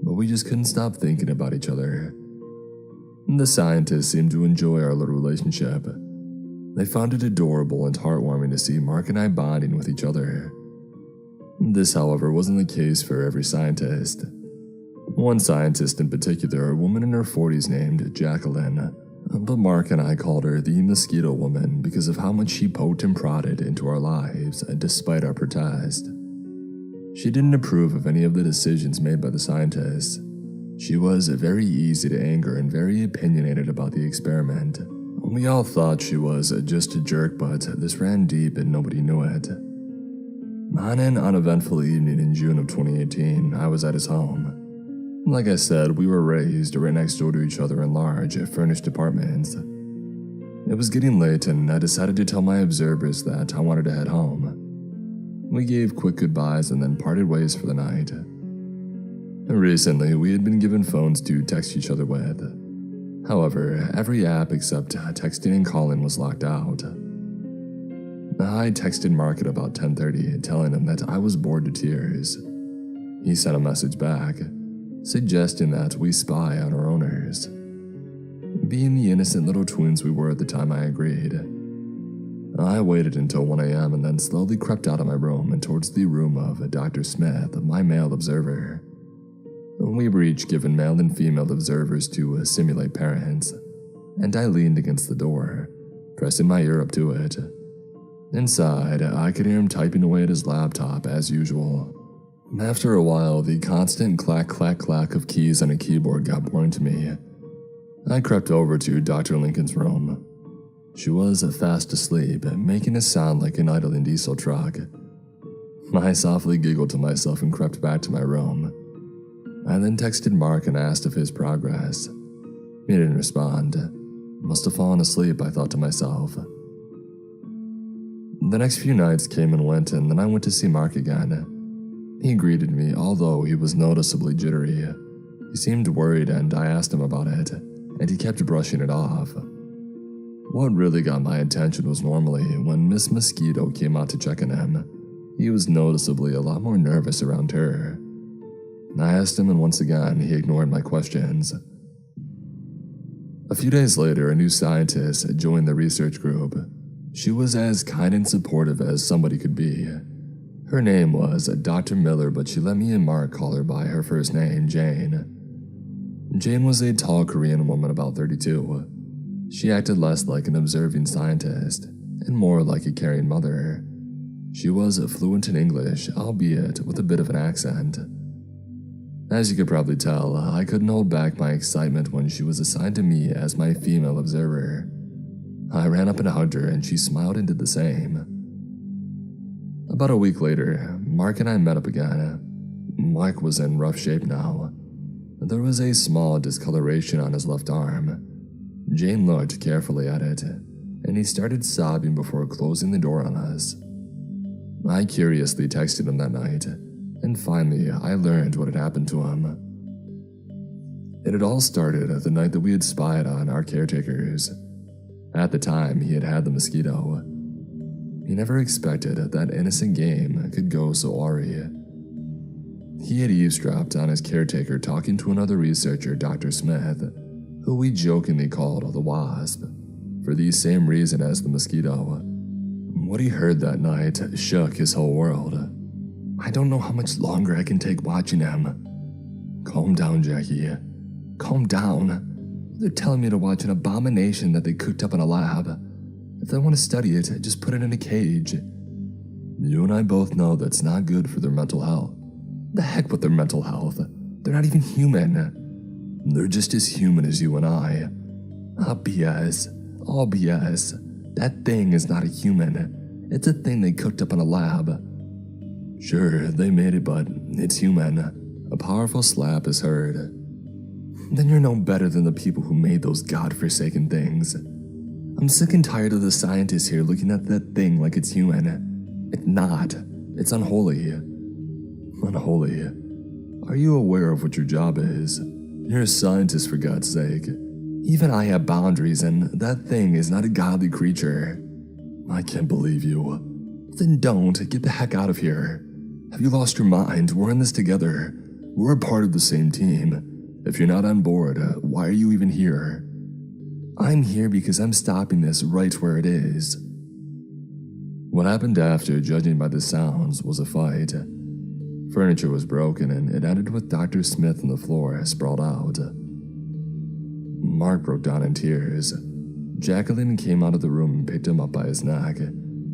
but we just couldn't stop thinking about each other. The scientists seemed to enjoy our little relationship. They found it adorable and heartwarming to see Mark and I bonding with each other. This, however, wasn't the case for every scientist. One scientist in particular, a woman in her 40s named Jacqueline, but Mark and I called her the Mosquito Woman because of how much she poked and prodded into our lives despite our protest. She didn't approve of any of the decisions made by the scientists. She was very easy to anger and very opinionated about the experiment. We all thought she was just a jerk, but this ran deep and nobody knew it. On an uneventful evening in June of 2018, I was at his home. Like I said, we were raised right next door to each other in large, furnished apartments. It was getting late and I decided to tell my observers that I wanted to head home. We gave quick goodbyes and then parted ways for the night. Recently, we had been given phones to text each other with. However, every app except texting and calling was locked out. I texted Mark at about 10:30, telling him that I was bored to tears. He sent a message back, suggesting that we spy on our owners. Being the innocent little twins we were at the time, I agreed. I waited until 1 a.m. and then slowly crept out of my room and towards the room of Dr. Smith, my male observer. We were each given male and female observers to simulate parents, and I leaned against the door, pressing my ear up to it. Inside, I could hear him typing away at his laptop as usual. After a while, the constant clack, clack, clack of keys on a keyboard got boring to me. I crept over to Dr. Lincoln's room. She was fast asleep, making a sound like an idling diesel truck. I softly giggled to myself and crept back to my room. I then texted Mark and asked of his progress. He didn't respond. Must have fallen asleep, I thought to myself. The next few nights came and went, and then I went to see Mark again. He greeted me, although he was noticeably jittery. He seemed worried, and I asked him about it, and he kept brushing it off. What really got my attention was normally when Miss Mosquito came out to check on him, he was noticeably a lot more nervous around her. I asked him, and once again, he ignored my questions. A few days later, a new scientist joined the research group. She was as kind and supportive as somebody could be. Her name was Dr. Miller, but she let me and Mark call her by her first name, Jane. Jane was a tall Korean woman about 32. She acted less like an observing scientist, and more like a caring mother. She was fluent in English, albeit with a bit of an accent. As you could probably tell, I couldn't hold back my excitement when she was assigned to me as my female observer. I ran up and hugged her, and she smiled and did the same. About a week later, Mark and I met up again. Mark was in rough shape now. There was a small discoloration on his left arm. Jane looked carefully at it, and he started sobbing before closing the door on us. I curiously texted him that night, and finally I learned what had happened to him. It had all started the night that we had spied on our caretakers. At the time, he had had the mosquito. He never expected that innocent game could go so awry. He had eavesdropped on his caretaker talking to another researcher, Dr. Smith, who we jokingly called the Wasp, for the same reason as the mosquito. What he heard that night shook his whole world. I don't know how much longer I can take watching him. Calm down, Jackie. Calm down. They're telling me to watch an abomination that they cooked up in a lab. If they want to study it, just put it in a cage. You and I both know that's not good for their mental health. The heck with their mental health. They're not even human. They're just as human as you and I. BS. All BS. That thing is not a human. It's a thing they cooked up in a lab. Sure, they made it, but it's human. A powerful slap is heard. Then you're no better than the people who made those godforsaken things. I'm sick and tired of the scientists here looking at that thing like it's human. It's not. It's unholy. Unholy. Are you aware of what your job is? You're a scientist, for God's sake. Even I have boundaries, and that thing is not a godly creature. I can't believe you. Then don't. Get the heck out of here. Have you lost your mind? We're in this together. We're a part of the same team. If you're not on board, why are you even here? I'm here because I'm stopping this right where it is. What happened after, judging by the sounds, was a fight. Furniture was broken, and it ended with Dr. Smith on the floor, sprawled out. Mark broke down in tears. Jacqueline came out of the room and picked him up by his neck,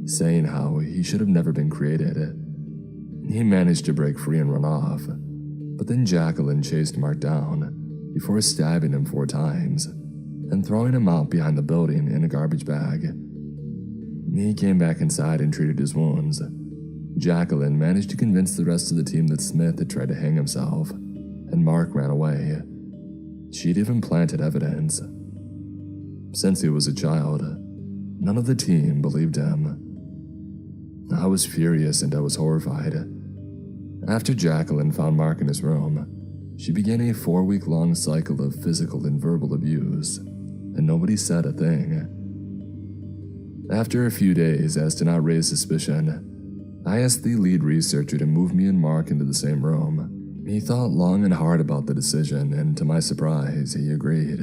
saying how he should have never been created. He managed to break free and run off, but then Jacqueline chased Mark down before stabbing him 4 times and throwing him out behind the building in a garbage bag. He came back inside and treated his wounds. Jacqueline managed to convince the rest of the team that Smith had tried to hang himself, and Mark ran away. She'd even planted evidence. Since he was a child, none of the team believed him. I was furious and I was horrified. After Jacqueline found Mark in his room, she began a 4-week-long cycle of physical and verbal abuse, and nobody said a thing. After a few days, as to not raise suspicion, I asked the lead researcher to move me and Mark into the same room. He thought long and hard about the decision, and to my surprise, he agreed.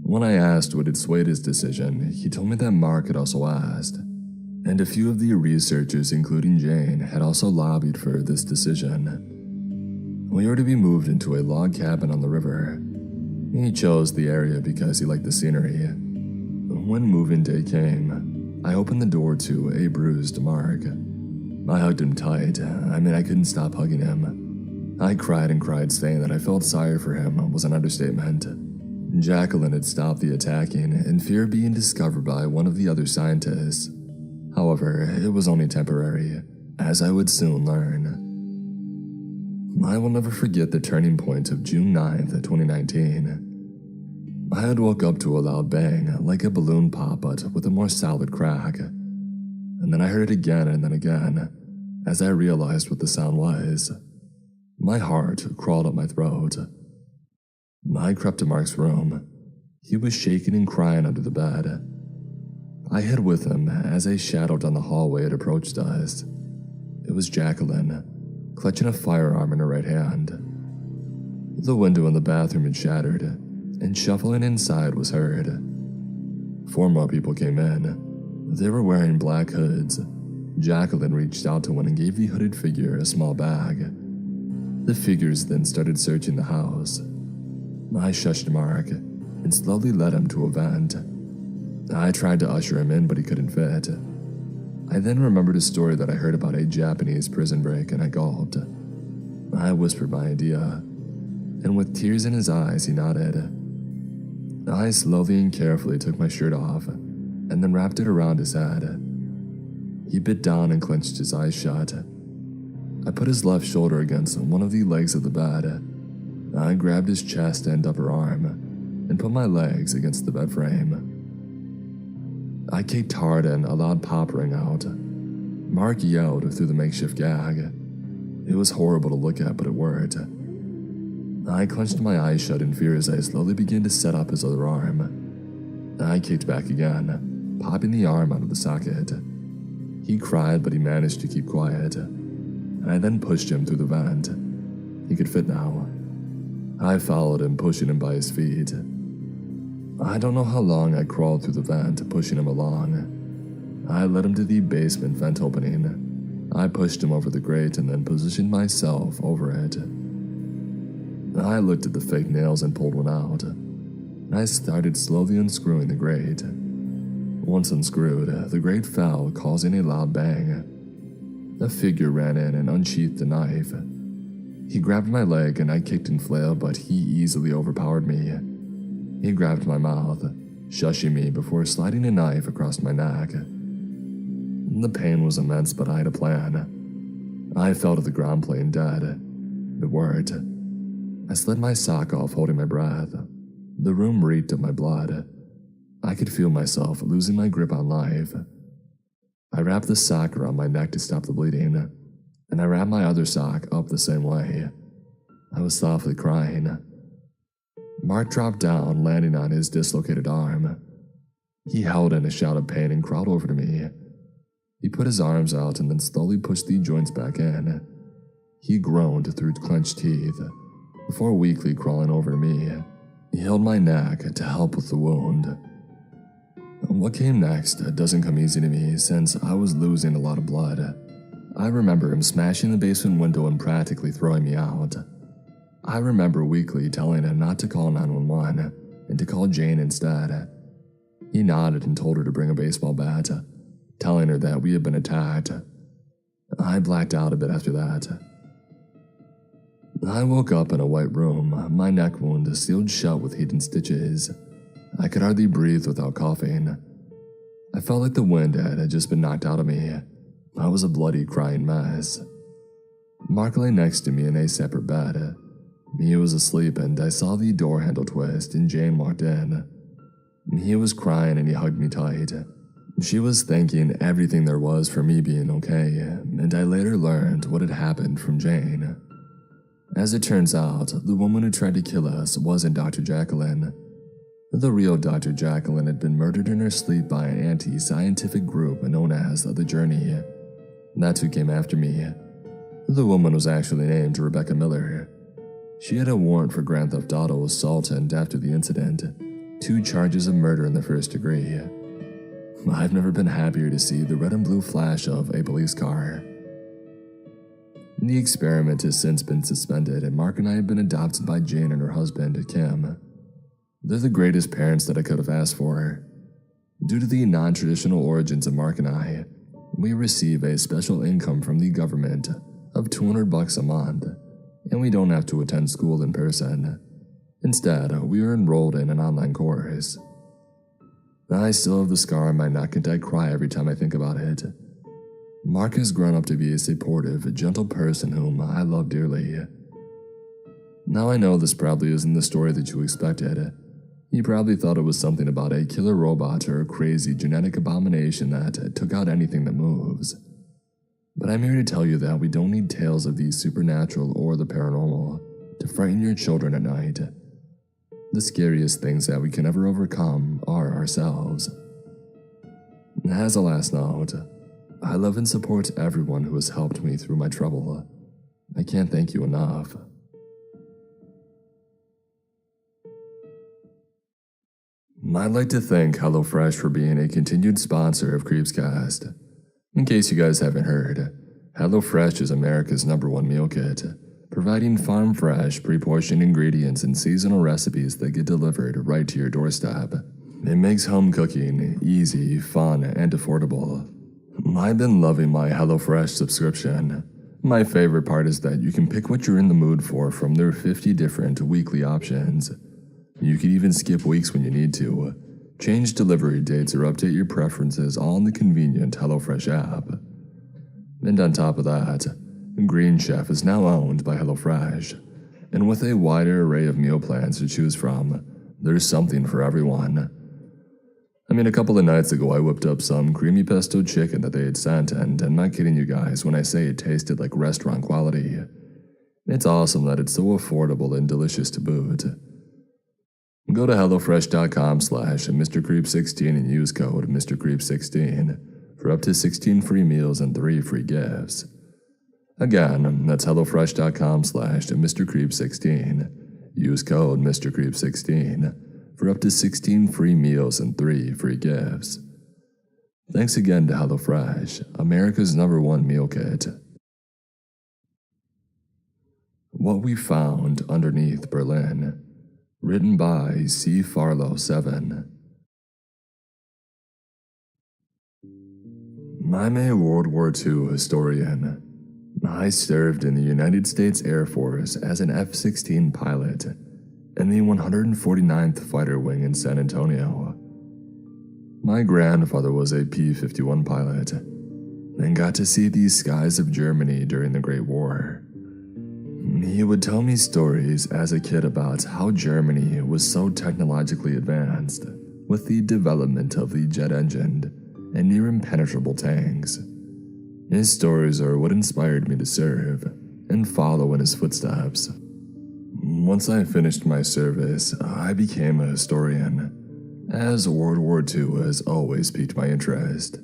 When I asked what had swayed his decision, he told me that Mark had also asked, and a few of the researchers, including Jane, had also lobbied for this decision. We were to be moved into a log cabin on the river. He chose the area because he liked the scenery. When moving day came, I opened the door to a bruised Mark. I hugged him tight. I couldn't stop hugging him. I cried and cried, saying that I felt sorry for him was an understatement. Jacqueline had stopped the attacking in fear of being discovered by one of the other scientists. However, it was only temporary, as I would soon learn. I will never forget the turning point of June 9th, 2019. I had woke up to a loud bang, like a balloon pop, but with a more solid crack. And then I heard it again and then again, as I realized what the sound was. My heart crawled up my throat. I crept to Mark's room. He was shaking and crying under the bed. I hid with him as a shadow down the hallway had approached us. It was Jacqueline, clutching a firearm in her right hand. The window in the bathroom had shattered, and shuffling inside was heard. 4 more people came in. They were wearing black hoods. Jacqueline reached out to one and gave the hooded figure a small bag. The figures then started searching the house. I shushed Mark and slowly led him to a vent. I tried to usher him in, but he couldn't fit. I then remembered a story that I heard about a Japanese prison break, and I gulped. I whispered my idea, and with tears in his eyes, he nodded. I slowly and carefully took my shirt off, and then wrapped it around his head. He bit down and clenched his eyes shut. I put his left shoulder against one of the legs of the bed. I grabbed his chest and upper arm, and put my legs against the bed frame. I kicked hard and a loud pop rang out. Mark yelled through the makeshift gag. It was horrible to look at, but it worked. I clenched my eyes shut in fear as I slowly began to set up his other arm. I kicked back again, popping the arm out of the socket. He cried, but he managed to keep quiet. I then pushed him through the vent. He could fit now. I followed him, pushing him by his feet. I don't know how long I crawled through the vent, pushing him along. I led him to the basement vent opening. I pushed him over the grate and then positioned myself over it. I looked at the fake nails and pulled one out. I started slowly unscrewing the grate. Once unscrewed, the grate fell, causing a loud bang. A figure ran in and unsheathed a knife. He grabbed my leg and I kicked and flailed, but he easily overpowered me. He grabbed my mouth, shushing me before sliding a knife across my neck. The pain was immense, but I had a plan. I fell to the ground playing dead. It worked. I slid my sock off, holding my breath. The room reeked of my blood. I could feel myself losing my grip on life. I wrapped the sock around my neck to stop the bleeding, and I wrapped my other sock up the same way. I was softly crying. Mark dropped down, landing on his dislocated arm. He howled in a shout of pain and crawled over to me. He put his arms out and then slowly pushed the joints back in. He groaned through clenched teeth, before weakly crawling over to me. He held my neck to help with the wound. What came next doesn't come easy to me since I was losing a lot of blood. I remember him smashing the basement window and practically throwing me out. I remember weakly telling him not to call 911 and to call Jane instead. He nodded and told her to bring a baseball bat, telling her that we had been attacked. I blacked out a bit after that. I woke up in a white room, my neck wound sealed shut with hidden stitches. I could hardly breathe without coughing. I felt like the wind had just been knocked out of me. I was a bloody, crying mess. Mark lay next to me in a separate bed. He was asleep and I saw the door handle twist and Jane walked in. He was crying and he hugged me tight. She was thanking everything there was for me being okay, and I later learned what had happened from Jane. As it turns out, the woman who tried to kill us wasn't Dr. Jacqueline. The real Dr. Jacqueline had been murdered in her sleep by an anti-scientific group known as The Journey. That's who came after me. The woman was actually named Rebecca Miller. She had a warrant for grand theft auto, assault, and after the incident, 2 charges of murder in the first degree. I've never been happier to see the red and blue flash of a police car. The experiment has since been suspended, and Mark and I have been adopted by Jane and her husband, Kim. They're the greatest parents that I could have asked for. Due to the non-traditional origins of Mark and I, we receive a special income from the government of $200 a month, and we don't have to attend school in person. Instead, we are enrolled in an online course. I still have the scar on my neck and I cry every time I think about it. Mark has grown up to be a supportive, gentle person whom I love dearly. Now I know this probably isn't the story that you expected. You probably thought it was something about a killer robot or a crazy genetic abomination that took out anything that moves. But I'm here to tell you that we don't need tales of the supernatural or the paranormal to frighten your children at night. The scariest things that we can ever overcome are ourselves. As a last note, I love and support everyone who has helped me through my trouble. I can't thank you enough. I'd like to thank HelloFresh for being a continued sponsor of Creepscast. In case you guys haven't heard, HelloFresh is America's #1 meal kit, providing farm-fresh, pre-portioned ingredients and seasonal recipes that get delivered right to your doorstep. It makes home cooking easy, fun, and affordable. I've been loving my HelloFresh subscription. My favorite part is that you can pick what you're in the mood for from their 50 different weekly options. You can even skip weeks when you need to, change delivery dates, or update your preferences all in the convenient HelloFresh app. And on top of that, Green Chef is now owned by HelloFresh, and with a wider array of meal plans to choose from, there's something for everyone. I mean, a couple of nights ago I whipped up some creamy pesto chicken that they had sent, and I'm not kidding you guys when I say it tasted like restaurant quality. It's awesome that it's so affordable and delicious to boot. Go to HelloFresh.com/MrCreep16 and use code MrCreep16 for up to 16 free meals and 3 free gifts. Again, that's hellofresh.com/MrCreep16. Use code MrCreep16 for up to 16 free meals and 3 free gifts. Thanks again to HelloFresh, America's #1 meal kit. What We Found Underneath Berlin, written by C. Farlow 7. I'm a World War II historian. I served in the United States Air Force as an F-16 pilot in the 149th Fighter Wing in San Antonio. My grandfather was a P-51 pilot and got to see the skies of Germany during the Great War. He would tell me stories as a kid about how Germany was so technologically advanced with the development of the jet-engined and near-impenetrable tanks. His stories are what inspired me to serve and follow in his footsteps. Once I finished my service, I became a historian, as World War II has always piqued my interest.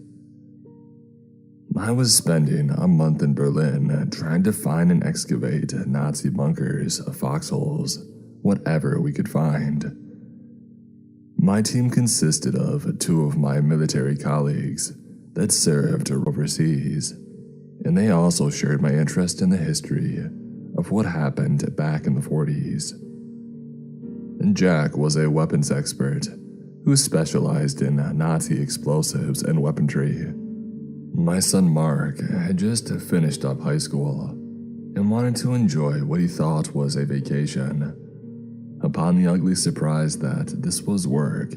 I was spending a month in Berlin trying to find and excavate Nazi bunkers, foxholes, whatever we could find. My team consisted of 2 of my military colleagues that served overseas, and they also shared my interest in the history of what happened back in the 40s. And Jack was a weapons expert who specialized in Nazi explosives and weaponry. My son Mark had just finished up high school and wanted to enjoy what he thought was a vacation. Upon the ugly surprise that this was work,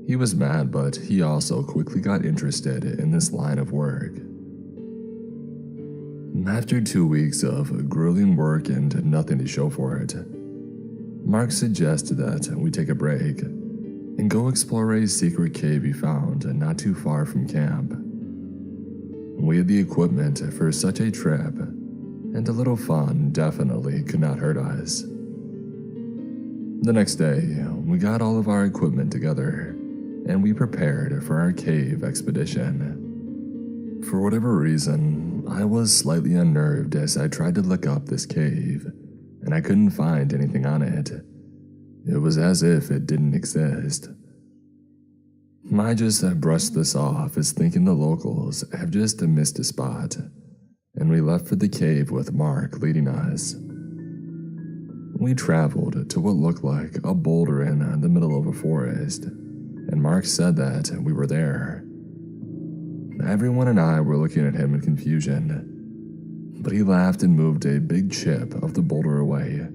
he was mad, but he also quickly got interested in this line of work. After 2 weeks of grueling work and nothing to show for it, Mark suggested that we take a break and go explore a secret cave he found not too far from camp. We had the equipment for such a trip, and a little fun definitely could not hurt us. The next day, we got all of our equipment together, and we prepared for our cave expedition. For whatever reason, I was slightly unnerved as I tried to look up this cave, and I couldn't find anything on it. It was as if it didn't exist. I just brushed this off as thinking the locals have just missed a spot, and we left for the cave with Mark leading us. We traveled to what looked like a boulder in the middle of a forest, and Mark said that we were there. Everyone and I were looking at him in confusion, but he laughed and moved a big chip of the boulder away,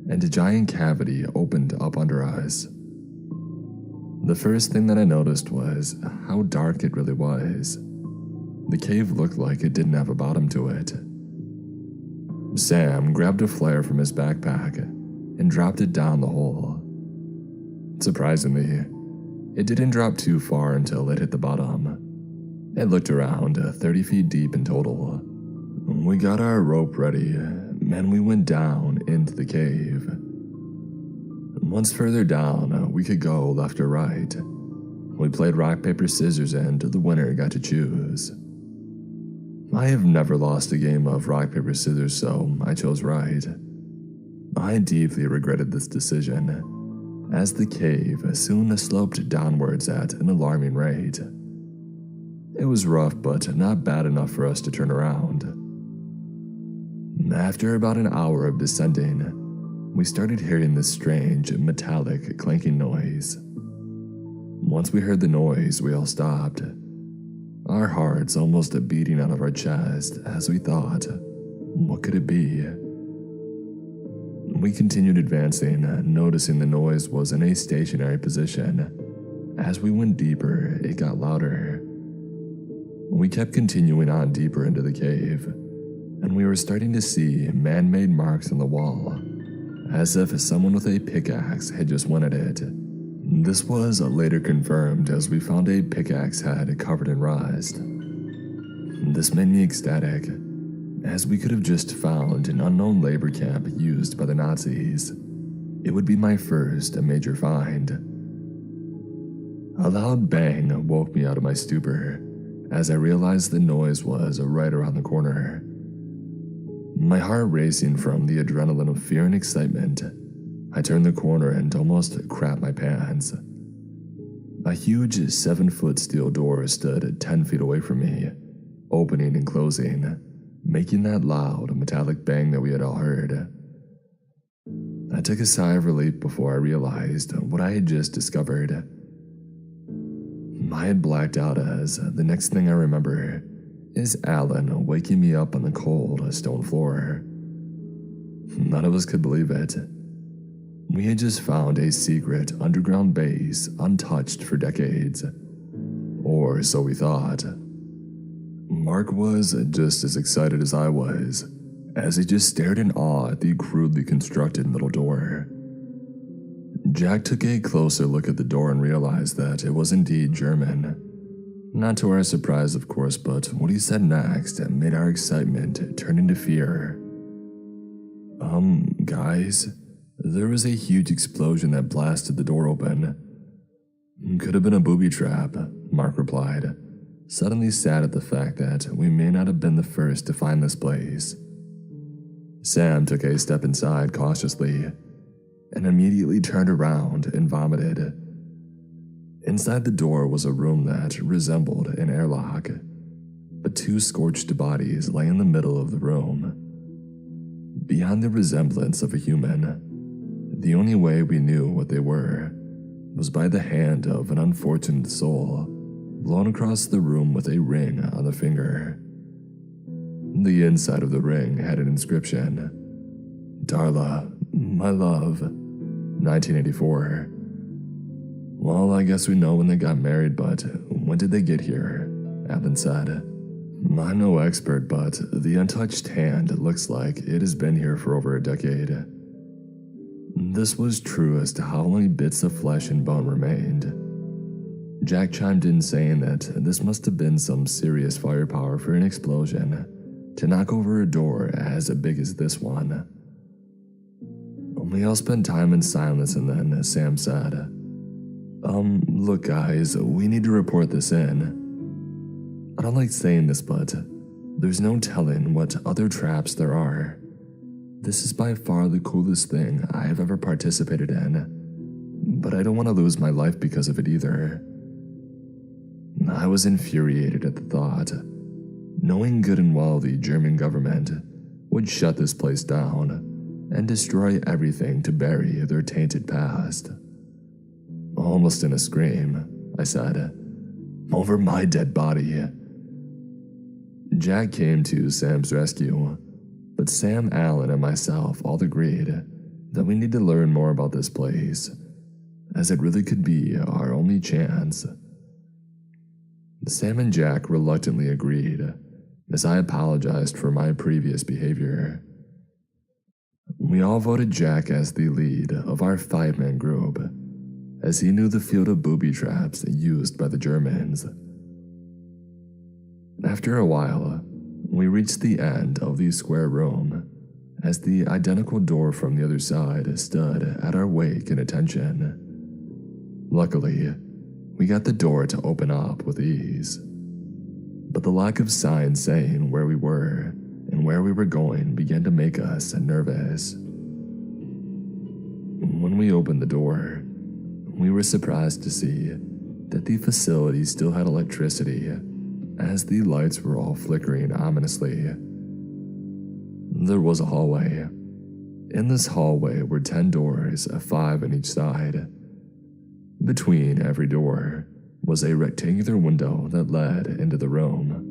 and a giant cavity opened up under us. The first thing that I noticed was how dark it really was. The cave looked like it didn't have a bottom to it. Sam grabbed a flare from his backpack and dropped it down the hole. Surprisingly, it didn't drop too far until it hit the bottom. It looked around 30 feet deep in total. We got our rope ready, and we went down into the cave. Once further down, we could go left or right. We played rock, paper, scissors, and the winner got to choose. I have never lost a game of rock, paper, scissors, so I chose right. I deeply regretted this decision, as the cave soon sloped downwards at an alarming rate. It was rough, but not bad enough for us to turn around. After about an hour of descending, we started hearing this strange, metallic, clanking noise. Once we heard the noise, we all stopped, our hearts almost beating out of our chest as we thought, what could it be? We continued advancing, noticing the noise was in a stationary position. As we went deeper, it got louder. We kept continuing on deeper into the cave, and we were starting to see man-made marks on the wall, as if someone with a pickaxe had just went at it. This was later confirmed as we found a pickaxe head covered in rust. This made me ecstatic, as we could have just found an unknown labor camp used by the Nazis. It would be my first major find. A loud bang woke me out of my stupor, as I realized the noise was right around the corner. My heart racing from the adrenaline of fear and excitement, I turned the corner and almost crapped my pants. A huge 7-foot steel door stood 10 feet away from me, opening and closing, making that loud metallic bang that we had all heard. I took a sigh of relief before I realized what I had just discovered. I had blacked out as the next thing I remember is Alan waking me up on the cold stone floor. None of us could believe it. We had just found a secret underground base untouched for decades. Or so we thought. Mark was just as excited as I was, as he just stared in awe at the crudely constructed little door. Jack took a closer look at the door and realized that it was indeed German. Not to our surprise, of course, but what he said next made our excitement turn into fear. Guys, there was a huge explosion that blasted the door open. Could have been a booby trap, Mark replied, suddenly sad at the fact that we may not have been the first to find this place. Sam took a step inside cautiously, and immediately turned around and vomited. Inside the door was a room that resembled an airlock, but 2 scorched bodies lay in the middle of the room. Beyond the resemblance of a human, the only way we knew what they were was by the hand of an unfortunate soul blown across the room with a ring on the finger. The inside of the ring had an inscription: "Darla, my love, 1984. Well, I guess we know when they got married, but when did they get here?" Alan said. "I'm no expert, but the untouched hand looks like it has been here for over a decade." This was true as to how many bits of flesh and bone remained. Jack chimed in saying that this must have been some serious firepower for an explosion to knock over a door as big as this one. We all spent time in silence, and then Sam said, Look guys, we need to report this in. I don't like saying this, but there's no telling what other traps there are. This is by far the coolest thing I have ever participated in, but I don't want to lose my life because of it either." I was infuriated at the thought, knowing good and well the German government would shut this place down and destroy everything to bury their tainted past. Almost in a scream, I said, "Over my dead body." Jack came to Sam's rescue, but Sam, Alan, and myself all agreed that we need to learn more about this place, as it really could be our only chance. Sam and Jack reluctantly agreed, as I apologized for my previous behavior. We all voted Jack as the lead of our 5-man group, as he knew the field of booby traps used by the Germans. After a while, we reached the end of the square room, as the identical door from the other side stood at our wake and attention. Luckily, we got the door to open up with ease, but the lack of signs saying where we were and where we were going began to make us nervous. When we opened the door, we were surprised to see that the facility still had electricity, as the lights were all flickering ominously. There was a hallway. In this hallway were 10 doors, 5 on each side. Between every door was a rectangular window that led into the room.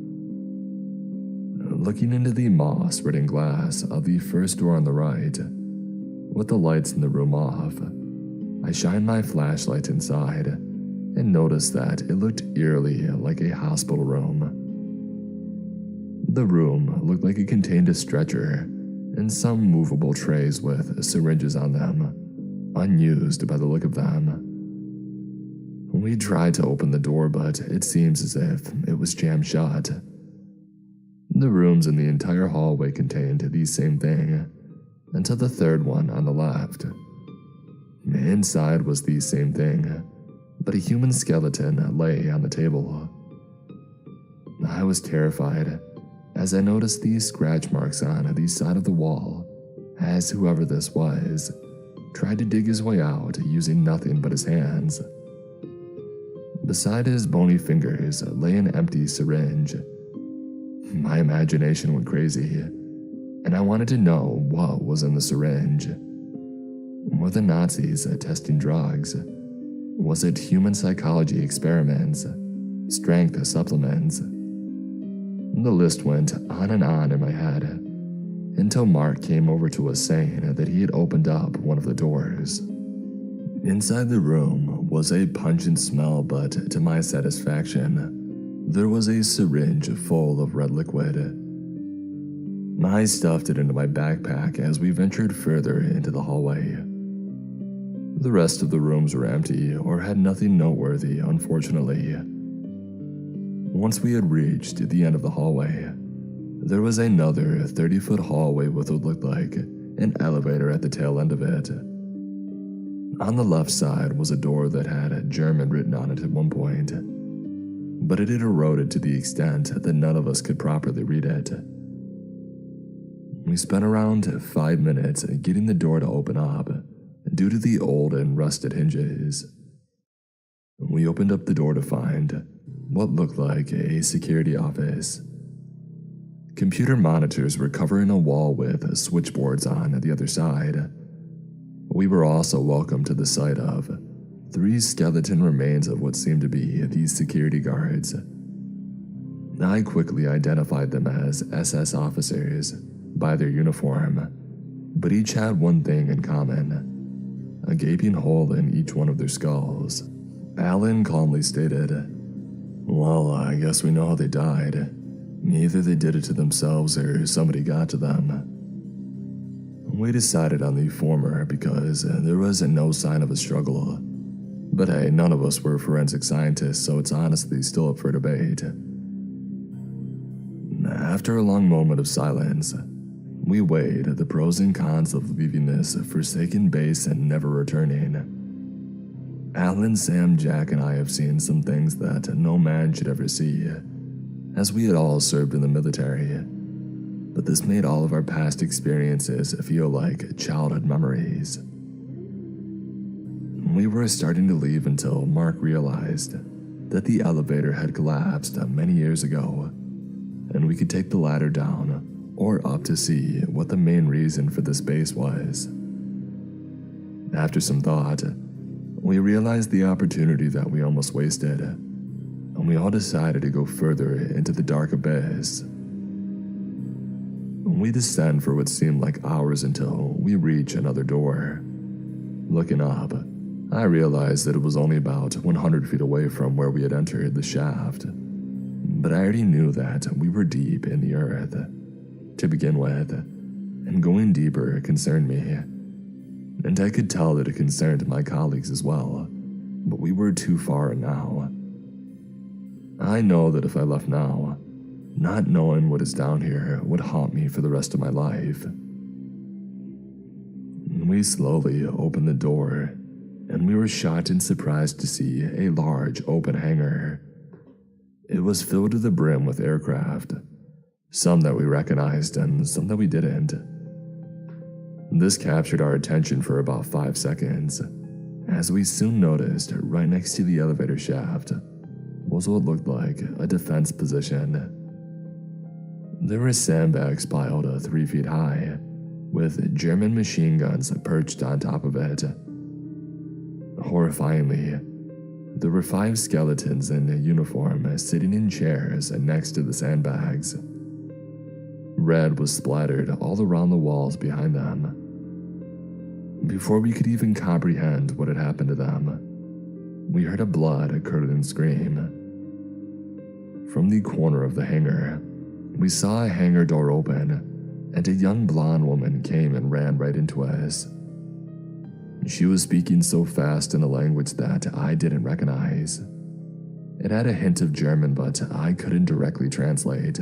Looking into the moss-ridden glass of the first door on the right, with the lights in the room off, I shined my flashlight inside and noticed that it looked eerily like a hospital room. The room looked like it contained a stretcher and some movable trays with syringes on them, unused by the look of them. We tried to open the door, but it seems as if it was jammed shut. The rooms in the entire hallway contained the same thing, until the third one on the left. Inside was the same thing, but a human skeleton lay on the table. I was terrified as I noticed these scratch marks on the side of the wall as whoever this was tried to dig his way out using nothing but his hands. Beside his bony fingers lay an empty syringe. My imagination went crazy, and I wanted to know what was in the syringe. Were the Nazis testing drugs? Was it human psychology experiments? Strength supplements? The list went on and on in my head, until Mark came over to us saying that he had opened up one of the doors. Inside the room was a pungent smell, but to my satisfaction, there was a syringe full of red liquid. I stuffed it into my backpack as we ventured further into the hallway. The rest of the rooms were empty or had nothing noteworthy, unfortunately. Once we had reached the end of the hallway, there was another 30-foot hallway with what looked like an elevator at the tail end of it. On the left side was a door that had German written on it at one point, but it had eroded to the extent that none of us could properly read it. We spent around 5 minutes getting the door to open up due to the old and rusted hinges. We opened up the door to find what looked like a security office. Computer monitors were covering a wall with switchboards on the other side. We were also welcomed to the sight of 3 skeleton remains of what seemed to be these security guards. I quickly identified them as SS officers by their uniform, but each had one thing in common: a gaping hole in each one of their skulls. Alan calmly stated, "Well, I guess we know how they died. Either they did it to themselves or somebody got to them." We decided on the former because there was no sign of a struggle. But hey, none of us were forensic scientists, so it's honestly still up for debate. After a long moment of silence, we weighed the pros and cons of leaving this forsaken base and never returning. Alan, Sam, Jack, and I have seen some things that no man should ever see, as we had all served in the military. But this made all of our past experiences feel like childhood memories. We were starting to leave until Mark realized that the elevator had collapsed many years ago, and we could take the ladder down or up to see what the main reason for this base was. After some thought, we realized the opportunity that we almost wasted, and we all decided to go further into the dark abyss. We descend for what seemed like hours until we reach another door. Looking up, I realized that it was only about 100 feet away from where we had entered the shaft, but I already knew that we were deep in the earth to begin with, and going deeper concerned me, and I could tell that it concerned my colleagues as well, but we were too far now. I know that if I left now, not knowing what is down here would haunt me for the rest of my life. We slowly opened the door, and we were shocked and surprised to see a large open hangar. It was filled to the brim with aircraft, some that we recognized and some that we didn't. This captured our attention for about 5 seconds, as we soon noticed right next to the elevator shaft was what looked like a defense position. There were sandbags piled 3 feet high, with German machine guns perched on top of it. Horrifyingly, there were 5 skeletons in uniform sitting in chairs next to the sandbags. Red was splattered all around the walls behind them. Before we could even comprehend what had happened to them, we heard a blood-curdling scream. From the corner of the hangar, we saw a hangar door open, and a young blonde woman came and ran right into us. She was speaking so fast in a language that I didn't recognize. It had a hint of German, but I couldn't directly translate.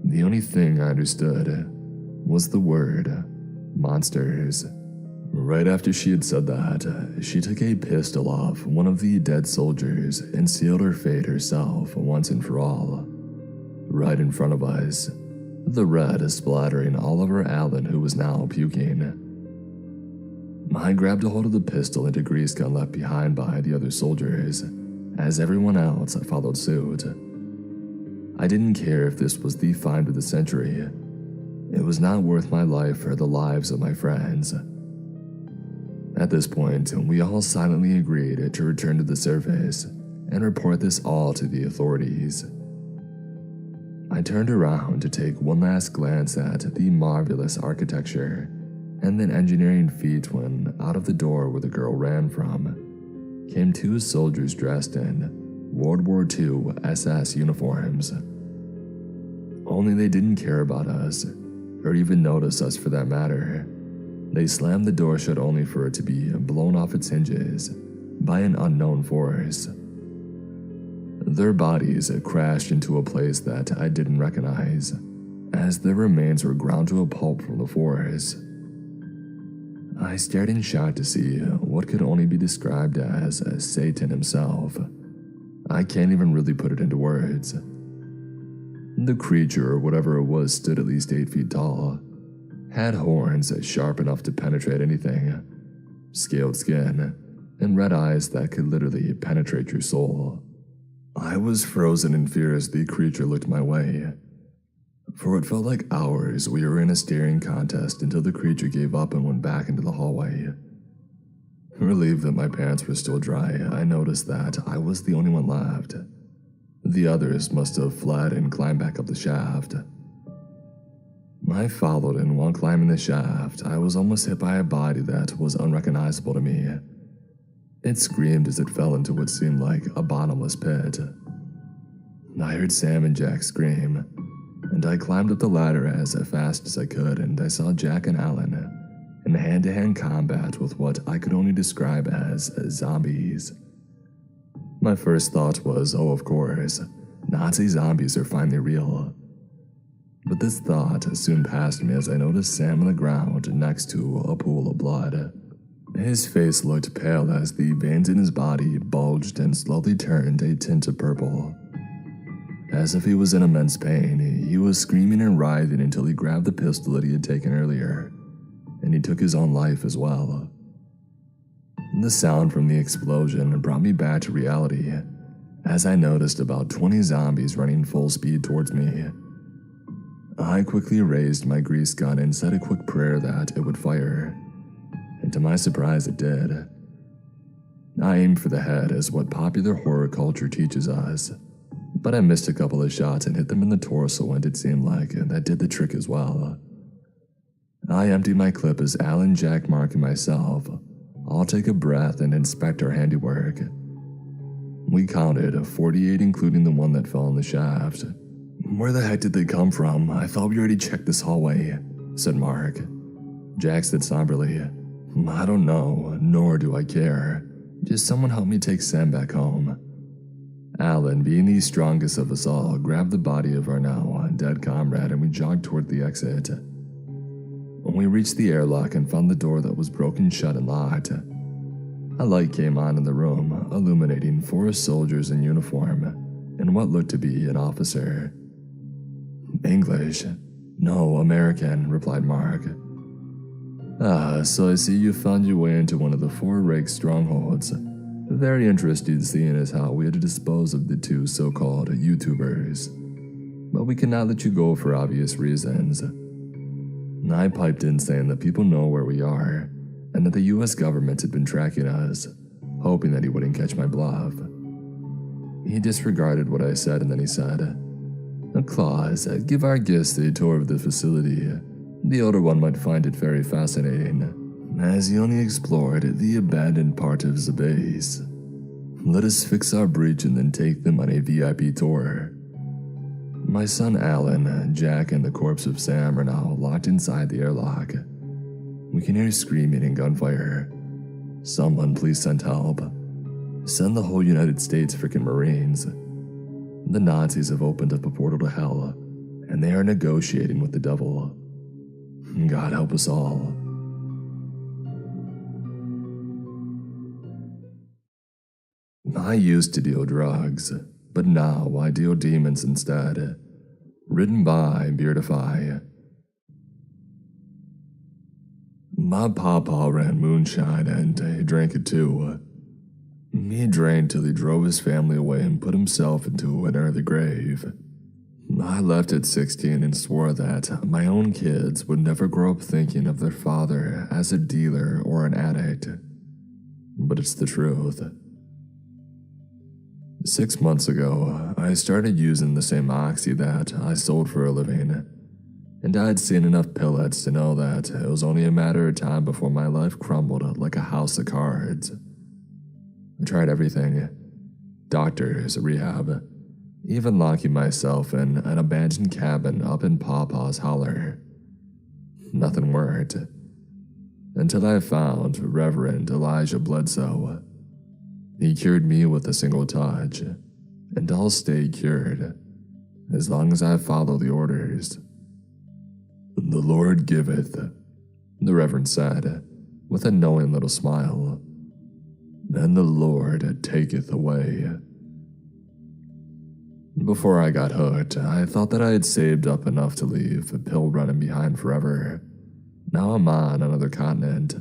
The only thing I understood was the word monsters. Right after she had said that, she took a pistol off one of the dead soldiers and sealed her fate herself once and for all. Right in front of us, the red splattering all over Alan, who was now puking. I grabbed a hold of the pistol and a grease gun left behind by the other soldiers, as everyone else followed suit. I didn't care if this was the find of the century. It was not worth my life or the lives of my friends. At this point, we all silently agreed to return to the surface and report this all to the authorities. I turned around to take one last glance at the marvelous architecture and then engineering feat when out of the door where the girl ran from came two soldiers dressed in World War II SS uniforms. Only they didn't care about us, or even notice us for that matter. They slammed the door shut only for it to be blown off its hinges by an unknown force. Their bodies crashed into a place that I didn't recognize, as their remains were ground to a pulp from the force. I stared in shock to see what could only be described as Satan himself. I can't even really put it into words. The creature, or whatever it was, stood at least 8 feet tall, had horns sharp enough to penetrate anything, scaled skin, and red eyes that could literally penetrate your soul. I was frozen in fear as the creature looked my way. For it felt like hours we were in a staring contest until the creature gave up and went back into the hallway. Relieved that my pants were still dry, I noticed that I was the only one left. The others must have fled and climbed back up the shaft. I followed, and while climbing the shaft, I was almost hit by a body that was unrecognizable to me. It screamed as it fell into what seemed like a bottomless pit. I heard Sam and Jack scream, and I climbed up the ladder as fast as I could, and I saw Jack and Alan in hand-to-hand combat with what I could only describe as zombies. My first thought was, oh, of course, Nazi zombies are finally real. But this thought soon passed me as I noticed Sam on the ground next to a pool of blood. His face looked pale as the veins in his body bulged and slowly turned a tint of purple. As if he was in immense pain, he was screaming and writhing until he grabbed the pistol that he had taken earlier, and he took his own life as well. The sound from the explosion brought me back to reality, as I noticed about 20 zombies running full speed towards me. I quickly raised my grease gun and said a quick prayer that it would fire, and to my surprise it did. I aimed for the head as what popular horror culture teaches us, but I missed a couple of shots and hit them in the torso, and it seemed like that did the trick as well. I emptied my clip as Alan, Jack, Mark, and myself all take a breath and inspect our handiwork. We counted 48, including the one that fell in the shaft. "Where the heck did they come from? I thought we already checked this hallway," said Mark. Jack said somberly, "I don't know, nor do I care. Just someone help me take Sam back home." Alan, being the strongest of us all, grabbed the body of our now dead comrade and we jogged toward the exit. When we reached the airlock and found the door that was broken shut and locked, a light came on in the room, illuminating 4 soldiers in uniform and what looked to be an officer. "English? No, American," replied Mark. "Ah, so I see you found your way into one of the 4 Reich strongholds. Very interesting seeing as how we had to dispose of the 2 so-called YouTubers. But we cannot let you go for obvious reasons." I piped in saying that people know where we are, and that the US government had been tracking us, hoping that he wouldn't catch my bluff. He disregarded what I said and then he said, "Claus, give our guests a tour of the facility. The older one might find it very fascinating, as he only explored the abandoned part of the base. Let us fix our bridge and then take them on a VIP tour." My son Alan, Jack, and the corpse of Sam are now locked inside the airlock. We can hear screaming and gunfire. "Someone please send help. Send the whole United States frickin' Marines. The Nazis have opened up a portal to hell, and they are negotiating with the devil. God help us all." I used to deal drugs, but now I deal demons instead. Written by Beardify. My papa ran moonshine and he drank it too. He drank till he drove his family away and put himself into an early grave. I left at 16 and swore that my own kids would never grow up thinking of their father as a dealer or an addict. But it's the truth. 6 months ago, I started using the same oxy that I sold for a living, and I'd seen enough pellets to know that it was only a matter of time before my life crumbled like a house of cards. I tried everything: doctors, rehab, even locking myself in an abandoned cabin up in Papa's holler. Nothing worked, until I found Reverend Elijah Bledsoe. He cured me with a single touch, and I'll stay cured, as long as I follow the orders. The Lord giveth, the Reverend said, with a knowing little smile, and the Lord taketh away. Before I got hooked, I thought that I had saved up enough to leave pill running behind forever. Now I'm on another continent,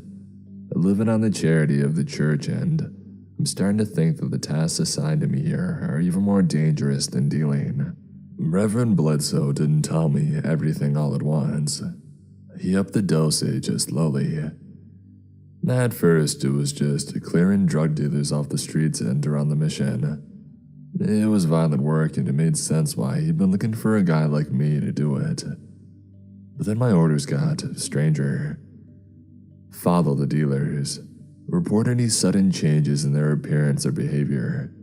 living on the charity of the church, and I'm starting to think that the tasks assigned to me here are even more dangerous than dealing. Reverend Bledsoe didn't tell me everything all at once. He upped the dosage slowly. At first, it was just clearing drug dealers off the streets and around the mission. It was violent work, and it made sense why he'd been looking for a guy like me to do it. But then my orders got stranger. Follow the dealers. Report any sudden changes in their appearance or behavior.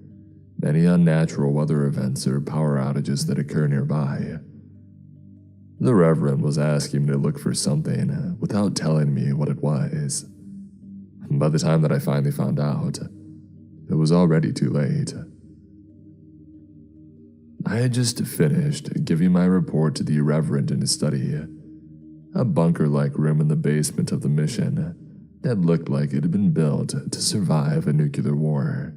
Any unnatural weather events or power outages that occur nearby. The Reverend was asking me to look for something without telling me what it was. By the time that I finally found out, it was already too late. I had just finished giving my report to the Reverend in his study, a bunker-like room in the basement of the mission that looked like it had been built to survive a nuclear war.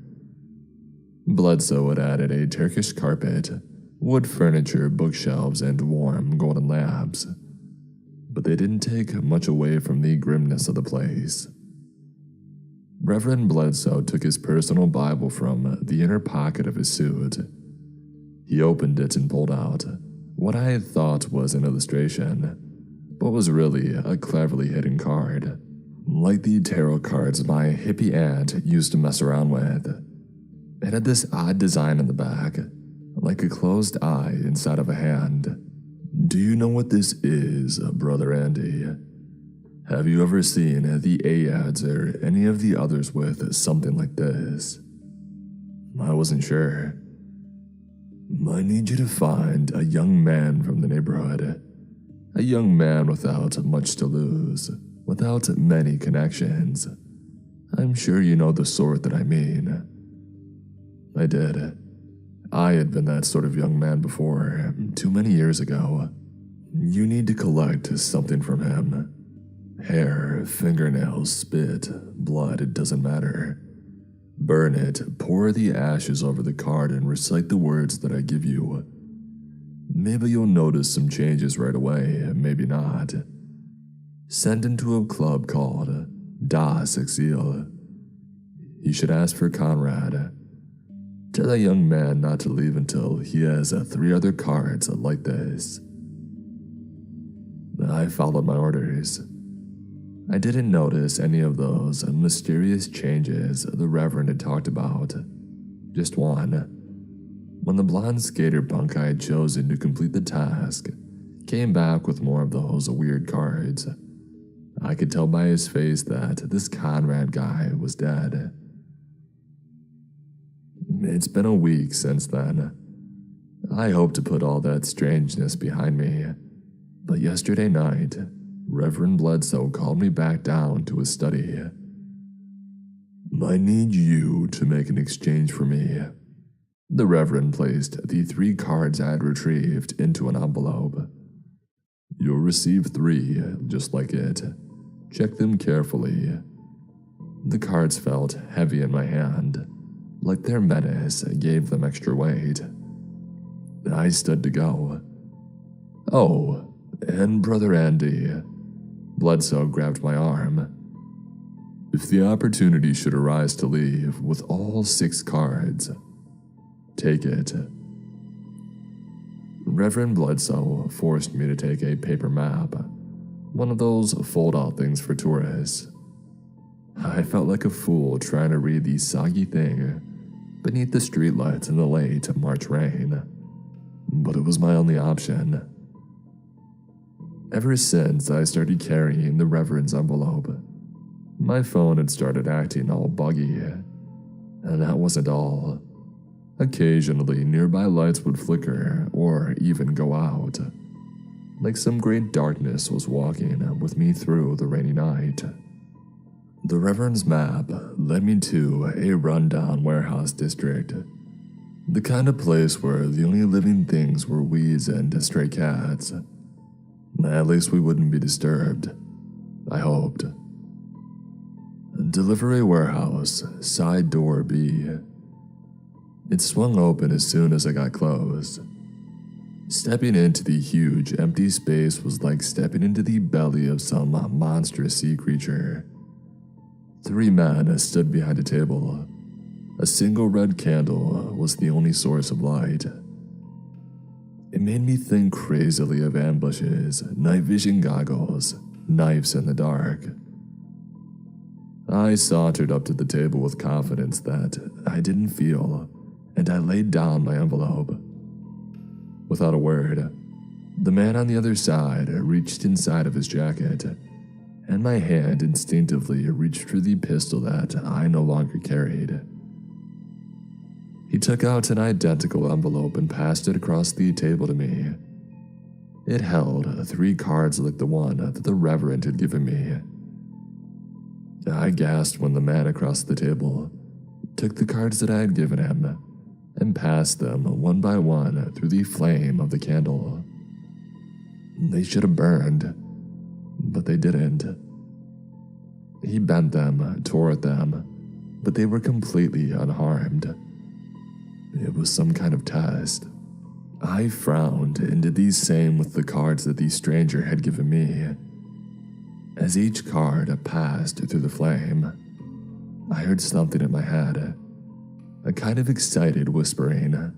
Bledsoe had added a Turkish carpet, wood furniture, bookshelves, and warm golden lamps, but they didn't take much away from the grimness of the place. Reverend Bledsoe took his personal Bible from the inner pocket of his suit. He opened it and pulled out what I had thought was an illustration, but was really a cleverly hidden card, like the tarot cards my hippie aunt used to mess around with. It had this odd design in the back, like a closed eye inside of a hand. Do you know what this is, Brother Andy? Have you ever seen the A-ads or any of the others with something like this? I wasn't sure. I need you to find a young man from the neighborhood. A young man without much to lose, without many connections. I'm sure you know the sort that I mean. I did. I had been that sort of young man before, too many years ago. You need to collect something from him. Hair, fingernails, spit, blood, it doesn't matter. Burn it, pour the ashes over the card, and recite the words that I give you. Maybe you'll notice some changes right away, maybe not. Send him to a club called Das Exil. You should ask for Conrad. Tell a young man not to leave until he has 3 other cards like this. I followed my orders. I didn't notice any of those mysterious changes the Reverend had talked about. Just one. When the blonde skater punk I had chosen to complete the task came back with more of those weird cards, I could tell by his face that this Conrad guy was dead. It's been a week since then. I hoped to put all that strangeness behind me, but yesterday night, Reverend Bledsoe called me back down to his study. I need you to make an exchange for me. The Reverend placed the 3 cards I had retrieved into an envelope. You'll receive 3, just like it. Check them carefully. The cards felt heavy in my hand. like their menace gave them extra weight. I stood to go. "Oh, and Brother Andy." Bledsoe grabbed my arm. "If the opportunity should arise to leave with all 6 cards, take it." Reverend Bledsoe forced me to take a paper map, one of those fold-out things for tourists. I felt like a fool trying to read the soggy thing beneath the streetlights in the late March rain, but it was my only option. Ever since I started carrying the Reverend's envelope, my phone had started acting all buggy, and that wasn't all. Occasionally, nearby lights would flicker or even go out, like some great darkness was walking with me through the rainy night. The Reverend's map led me to a rundown warehouse district, the kind of place where the only living things were weeds and stray cats. At least we wouldn't be disturbed, I hoped. Delivery warehouse, side door B. It swung open as soon as I got close. Stepping into the huge, empty space was like stepping into the belly of some monstrous sea creature. 3 men stood behind a table. A single red candle was the only source of light. It made me think crazily of ambushes, night vision goggles, knives in the dark. I sauntered up to the table with confidence that I didn't feel, and I laid down my envelope. Without a word, the man on the other side reached inside of his jacket, and my hand instinctively reached for the pistol that I no longer carried. He took out an identical envelope and passed it across the table to me. It held 3 cards like the one that the Reverend had given me. I gasped when the man across the table took the cards that I had given him and passed them one by one through the flame of the candle. They should have burned, but they didn't. He bent them, tore at them, but they were completely unharmed. It was some kind of test. I frowned and did the same with the cards that the stranger had given me. As each card passed through the flame, I heard something in my head, a kind of excited whispering,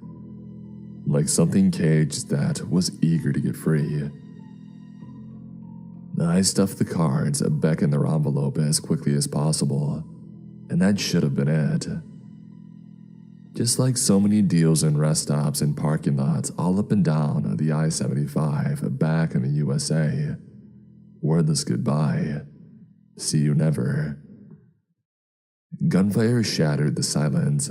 like something caged that was eager to get free. I stuffed the cards back in their envelope as quickly as possible, and that should have been it. Just like so many deals in rest stops and parking lots all up and down the I-75 back in the USA, wordless goodbye, see you never. Gunfire shattered the silence.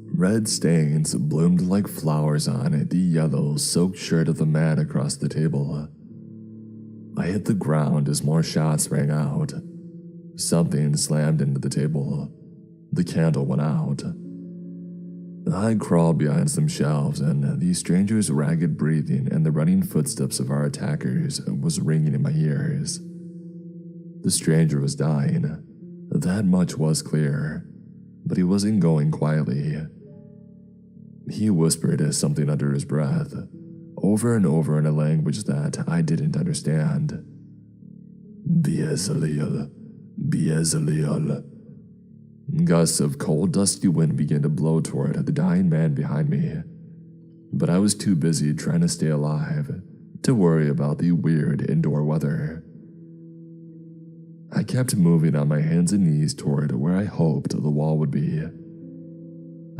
Red stains bloomed like flowers on the yellow, soaked shirt of the man across the table. I hit the ground as more shots rang out. Something slammed into the table. The candle went out. I crawled behind some shelves, and the stranger's ragged breathing and the running footsteps of our attackers was ringing in my ears. The stranger was dying. That much was clear, but he wasn't going quietly. He whispered something under his breath, over and over in a language that I didn't understand. Biezaliel, Biezaliel. Gusts of cold, dusty wind began to blow toward the dying man behind me, but I was too busy trying to stay alive to worry about the weird indoor weather. I kept moving on my hands and knees toward where I hoped the wall would be.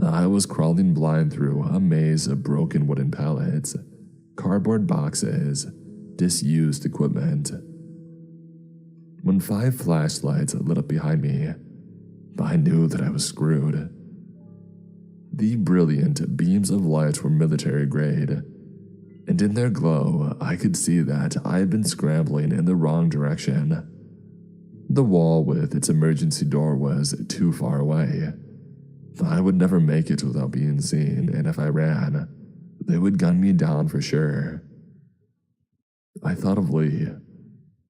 I was crawling blind through a maze of broken wooden pallets, cardboard boxes, disused equipment. When 5 flashlights lit up behind me, I knew that I was screwed. The brilliant beams of light were military grade, and in their glow, I could see that I had been scrambling in the wrong direction. The wall with its emergency door was too far away. I would never make it without being seen, and if I ran, they would gun me down for sure. I thought of Lee,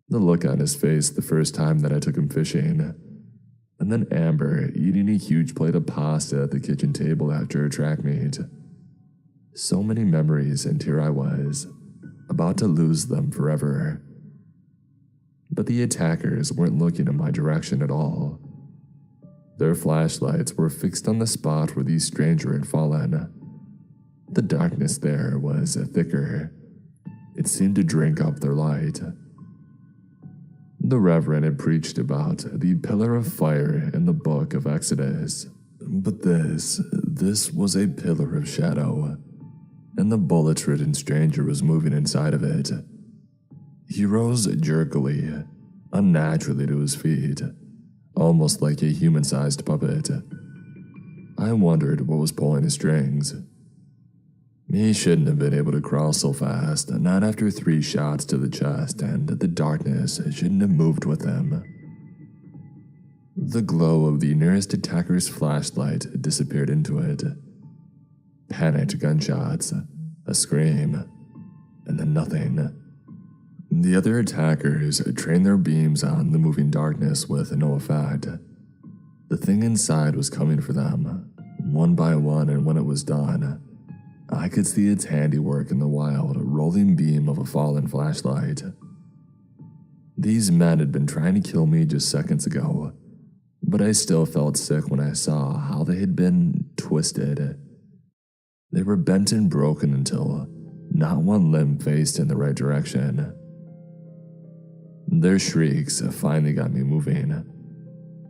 the look on his face the first time that I took him fishing. and then Amber eating a huge plate of pasta at the kitchen table after a track meet. So many memories, and here I was, about to lose them forever. But the attackers weren't looking in my direction at all. Their flashlights were fixed on the spot where the stranger had fallen. The darkness there was thicker. It seemed to drink up their light. The Reverend had preached about the pillar of fire in the book of Exodus, but this was a pillar of shadow, and the bullet-ridden stranger was moving inside of it. He rose jerkily, unnaturally to his feet, almost like a human-sized puppet. I wondered what was pulling his strings. He shouldn't have been able to crawl so fast, not after 3 shots to the chest, and the darkness shouldn't have moved with him. The glow of the nearest attacker's flashlight disappeared into it. Panicked gunshots, a scream, and then nothing. The other attackers trained their beams on the moving darkness with no effect. The thing inside was coming for them, one by one, and when it was done, I could see its handiwork in the wild, rolling beam of a fallen flashlight. These men had been trying to kill me just seconds ago, but I still felt sick when I saw how they had been twisted. They were bent and broken until not one limb faced in the right direction. Their shrieks finally got me moving.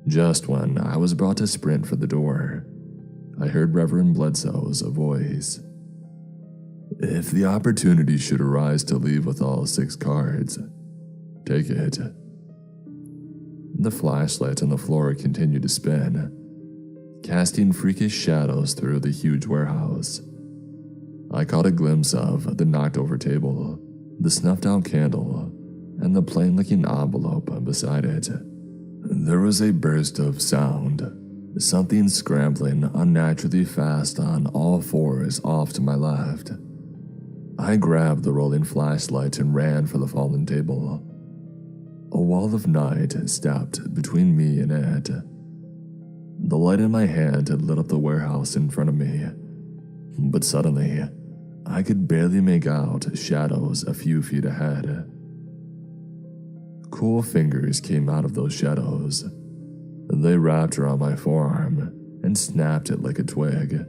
Just when I was about to sprint for the door, I heard Reverend Bledsoe's voice. "If the opportunity should arise to leave with all 6 cards, take it." The flashlight on the floor continued to spin, casting freakish shadows through the huge warehouse. I caught a glimpse of the knocked-over table, the snuffed-out candle, and the plain-looking envelope beside it. There was a burst of sound, something scrambling unnaturally fast on all 4s off to my left. I grabbed the rolling flashlight and ran for the fallen table. A wall of night stepped between me and it. The light in my hand had lit up the warehouse in front of me, but suddenly, I could barely make out shadows a few feet ahead. Cool fingers came out of those shadows. They wrapped around my forearm and snapped it like a twig,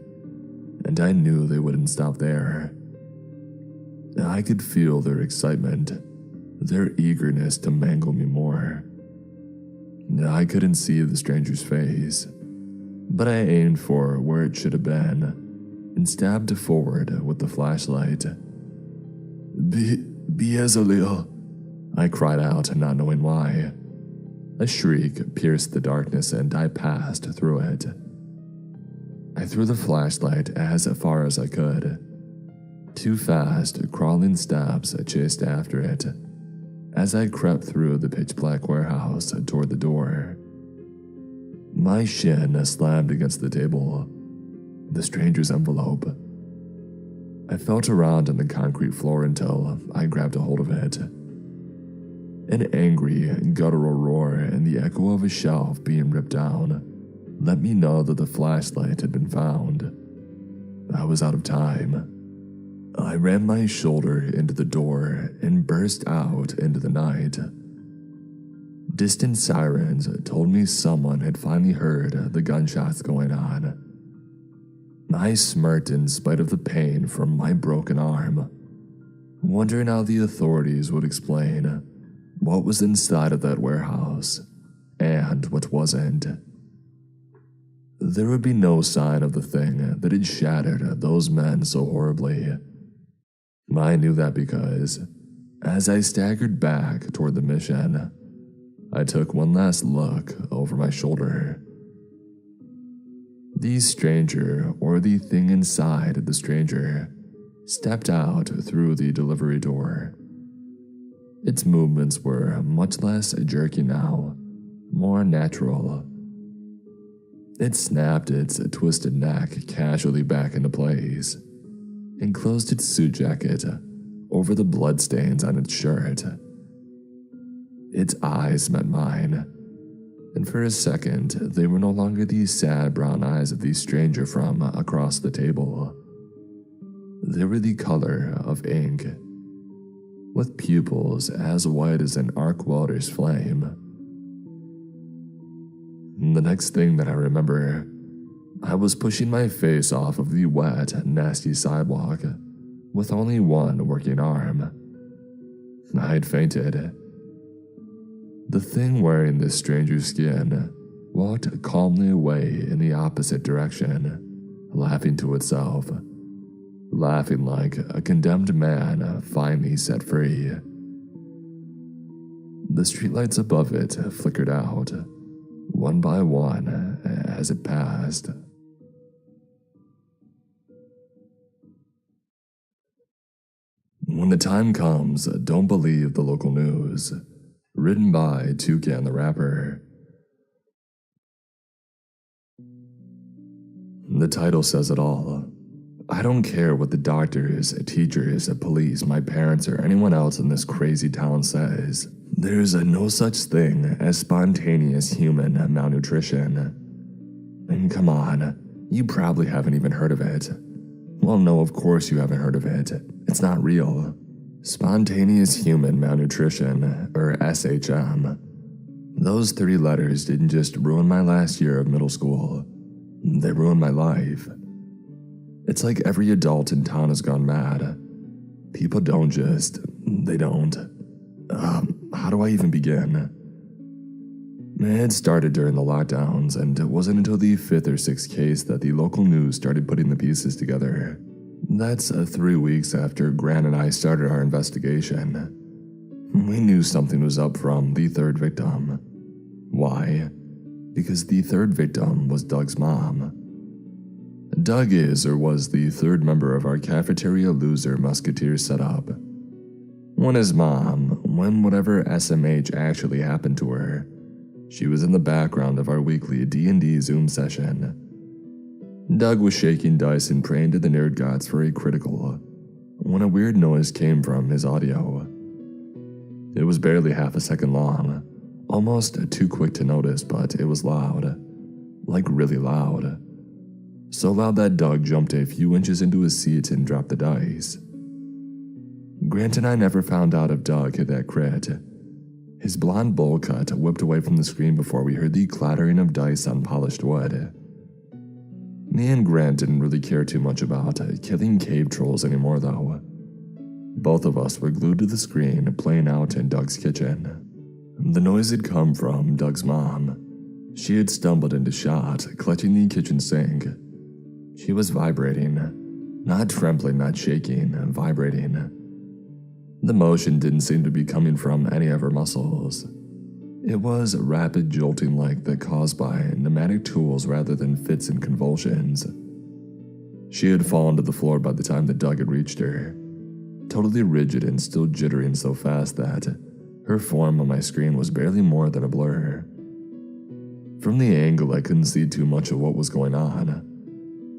and I knew they wouldn't stop there. I could feel their excitement, their eagerness to mangle me more. I couldn't see the stranger's face, but I aimed for where it should have been and stabbed forward with the flashlight. Beelzebub, I cried out, not knowing why. A shriek pierced the darkness and I passed through it. I threw the flashlight as far as I could. 2 fast, crawling steps chased after it as I crept through the pitch-black warehouse toward the door. My shin slammed against the table. The stranger's envelope. I felt around on the concrete floor until I grabbed a hold of it. An angry, guttural roar and the echo of a shelf being ripped down let me know that the flashlight had been found. I was out of time. I ran my shoulder into the door and burst out into the night. Distant sirens told me someone had finally heard the gunshots going on. I smirked in spite of the pain from my broken arm, wondering how the authorities would explain what was inside of that warehouse and what wasn't. There would be no sign of the thing that had shattered those men so horribly. I knew that because, as I staggered back toward the mission, I took one last look over my shoulder. The stranger, or the thing inside the stranger, stepped out through the delivery door. Its movements were much less jerky now, more natural. It snapped its twisted neck casually back into place and closed its suit jacket over the bloodstains on its shirt. Its eyes met mine, and for a second, they were no longer the sad brown eyes of the stranger from across the table. They were the color of ink, with pupils as white as an arc welder's flame. The next thing that I remember, I was pushing my face off of the wet, nasty sidewalk with only one working arm. I had fainted. The thing wearing this stranger's skin walked calmly away in the opposite direction, laughing to itself, laughing like a condemned man finally set free. The streetlights above it flickered out, one by one, as it passed. When the time comes, don't believe the local news. Written by Toucan the Rapper. The title says it all. I don't care what the doctors, teachers, police, my parents, or anyone else in this crazy town says. There's no such thing as spontaneous human malnutrition. And come on, you probably haven't even heard of it. Well, no, of course you haven't heard of it. It's not real. Spontaneous human malnutrition, or SHM. Those 3 letters didn't just ruin my last year of middle school. They ruined my life. It's like every adult in town has gone mad. People don't just... they don't. How do I even begin? It started during the lockdowns, and it wasn't until the 5th or 6th case that the local news started putting the pieces together. That's 3 weeks after Grant and I started our investigation. We knew something was up from the 3rd victim. Why? Because the 3rd victim was Doug's mom. Doug is or was the 3rd member of our cafeteria loser musketeer setup. When his mom, when whatever SMH actually happened to her, she was in the background of our weekly D&D Zoom session. Doug was shaking dice and praying to the nerd gods for a critical, when a weird noise came from his audio. It was barely half a second long, almost too quick to notice, but it was loud. Like really loud. So loud that Doug jumped a few inches into his seat and dropped the dice. Grant and I never found out if Doug hit that crit. His blonde bowl cut whipped away from the screen before we heard the clattering of dice on polished wood. Me and Grant didn't really care too much about killing cave trolls anymore though. Both of us were glued to the screen playing out in Doug's kitchen. The noise had come from Doug's mom. She had stumbled into shot, clutching the kitchen sink. She was vibrating. Not trembling, not shaking, vibrating. The motion didn't seem to be coming from any of her muscles. It was rapid jolting like that caused by pneumatic tools rather than fits and convulsions. She had fallen to the floor by the time that Doug had reached her, totally rigid and still jittering so fast that her form on my screen was barely more than a blur. From the angle, I couldn't see too much of what was going on.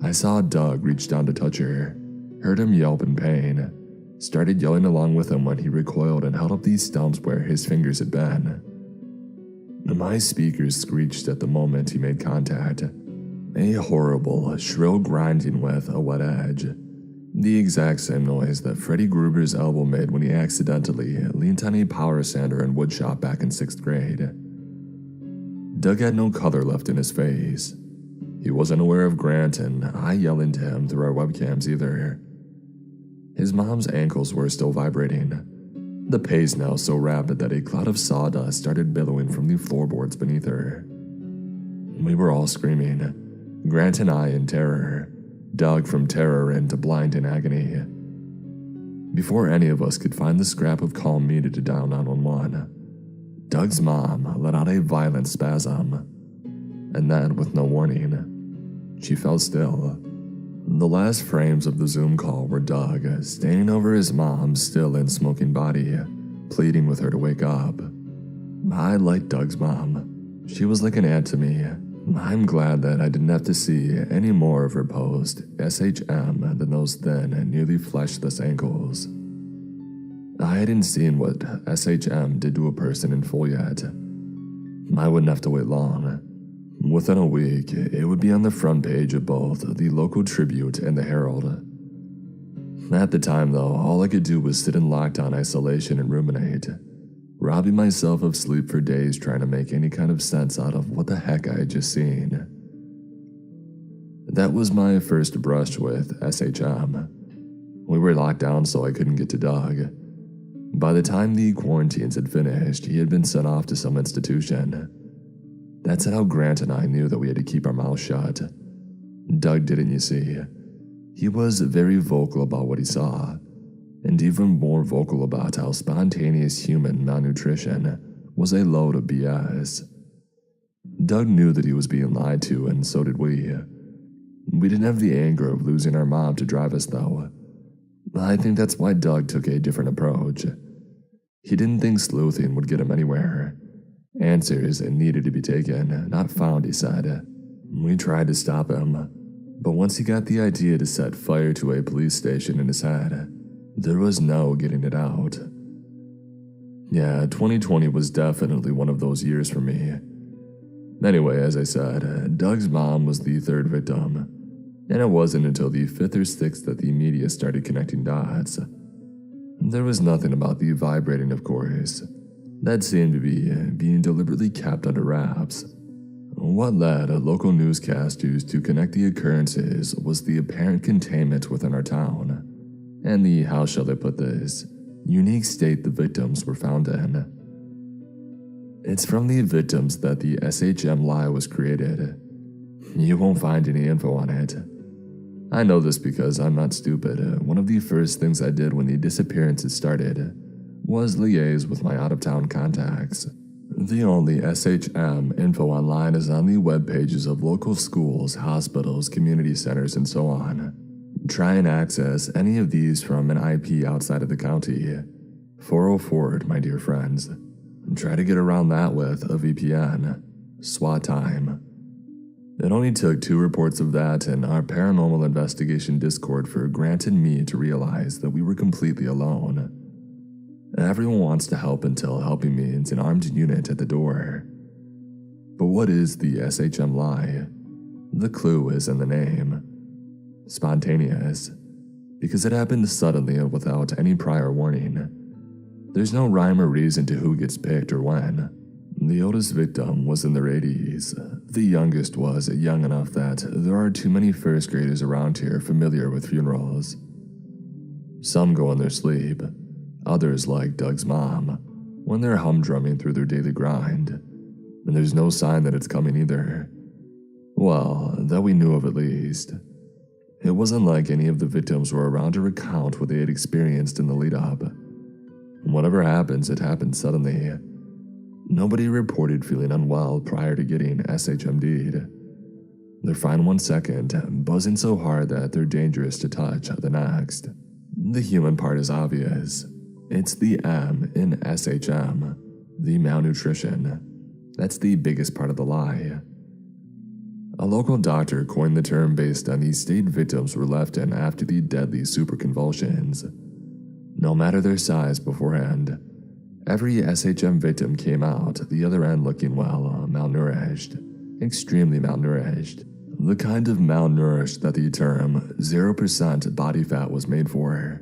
I saw Doug reach down to touch her, heard him yelp in pain, started yelling along with him when he recoiled and held up these stumps where his fingers had been. My speakers screeched at the moment he made contact, a horrible, shrill grinding with a wet edge, the exact same noise that Freddy Gruber's elbow made when he accidentally leaned on a power sander in woodshop back in 6th grade. Doug had no color left in his face. He wasn't aware of Grant and I yelling to him through our webcams either. His mom's ankles were still vibrating, the pace now so rapid that a cloud of sawdust started billowing from the floorboards beneath her. We were all screaming, Grant and I in terror, Doug from terror into blind in agony. Before any of us could find the scrap of calm needed to dial 911, Doug's mom let out a violent spasm, and then, with no warning, she fell still. The last frames of the Zoom call were Doug standing over his mom's still and smoking body, pleading with her to wake up. I liked Doug's mom. She was like an aunt to me. I'm glad that I didn't have to see any more of her post-SHM than those thin and nearly fleshless ankles. I hadn't seen what SHM did to a person in full yet. I wouldn't have to wait long. Within a week, it would be on the front page of both the local Tribute and the Herald. At the time, though, all I could do was sit in lockdown isolation and ruminate, robbing myself of sleep for days trying to make any kind of sense out of what the heck I had just seen. That was my first brush with SHM. We were locked down, so I couldn't get to Doug. By the time the quarantines had finished, he had been sent off to some institution. That's how Grant and I knew that we had to keep our mouths shut. Doug didn't, you see. He was very vocal about what he saw, and even more vocal about how spontaneous human malnutrition was a load of BS. Doug knew that he was being lied to, and so did we. We didn't have the anger of losing our mom to drive us, though. I think that's why Doug took a different approach. He didn't think sleuthing would get him anywhere. Answers needed to be taken, not found, he said. We tried to stop him, but once he got the idea to set fire to a police station in his head, there was no getting it out. Yeah, 2020 was definitely one of those years for me. Anyway, as I said, Doug's mom was the third victim, and it wasn't until the fifth or sixth that the media started connecting dots. There was nothing about the vibrating, of course. That seemed to be being deliberately kept under wraps. What led local newscasters to connect the occurrences was the apparent containment within our town, and the, how shall I put this, unique state the victims were found in. It's from the victims that the SHM lie was created. You won't find any info on it. I know this because I'm not stupid. One of the first things I did when the disappearances started was liaise with my out-of-town contacts. The only SHM info online is on the web pages of local schools, hospitals, community centers, and so on. Try and access any of these from an IP outside of the county. 404, my dear friends. Try to get around that with a VPN. SWAT time. It only took 2 reports of that in our paranormal investigation Discord for Grant and me to realize that we were completely alone. Everyone wants to help until helping means an armed unit at the door. But what is the SHM lie? The clue is in the name. Spontaneous. Because it happened suddenly and without any prior warning. There's no rhyme or reason to who gets picked or when. The oldest victim was in their 80s. The youngest was young enough that there are too many first graders around here familiar with funerals. Some go in their sleep. Others, like Doug's mom, when they're humdrumming through their daily grind. And there's no sign that it's coming either. Well, that we knew of at least. It wasn't like any of the victims were around to recount what they had experienced in the lead-up. Whatever happens, it happens suddenly. Nobody reported feeling unwell prior to getting SHMD'd. They're fine one second, buzzing so hard that they're dangerous to touch the next. The human part is obvious. It's the M in SHM, the malnutrition. That's the biggest part of the lie. A local doctor coined the term based on the state victims were left in after the deadly superconvulsions. No matter their size beforehand, every SHM victim came out the other end looking, well, malnourished. Extremely malnourished. The kind of malnourished that the term 0% body fat was made for.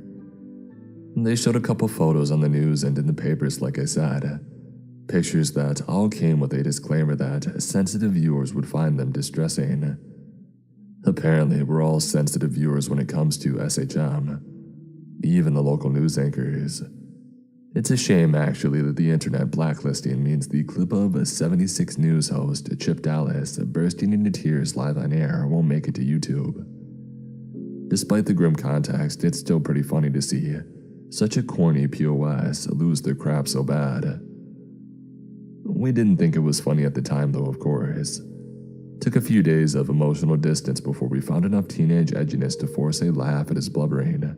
They showed a couple photos on the news and in the papers, like I said. Pictures that all came with a disclaimer that sensitive viewers would find them distressing. Apparently, we're all sensitive viewers when it comes to SHM. Even the local news anchors. It's a shame, actually, that the internet blacklisting means the clip of a 76 News host, Chip Dallas, bursting into tears live on air won't make it to YouTube. Despite the grim context, it's still pretty funny to see such a corny POS lose their crap so bad. We didn't think it was funny at the time, though, of course. Took a few days of emotional distance before we found enough teenage edginess to force a laugh at his blubbering.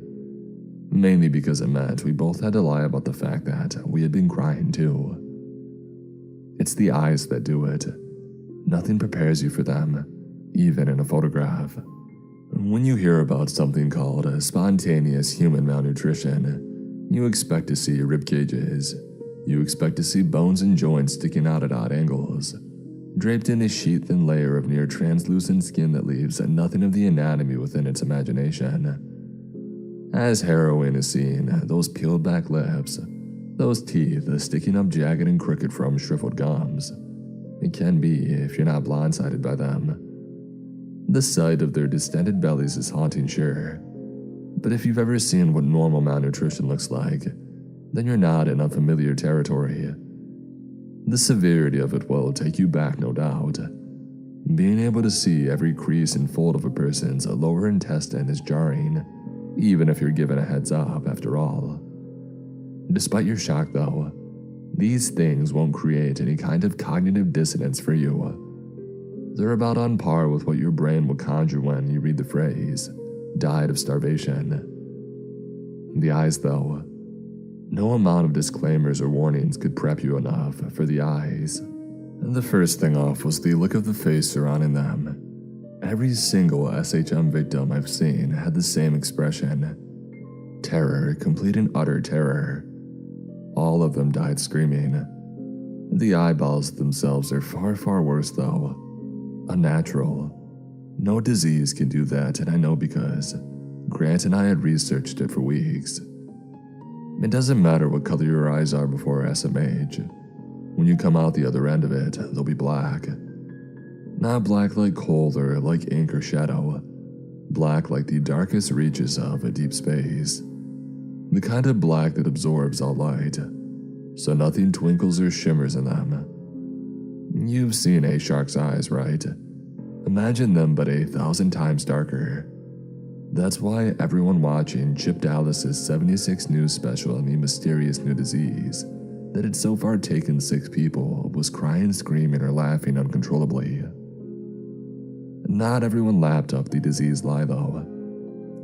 Mainly because it meant we both had to lie about the fact that we had been crying too. It's the eyes that do it. Nothing prepares you for them, even in a photograph. When you hear about something called a spontaneous human malnutrition, you expect to see rib cages. you expect to see bones and joints sticking out at odd angles, draped in a sheet-thin layer of near-translucent skin that leaves nothing of the anatomy within its imagination. As harrowing as seeing those peeled-back lips, those teeth sticking up jagged and crooked from shriveled gums, it can be if you're not blindsided by them. The sight of their distended bellies is haunting, sure, but if you've ever seen what normal malnutrition looks like, then you're not in unfamiliar territory. The severity of it will take you back, no doubt. Being able to see every crease and fold of a person's lower intestine is jarring, even if you're given a heads up, after all. Despite your shock, though, these things won't create any kind of cognitive dissonance for you. They're about on par with what your brain will conjure when you read the phrase, "died of starvation." The eyes, though. No amount of disclaimers or warnings could prep you enough for the eyes. The first thing off was the look of the face surrounding them. Every single SHM victim I've seen had the same expression. Terror, complete and utter terror. All of them died screaming. The eyeballs themselves are far, far worse, though. Unnatural. No disease can do that, and I know because Grant and I had researched it for weeks. It doesn't matter what color your eyes are before SMH. When you come out the other end of it, they'll be black. Not black like coal or like ink or shadow. Black like the darkest reaches of a deep space. The kind of black that absorbs all light, so nothing twinkles or shimmers in them. You've seen a shark's eyes, right? Imagine them but 1,000 times darker. That's why everyone watching Chip Dallas's 76 News special on the mysterious new disease that had so far taken 6 people was crying, screaming, or laughing uncontrollably. Not everyone lapped up the disease lie, though.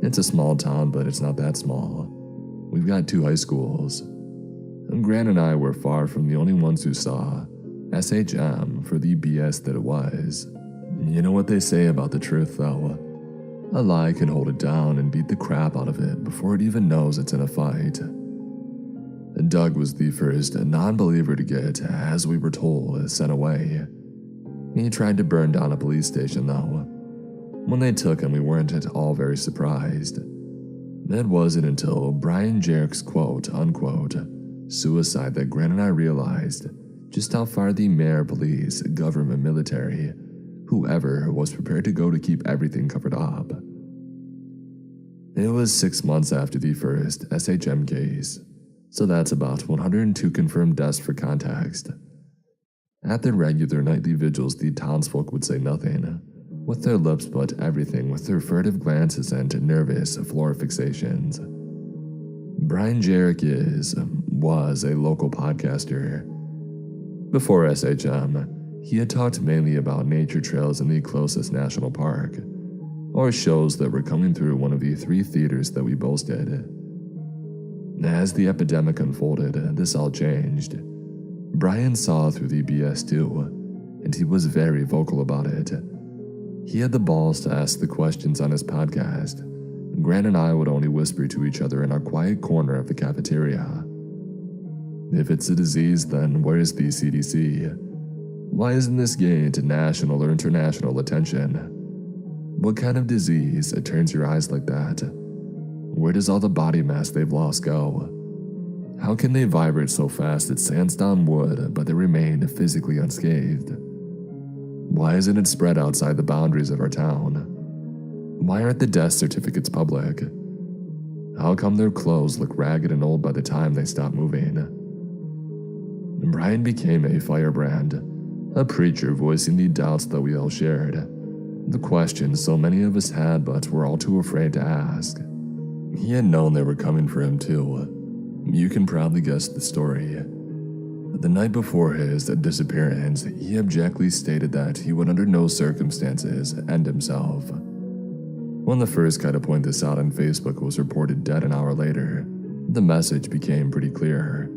It's a small town, but it's not that small. We've got 2 high schools. And Grant and I were far from the only ones who saw SHM for the BS that it was. You know what they say about the truth, though? A lie can hold it down and beat the crap out of it before it even knows it's in a fight. Doug was the first non-believer to get, as we were told, sent away. He tried to burn down a police station, though. When they took him, we weren't at all very surprised. It wasn't until Brian Jarrett's quote-unquote suicide that Grant and I realized just how far the mayor, police, government, military, whoever was prepared to go to keep everything covered up. It was 6 months after the first SHM case, so that's about 102 confirmed deaths for context. At their regular nightly vigils, the townsfolk would say nothing, with their lips but everything with their furtive glances and nervous floor fixations. Brian Jarrett was a local podcaster. Before SHM, he had talked mainly about nature trails in the closest national park, or shows that were coming through one of the 3 theaters that we boasted. As the epidemic unfolded, this all changed. Brian saw through the BS too, and he was very vocal about it. He had the balls to ask the questions on his podcast. Grant and I would only whisper to each other in our quiet corner of the cafeteria. If it's a disease, then where's the CDC? Why isn't this gained national or international attention? What kind of disease turns your eyes like that? Where does all the body mass they've lost go? How can they vibrate so fast it sands down wood, but they remain physically unscathed? Why isn't it spread outside the boundaries of our town? Why aren't the death certificates public? How come their clothes look ragged and old by the time they stop moving? Brian became a firebrand, a preacher voicing the doubts that we all shared, the questions so many of us had but were all too afraid to ask. He had known they were coming for him too. You can probably guess the story. The night before his disappearance, he abjectly stated that he would under no circumstances end himself. When the first guy to point this out on Facebook was reported dead an hour later, the message became pretty clear.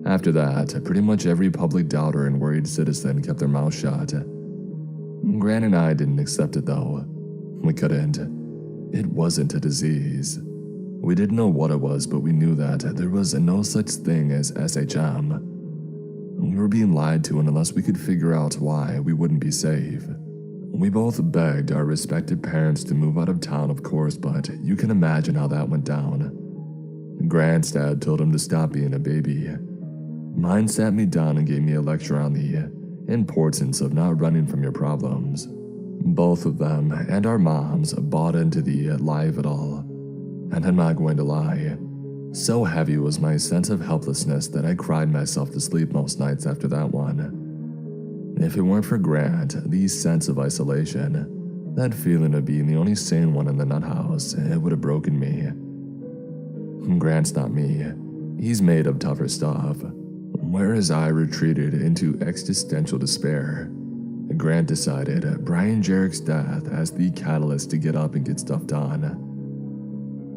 After that, pretty much every public doubter and worried citizen kept their mouth shut. Grant and I didn't accept it though. We couldn't. It wasn't a disease. We didn't know what it was, but we knew that there was no such thing as SHM. We were being lied to, and unless we could figure out why, we wouldn't be safe. We both begged our respective parents to move out of town, of course, but you can imagine how that went down. Grant's dad told him to stop being a baby. Mine sat me down and gave me a lecture on the importance of not running from your problems. Both of them and our moms bought into the lie of it all. And I'm not going to lie, so heavy was my sense of helplessness that I cried myself to sleep most nights after that one. If it weren't for Grant, the sense of isolation, that feeling of being the only sane one in the nut house, it would have broken me. Grant's not me. He's made of tougher stuff. Whereas I retreated into existential despair, Grant decided Brian Jarrett's death as the catalyst to get up and get stuff done.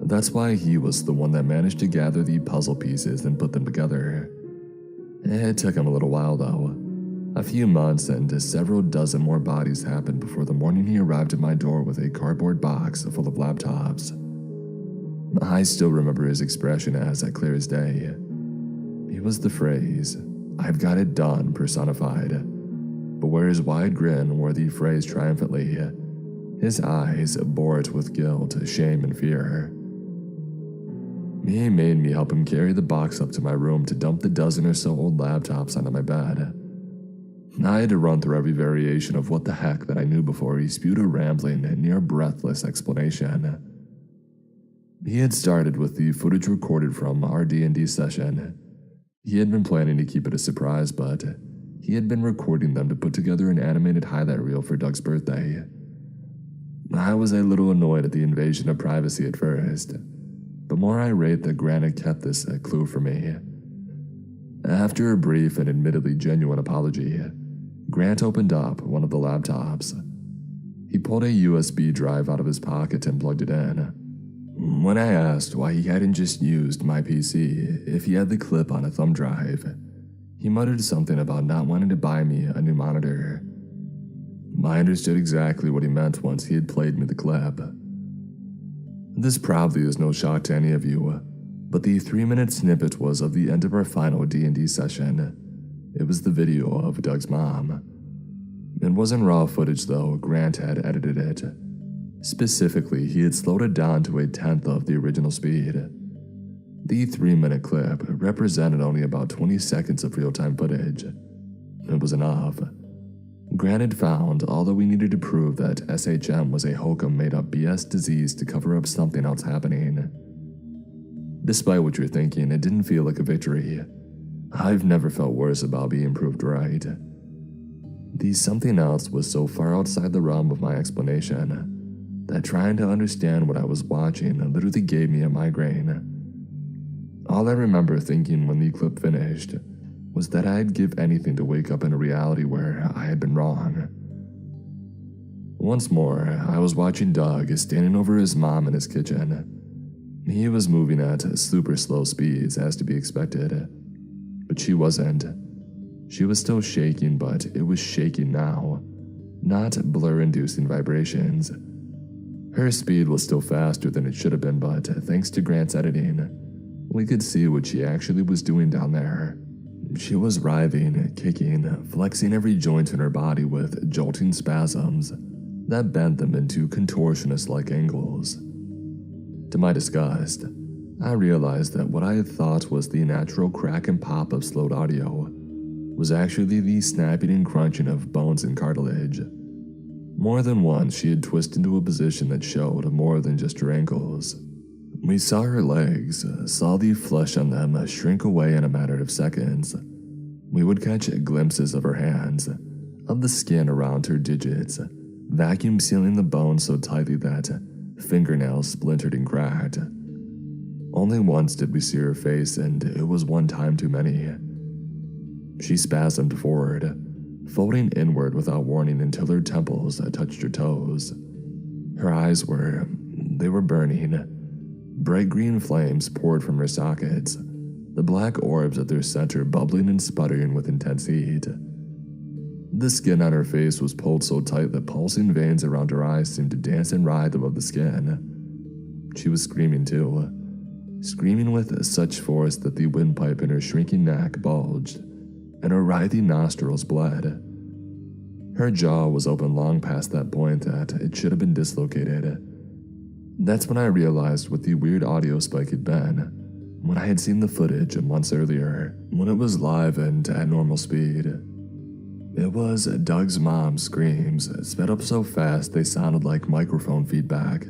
That's why he was the one that managed to gather the puzzle pieces and put them together. It took him a little while though. A few months and several dozen more bodies happened before the morning he arrived at my door with a cardboard box full of laptops. I still remember his expression as clear as day. It was the phrase, "I've got it done," personified. But where his wide grin wore the phrase triumphantly, his eyes bore it with guilt, shame, and fear. He made me help him carry the box up to my room to dump the dozen or so old laptops onto my bed. I had to run through every variation of what the heck that I knew before he spewed a rambling, near breathless explanation. He had started with the footage recorded from our D&D session. He had been planning to keep it a surprise, but he had been recording them to put together an animated highlight reel for Doug's birthday. I was a little annoyed at the invasion of privacy at first, but more irate that Grant had kept this a clue for me. After a brief and admittedly genuine apology, Grant opened up one of the laptops. He pulled a USB drive out of his pocket and plugged it in. When I asked why he hadn't just used my PC if he had the clip on a thumb drive, he muttered something about not wanting to buy me a new monitor. I understood exactly what he meant once he had played me the clip. This probably is no shock to any of you, but the 3-minute snippet was of the end of our final D&D session. It was the video of Doug's mom. It wasn't raw footage though, Grant had edited it. Specifically, he had slowed it down to 1/10 of the original speed. The 3-minute clip represented only about 20 seconds of real-time footage. It was enough. Grant had found all that we needed to prove that SHM was a hokum made-up BS disease to cover up something else happening. Despite what you're thinking, it didn't feel like a victory. I've never felt worse about being proved right. The something else was so far outside the realm of my explanation that trying to understand what I was watching literally gave me a migraine. All I remember thinking when the clip finished was that I'd give anything to wake up in a reality where I had been wrong. Once more, I was watching Doug standing over his mom in his kitchen. He was moving at super slow speeds, as to be expected. But she wasn't. She was still shaking, but it was shaking now, not blur-inducing vibrations. Her speed was still faster than it should have been, but thanks to Grant's editing, we could see what she actually was doing down there. She was writhing, kicking, flexing every joint in her body with jolting spasms that bent them into contortionist-like angles. To my disgust, I realized that what I had thought was the natural crack and pop of slowed audio was actually the snapping and crunching of bones and cartilage. More than once, she had twisted into a position that showed more than just her ankles. We saw her legs, saw the flesh on them shrink away in a matter of seconds. We would catch glimpses of her hands, of the skin around her digits, vacuum sealing the bones so tightly that fingernails splintered and cracked. Only once did we see her face, and it was one time too many. She spasmed forward, folding inward without warning until her temples touched her toes. Her eyes were burning. Bright green flames poured from her sockets, the black orbs at their center bubbling and sputtering with intense heat. The skin on her face was pulled so tight that pulsing veins around her eyes seemed to dance and writhe above the skin. She was screaming too, screaming with such force that the windpipe in her shrinking neck bulged, and her writhing nostrils bled. Her jaw was open long past that point that it should have been dislocated. That's when I realized what the weird audio spike had been, when I had seen the footage months earlier, when it was live and at normal speed. It was Doug's mom's screams, sped up so fast they sounded like microphone feedback.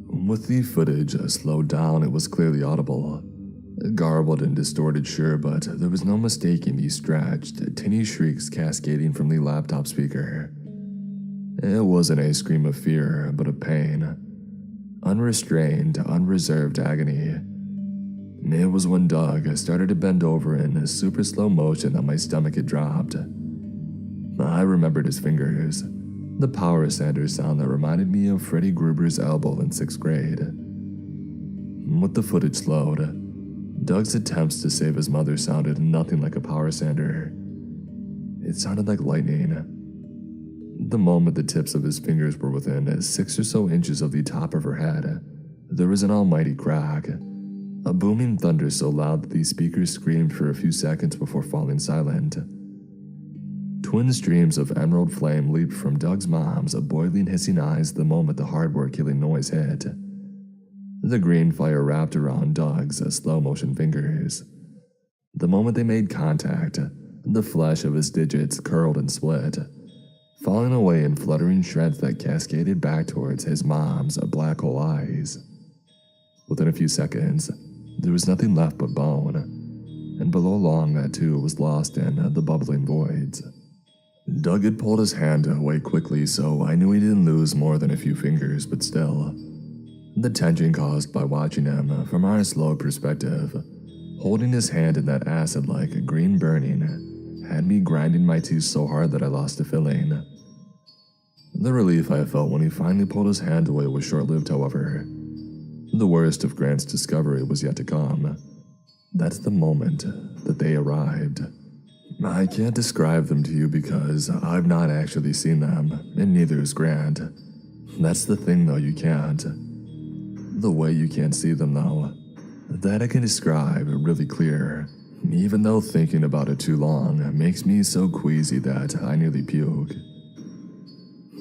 With the footage slowed down, it was clearly audible. Garbled and distorted, sure, but there was no mistaking the stretched, tinny shrieks cascading from the laptop speaker. It wasn't a scream of fear, but of pain. Unrestrained, unreserved agony. It was when Doug started to bend over in super slow motion that my stomach had dropped. I remembered his fingers, the power sander sound that reminded me of Freddy Gruber's elbow in 6th grade. With the footage slowed, Doug's attempts to save his mother sounded nothing like a power sander. It sounded like lightning. The moment the tips of his fingers were within 6 or so inches of the top of her head, there was an almighty crack. A booming thunder so loud that the speakers screamed for a few seconds before falling silent. Twin streams of emerald flame leaped from Doug's mom's boiling, hissing eyes the moment the hardware-killing noise hit. The green fire wrapped around Doug's slow-motion fingers. The moment they made contact, the flesh of his digits curled and split, falling away in fluttering shreds that cascaded back towards his mom's black hole eyes. Within a few seconds, there was nothing left but bone, and below long that too was lost in the bubbling voids. Doug had pulled his hand away quickly, so I knew he didn't lose more than a few fingers, but still. The tension caused by watching him, from our slow perspective, holding his hand in that acid-like green burning, had me grinding my teeth so hard that I lost a filling. The relief I felt when he finally pulled his hand away was short-lived, however. The worst of Grant's discovery was yet to come. That's the moment that they arrived. I can't describe them to you because I've not actually seen them, and neither has Grant. That's the thing though, you can't. The way you can't see them though, that I can describe really clear, even though thinking about it too long makes me so queasy that I nearly puke.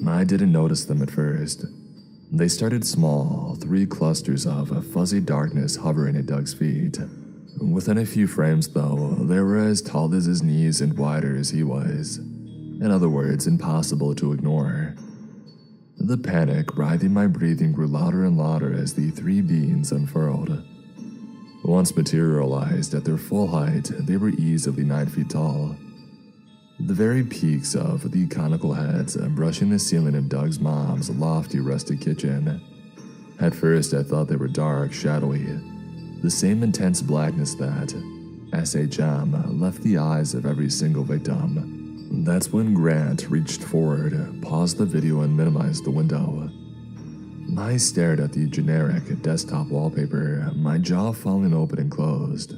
I didn't notice them at first. They started small, 3 clusters of fuzzy darkness hovering at Doug's feet. Within a few frames, though, they were as tall as his knees and wider as he was. In other words, impossible to ignore. The panic writhing my breathing grew louder and louder as the 3 beings unfurled. Once materialized at their full height, they were easily 9 feet tall. The very peaks of the conical heads brushing the ceiling of Doug's mom's lofty rustic kitchen. At first I thought they were dark, shadowy, the same intense blackness that, SHM, left the eyes of every single victim. That's when Grant reached forward, paused the video and minimized the window. I stared at the generic desktop wallpaper, my jaw falling open and closed.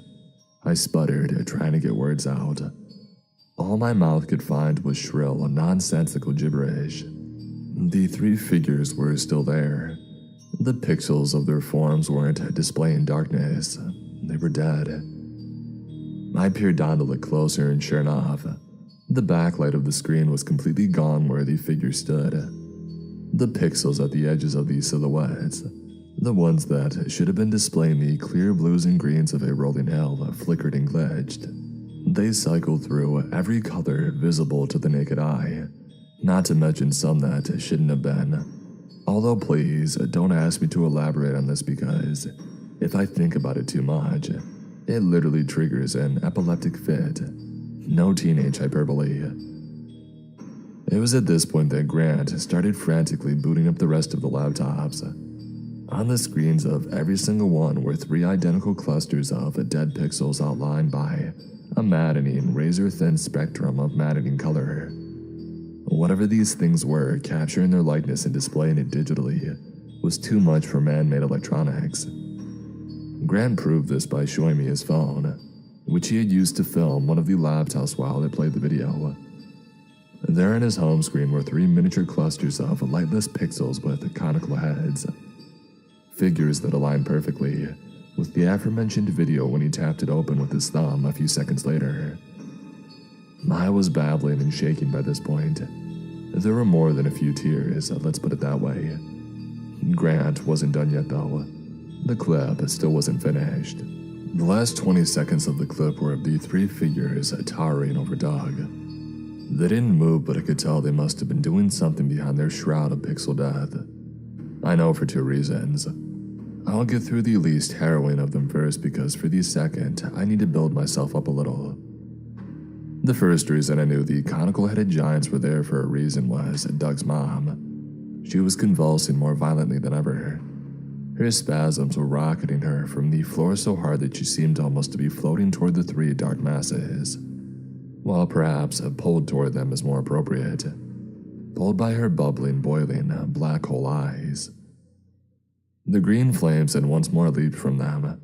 I sputtered, trying to get words out. All my mouth could find was shrill, nonsensical gibberish. The 3 figures were still there. The pixels of their forms weren't displaying darkness. They were dead. I peered down to look closer, and sure enough, the backlight of the screen was completely gone where the figures stood. The pixels at the edges of these silhouettes, the ones that should have been displaying the clear blues and greens of a rolling hill, flickered and glitched. They cycled through every color visible to the naked eye, not to mention some that shouldn't have been. Although please, don't ask me to elaborate on this because, if I think about it too much, it literally triggers an epileptic fit. No teenage hyperbole. It was at this point that Grant started frantically booting up the rest of the laptops. On the screens of every single one were 3 identical clusters of dead pixels outlined by a maddening, razor-thin spectrum of maddening color. Whatever these things were, capturing their likeness and displaying it digitally was too much for man-made electronics. Grant proved this by showing me his phone, which he had used to film one of the laptops while it played the video. There on his home screen were 3 miniature clusters of lightless pixels with conical heads. Figures that aligned perfectly, with the aforementioned video when he tapped it open with his thumb a few seconds later. I was babbling and shaking by this point. There were more than a few tears, let's put it that way. Grant wasn't done yet though. The clip still wasn't finished. The last 20 seconds of the clip were of the three figures towering over Doug. They didn't move, but I could tell they must have been doing something behind their shroud of pixel death. I know for two reasons. I'll get through the least harrowing of them first because for the second, I need to build myself up a little. The first reason I knew the conical-headed giants were there for a reason was Doug's mom. She was convulsing more violently than ever. Her spasms were rocketing her from the floor so hard that she seemed almost to be floating toward the three dark masses. While perhaps pulled toward them is more appropriate. Pulled by her bubbling, boiling, black hole eyes. The green flames had once more leaped from them.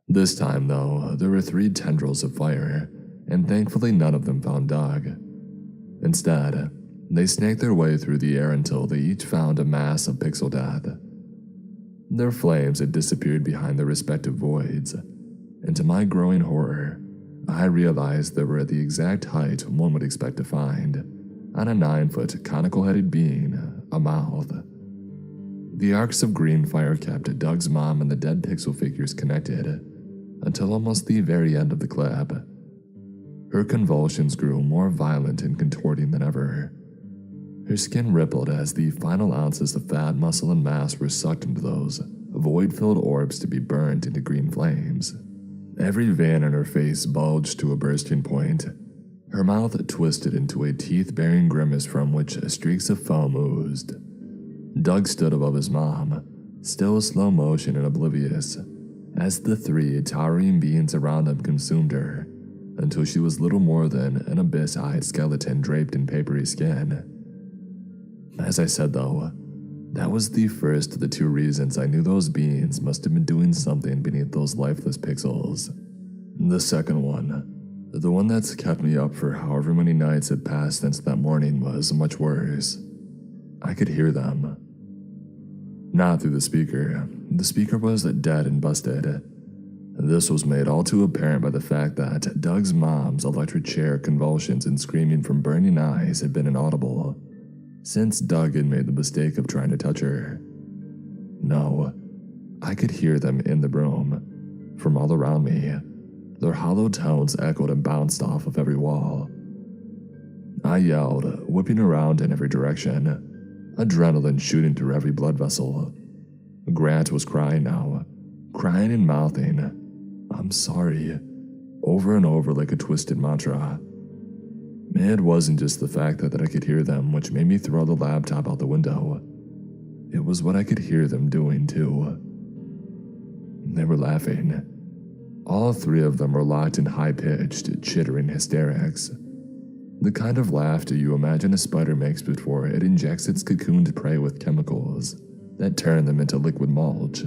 This time, though, there were three tendrils of fire, and thankfully none of them found Doug. Instead, they snaked their way through the air until they each found a mass of pixel death. Their flames had disappeared behind their respective voids, and to my growing horror, I realized they were at the exact height one would expect to find on a 9-foot conical-headed being, a mouth. The arcs of green fire kept Doug's mom and the dead pixel figures connected until almost the very end of the clip. Her convulsions grew more violent and contorting than ever. Her skin rippled as the final ounces of fat, muscle, and mass were sucked into those void-filled orbs to be burned into green flames. Every vein in her face bulged to a bursting point. Her mouth twisted into a teeth-bearing grimace from which streaks of foam oozed. Doug stood above his mom, still slow motion and oblivious, as the three towering beings around him consumed her, until she was little more than an abyss-eyed skeleton draped in papery skin. As I said though, that was the first of the two reasons I knew those beings must have been doing something beneath those lifeless pixels. The second one, the one that's kept me up for however many nights had passed since that morning, was much worse. I could hear them. Not through the speaker. The speaker was dead and busted. This was made all too apparent by the fact that Doug's mom's electric chair convulsions and screaming from burning eyes had been inaudible, since Doug had made the mistake of trying to touch her. No, I could hear them in the room, from all around me. Their hollow tones echoed and bounced off of every wall. I yelled, whipping around in every direction, adrenaline shooting through every blood vessel. Grant was crying now, crying and mouthing, "I'm sorry," over and over like a twisted mantra. It wasn't just the fact that I could hear them which made me throw the laptop out the window. It was what I could hear them doing too. They were laughing. All three of them were locked in high-pitched, chittering hysterics. The kind of laughter you imagine a spider makes before it injects its cocooned prey with chemicals that turn them into liquid mulch.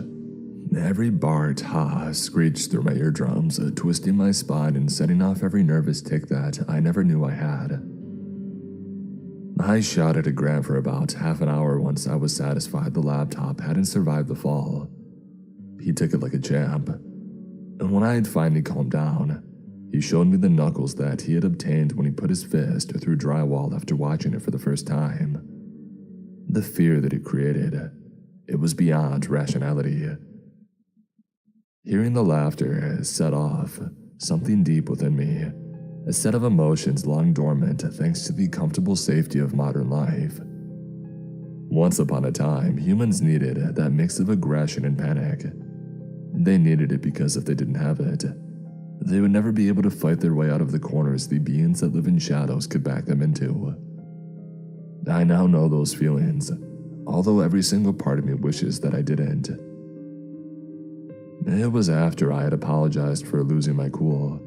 Every barked ha screeched through my eardrums, twisting my spine and setting off every nervous tick that I never knew I had. I shouted at Grant for about half an hour once I was satisfied the laptop hadn't survived the fall. He took it like a champ, and when I had finally calmed down, he showed me the knuckles that he had obtained when he put his fist through drywall after watching it for the first time. The fear that it created, it was beyond rationality. Hearing the laughter set off something deep within me, a set of emotions long dormant thanks to the comfortable safety of modern life. Once upon a time, humans needed that mix of aggression and panic. They needed it because if they didn't have it, they would never be able to fight their way out of the corners the beings that live in shadows could back them into. I now know those feelings, although every single part of me wishes that I didn't. It was after I had apologized for losing my cool,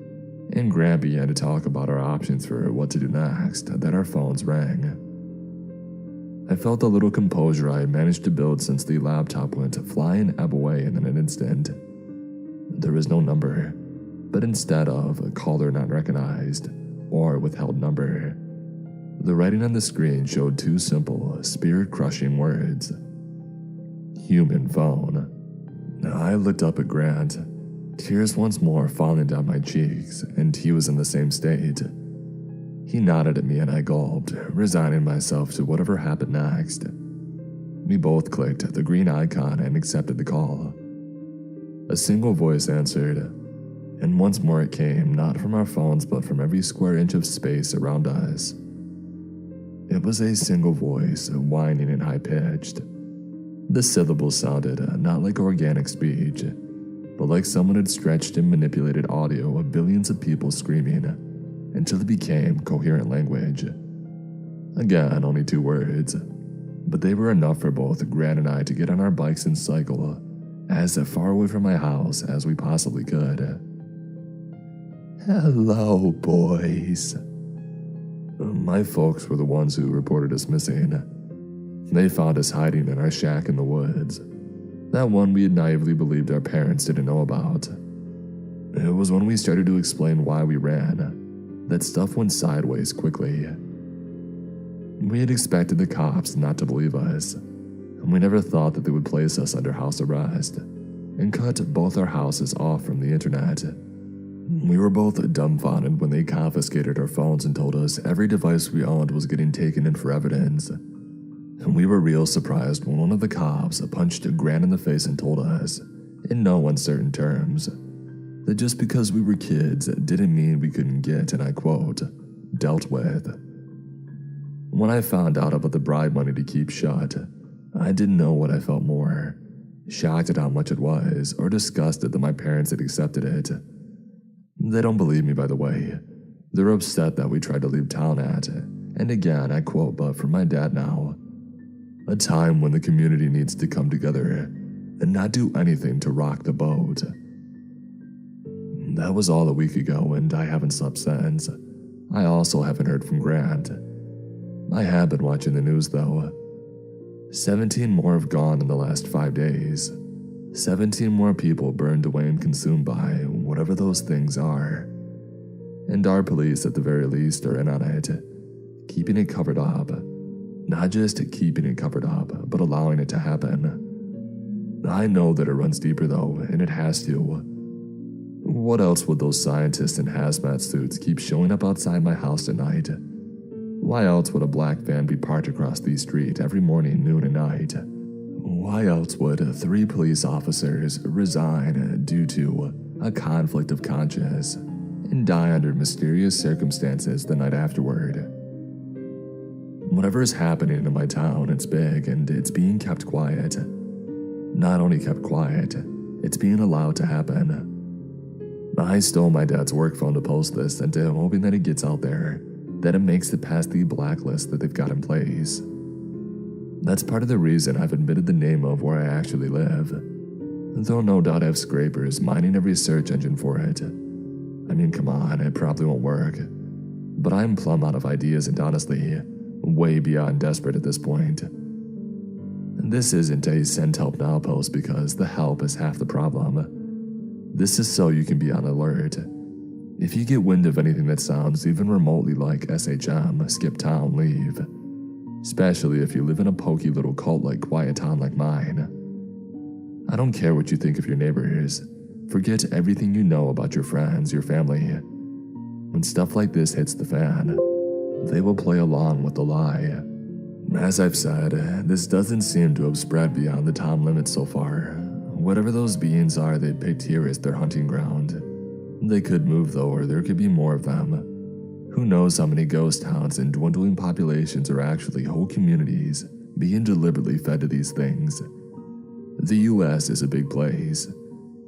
and Grant began to talk about our options for what to do next, that our phones rang. I felt the little composure I had managed to build since the laptop went flying away in an instant. There was no number, but instead of a caller not recognized or withheld number, the writing on the screen showed two simple, spirit-crushing words: human phone. I looked up at Grant, Tears once more falling down my cheeks, and he was in the same state. He nodded at me and I gulped, resigning myself to whatever happened next. We both clicked the green icon and accepted the call. A single voice answered, and once more it came, not from our phones but from every square inch of space around us. It was a single voice, whining and high-pitched. The syllables sounded not like organic speech, but like someone had stretched and manipulated audio of billions of people screaming until it became coherent language. Again, only 2 words, but they were enough for both Grant and I to get on our bikes and cycle as far away from my house as we possibly could. "Hello, boys." My folks were the ones who reported us missing. They found us hiding in our shack in the woods, that one we had naively believed our parents didn't know about. It was when we started to explain why we ran that stuff went sideways quickly. We had expected the cops not to believe us, and we never thought that they would place us under house arrest and cut both our houses off from the internet. We were both dumbfounded when they confiscated our phones and told us every device we owned was getting taken in for evidence. And we were real surprised when one of the cops punched Grant in the face and told us, in no uncertain terms, that just because we were kids didn't mean we couldn't get, and I quote, dealt with. When I found out about the bribe money to keep shut, I didn't know what I felt more, shocked at how much it was, or disgusted that my parents had accepted it. They don't believe me, by the way. They're upset that we tried to leave town at, and again I quote, but from my dad now, a time when the community needs to come together and not do anything to rock the boat. That was all a week ago, and I haven't slept since. I also haven't heard from Grant. I have been watching the news, though. 17 more have gone in the last 5 days. 17 more people burned away and consumed by whatever those things are. And our police, at the very least, are in on it, keeping it covered up. Not just keeping it covered up, but allowing it to happen. I know that it runs deeper, though, and it has to. What else would those scientists in hazmat suits keep showing up outside my house at night? Why else would a black van be parked across the street every morning, noon, and night? Why else would 3 police officers resign due to a conflict of conscience and die under mysterious circumstances the night afterward? Whatever is happening in my town, it's big and it's being kept quiet. Not only kept quiet, it's being allowed to happen. I stole my dad's work phone to post this, and I'm hoping that it gets out there, that it makes it past the blacklist that they've got in place. That's part of the reason I've admitted the name of where I actually live, though no doubt I have scrapers mining every search engine for it. I mean, come on, it probably won't work. But I'm plumb out of ideas and honestly, way beyond desperate at this point. This isn't a send help now post because the help is half the problem. This is so you can be on alert. If you get wind of anything that sounds even remotely like SHM, skip town, leave. Especially if you live in a pokey little cult-like quiet town like mine. I don't care what you think of your neighbors. Forget everything you know about your friends, your family. When stuff like this hits the fan, they will play along with the lie. As I've said, this doesn't seem to have spread beyond the town limits so far. Whatever those beings are they picked here as their hunting ground. They could move though, or there could be more of them. Who knows how many ghost towns and dwindling populations are actually whole communities being deliberately fed to these things. The US is a big place.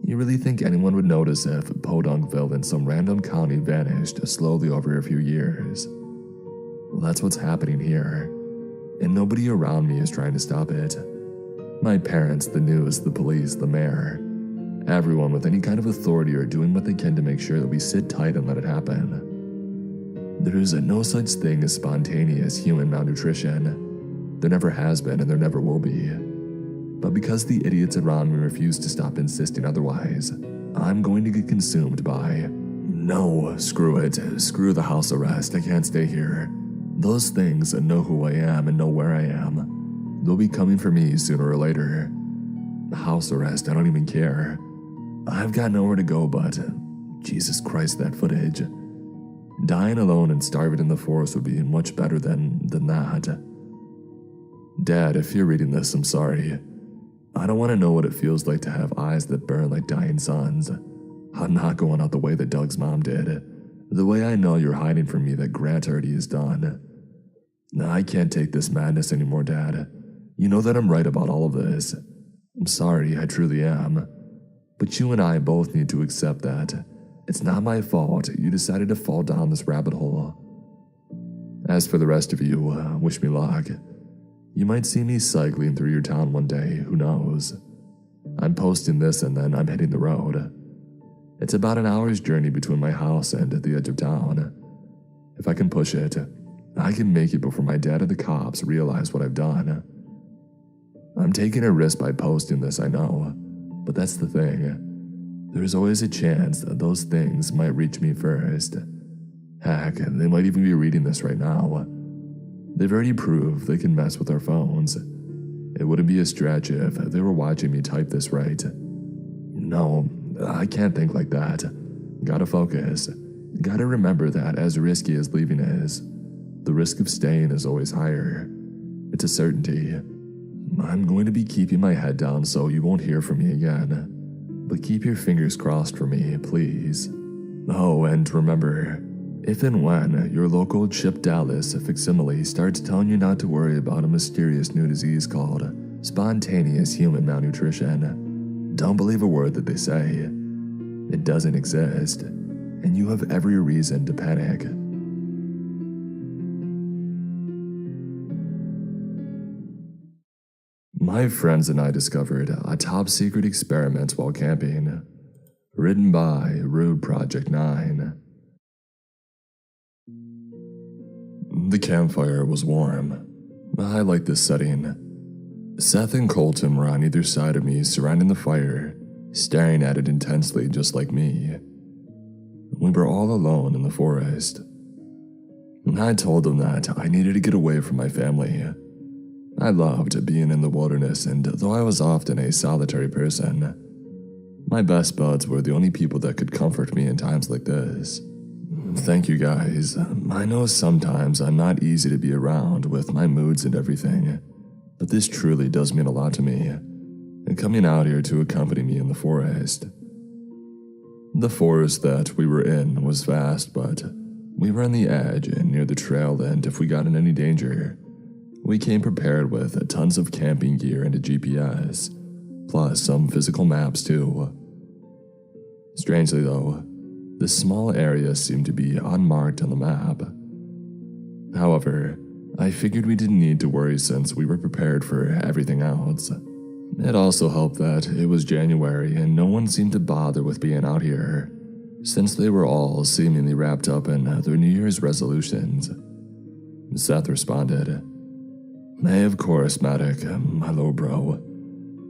You really think anyone would notice if Podunkville in some random county vanished slowly over a few years? Well, that's what's happening here, and nobody around me is trying to stop it. My parents, the news, the police, the mayor, everyone with any kind of authority are doing what they can to make sure that we sit tight and let it happen. There's no such thing as spontaneous human malnutrition. There never has been and there never will be. But because the idiots around me refuse to stop insisting otherwise, I'm going to get consumed by, no, screw it, screw the house arrest, I can't stay here. Those things know who I am and know where I am. They'll be coming for me sooner or later. House arrest, I don't even care. I've got nowhere to go but, Jesus Christ, that footage. Dying alone and starving in the forest would be much better than that. Dad, if you're reading this, I'm sorry. I don't want to know what it feels like to have eyes that burn like dying suns. I'm not going out the way that Doug's mom did. The way I know you're hiding from me that Grant already has done. I can't take this madness anymore, Dad. You know that I'm right about all of this. I'm sorry, I truly am. But you and I both need to accept that. It's not my fault you decided to fall down this rabbit hole. As for the rest of you, wish me luck. You might see me cycling through your town one day, who knows. I'm posting this and then I'm hitting the road. It's about an hour's journey between my house and the edge of town. If I can push it, I can make it before my dad and the cops realize what I've done. I'm taking a risk by posting this, I know, but that's the thing. There's always a chance that those things might reach me first. Heck, they might even be reading this right now. They've already proved they can mess with our phones. It wouldn't be a stretch if they were watching me type this right. No, I can't think like that. Gotta focus. Gotta remember that as risky as leaving is, the risk of staying is always higher. It's a certainty. I'm going to be keeping my head down so you won't hear from me again. But keep your fingers crossed for me, please. Oh, and remember, if and when your local Chip Dallas facsimile starts telling you not to worry about a mysterious new disease called spontaneous human malnutrition, don't believe a word that they say. It doesn't exist, and you have every reason to panic. My friends and I discovered a top-secret experiment while camping. Written by Rude Project 9. The campfire was warm. I liked this setting. Seth and Colton were on either side of me surrounding the fire, staring at it intensely just like me. We were all alone in the forest. I told them that I needed to get away from my family. I loved being in the wilderness, and though I was often a solitary person, my best buds were the only people that could comfort me in times like this. Thank you guys. I know sometimes I'm not easy to be around with my moods and everything, but this truly does mean a lot to me, and coming out here to accompany me in the forest. The forest that we were in was vast, but we were on the edge and near the trail, and if we got in any danger, we came prepared with tons of camping gear and a GPS, plus some physical maps too. Strangely though, this small area seemed to be unmarked on the map. However, I figured we didn't need to worry since we were prepared for everything else. It also helped that it was January and no one seemed to bother with being out here, since they were all seemingly wrapped up in their New Year's resolutions. Seth responded, "Hey, of course, Matic, my little bro."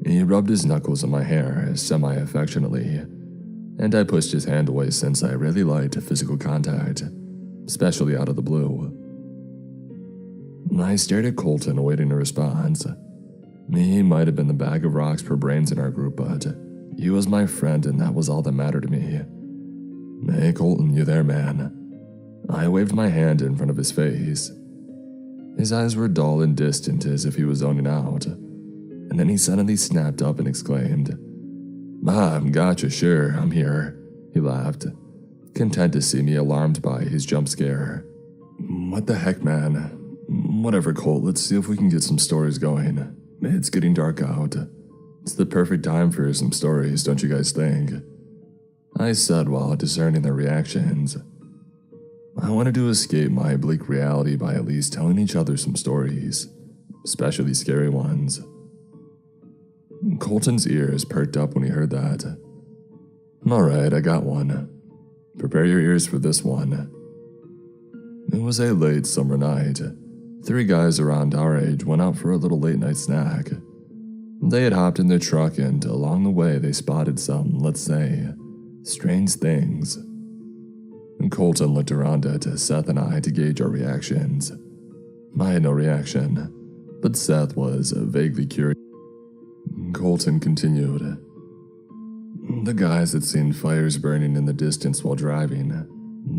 He rubbed his knuckles in my hair semi-affectionately, and I pushed his hand away since I really liked physical contact, especially out of the blue. I stared at Colton awaiting a response. He might have been the bag of rocks per brains in our group, but he was my friend and that was all that mattered to me. "Hey Colton, you there, man?" I waved my hand in front of his face. His eyes were dull and distant as if he was zoning out, and then he suddenly snapped up and exclaimed, Gotcha, sure, I'm here." He laughed, content to see me alarmed by his jump scare. "What the heck, man? Whatever, Colt, let's see if we can get some stories going. It's getting dark out. It's the perfect time for some stories, don't you guys think?" I said while discerning their reactions. I wanted to escape my bleak reality by at least telling each other some stories, especially scary ones. Colton's ears perked up when he heard that. "Alright, I got one. Prepare your ears for this one." It was a late summer night. 3 guys around our age went out for a little late-night snack. They had hopped in their truck and along the way they spotted some, let's say, strange things. Colton looked around at Seth and I to gauge our reactions. I had no reaction, but Seth was vaguely curious. Colton continued, The guys had seen fires burning in the distance while driving,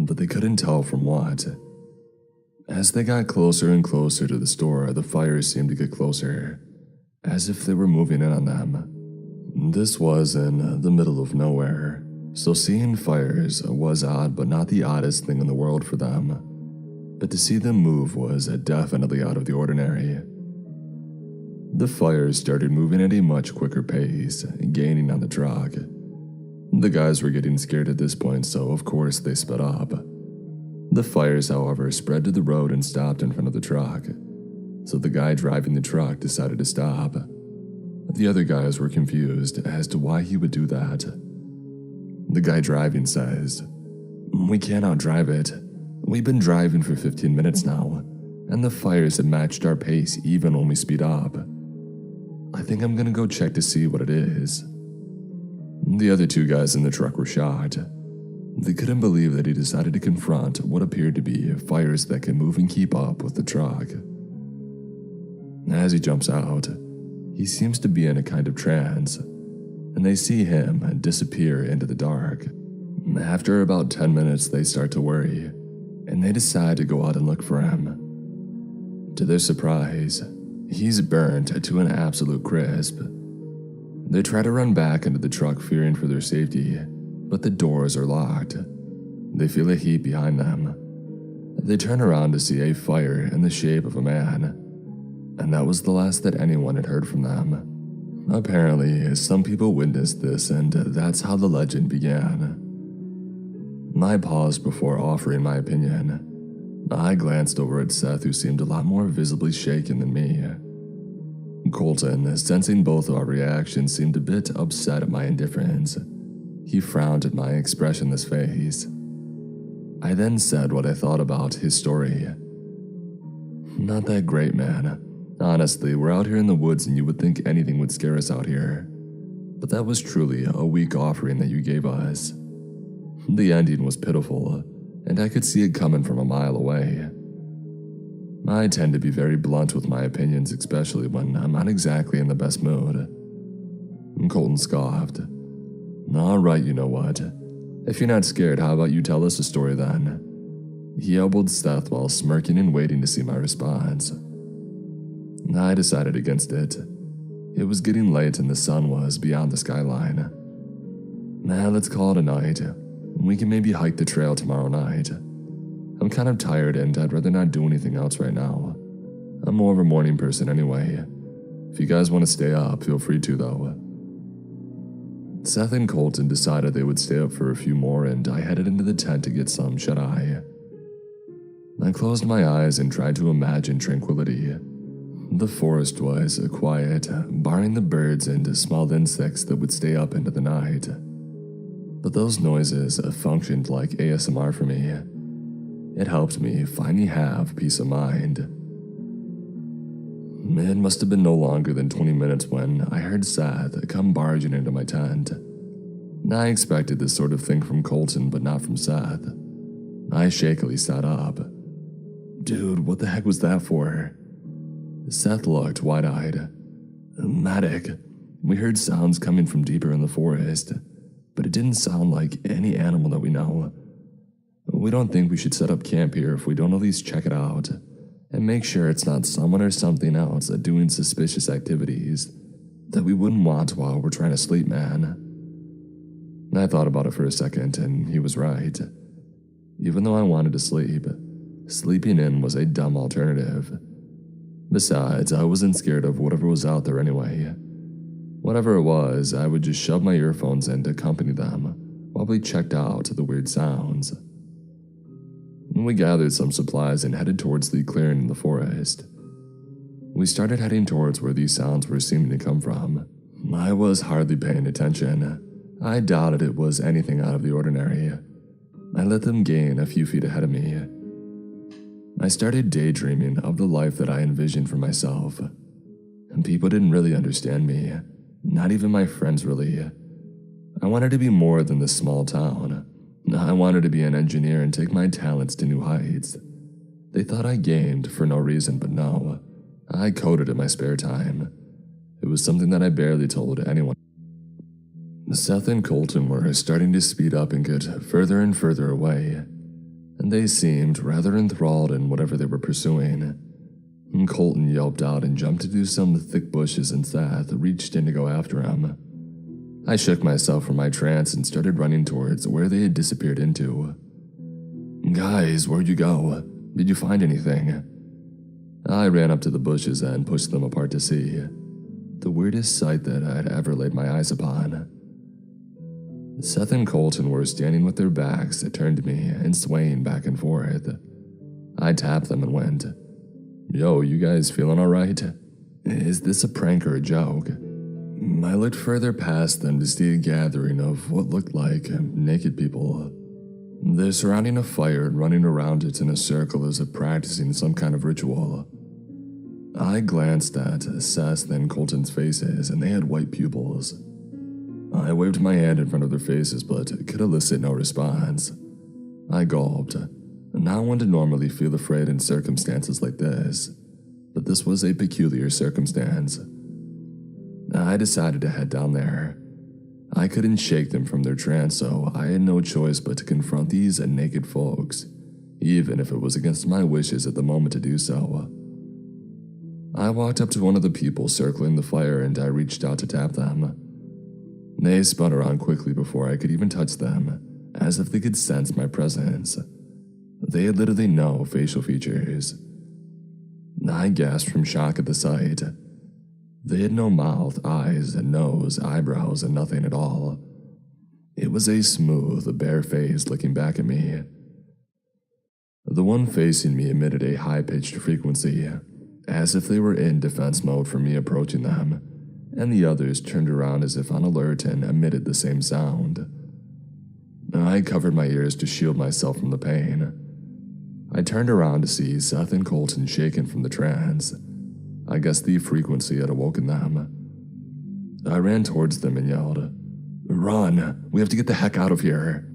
but they couldn't tell from what. As they got closer and closer to the store, the fires seemed to get closer, as if they were moving in on them. This was in the middle of nowhere, so seeing fires was odd, but not the oddest thing in the world for them. But to see them move was definitely out of the ordinary. The fires started moving at a much quicker pace, gaining on the truck. The guys were getting scared at this point, so of course they sped up. The fires, however, spread to the road and stopped in front of the truck, so the guy driving the truck decided to stop. The other guys were confused as to why he would do that. The guy driving says, "We can't outdrive it. We've been driving for 15 minutes now, and the fires have matched our pace even when we speed up. I think I'm gonna go check to see what it is." The other two guys in the truck were shocked. They couldn't believe that he decided to confront what appeared to be fires that can move and keep up with the truck. As he jumps out, he seems to be in a kind of trance, and they see him disappear into the dark. After about 10 minutes, they start to worry, and they decide to go out and look for him. To their surprise, he's burnt to an absolute crisp. They try to run back into the truck fearing for their safety, but the doors are locked. They feel a heat behind them. They turn around to see a fire in the shape of a man, and that was the last that anyone had heard from them. Apparently, some people witnessed this, and that's how the legend began. I paused before offering my opinion. I glanced over at Seth, who seemed a lot more visibly shaken than me. Colton, sensing both of our reactions, seemed a bit upset at my indifference. He frowned at my expressionless face. I then said what I thought about his story. "Not that great, man. Honestly, we're out here in the woods and you would think anything would scare us out here. But that was truly a weak offering that you gave us." The ending was pitiful, and I could see it coming from a mile away. I tend to be very blunt with my opinions, especially when I'm not exactly in the best mood. Colton scoffed. "Alright, you know what? If you're not scared, how about you tell us a story then?" He elbowed Seth while smirking and waiting to see my response. I decided against it. It was getting late and the sun was beyond the skyline. Let's call it a night. We can maybe hike the trail tomorrow night. I'm kind of tired and I'd rather not do anything else right now. I'm more of a morning person anyway. If you guys want to stay up, feel free to though. Seth and Colton decided they would stay up for a few more, and I headed into the tent to get some shut-eye. I closed my eyes and tried to imagine tranquility. The forest was quiet, barring the birds and small insects that would stay up into the night. But those noises functioned like ASMR for me. It helped me finally have peace of mind. It must have been no longer than 20 minutes when I heard Seth come barging into my tent. I expected this sort of thing from Colton, but not from Seth. I shakily sat up. "Dude, what the heck was that for?" Seth looked wide-eyed. "Matic, we heard sounds coming from deeper in the forest, but it didn't sound like any animal that we know. We don't think we should set up camp here if we don't at least check it out, and make sure it's not someone or something else doing suspicious activities that we wouldn't want while we're trying to sleep, man." I thought about it for a second, and he was right. Even though I wanted to sleep, sleeping in was a dumb alternative. Besides, I wasn't scared of whatever was out there anyway. Whatever it was, I would just shove my earphones in to accompany them while we checked out the weird sounds. We gathered some supplies and headed towards the clearing in the forest. We started heading towards where these sounds were seeming to come from. I was hardly paying attention. I doubted it was anything out of the ordinary. I let them gain a few feet ahead of me. I started daydreaming of the life that I envisioned for myself. And people didn't really understand me, not even my friends really. I wanted to be more than this small town. I wanted to be an engineer and take my talents to new heights. They thought I gamed for no reason, but no. I coded in my spare time. It was something that I barely told anyone. Seth and Colton were starting to speed up and get further and further away, and they seemed rather enthralled in whatever they were pursuing. Colton yelped out and jumped into some thick bushes, and Seth reached in to go after him. I shook myself from my trance and started running towards where they had disappeared into. "Guys, where'd you go? Did you find anything?" I ran up to the bushes and pushed them apart to see. The weirdest sight that I'd ever laid my eyes upon. Seth and Colton were standing with their backs turned to me and swaying back and forth. I tapped them and went, "Yo, you guys feeling alright? Is this a prank or a joke?" I looked further past them to see a gathering of what looked like naked people. They're surrounding a fire and running around it in a circle as if practicing some kind of ritual. I glanced at Seth and Colton's faces, and they had white pupils. I waved my hand in front of their faces, but could elicit no response. I gulped. Not one to normally feel afraid in circumstances like this, but this was a peculiar circumstance. I decided to head down there. I couldn't shake them from their trance, so I had no choice but to confront these naked folks, even if it was against my wishes at the moment to do so. I walked up to one of the people circling the fire and I reached out to tap them. They spun around quickly before I could even touch them, as if they could sense my presence. They had literally no facial features. I gasped from shock at the sight. They had no mouth, eyes, nose, eyebrows, and nothing at all. It was a smooth, bare face looking back at me. The one facing me emitted a high-pitched frequency, as if they were in defense mode for me approaching them, and the others turned around as if on alert and emitted the same sound. I covered my ears to shield myself from the pain. I turned around to see Seth and Colton shaken from the trance. I guess the frequency had awoken them. I ran towards them and yelled, "Run! We have to get the heck out of here!"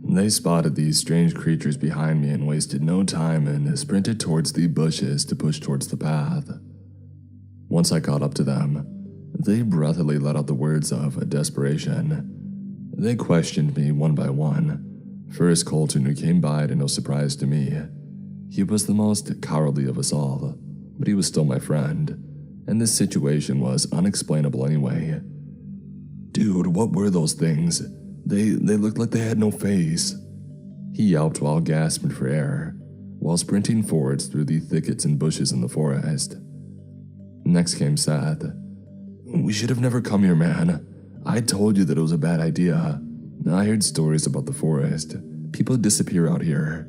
They spotted these strange creatures behind me and wasted no time and sprinted towards the bushes to push towards the path. Once I caught up to them, they breathily let out the words of desperation. They questioned me one by one. First Colton, who came by to no surprise to me. He was the most cowardly of us all, but he was still my friend, and this situation was unexplainable anyway. "Dude, what were those things? They looked like they had no face." He yelped while gasping for air, while sprinting forwards through the thickets and bushes in the forest. Next came Seth. "We should have never come here, man. I told you that it was a bad idea. I heard stories about the forest. People disappear out here,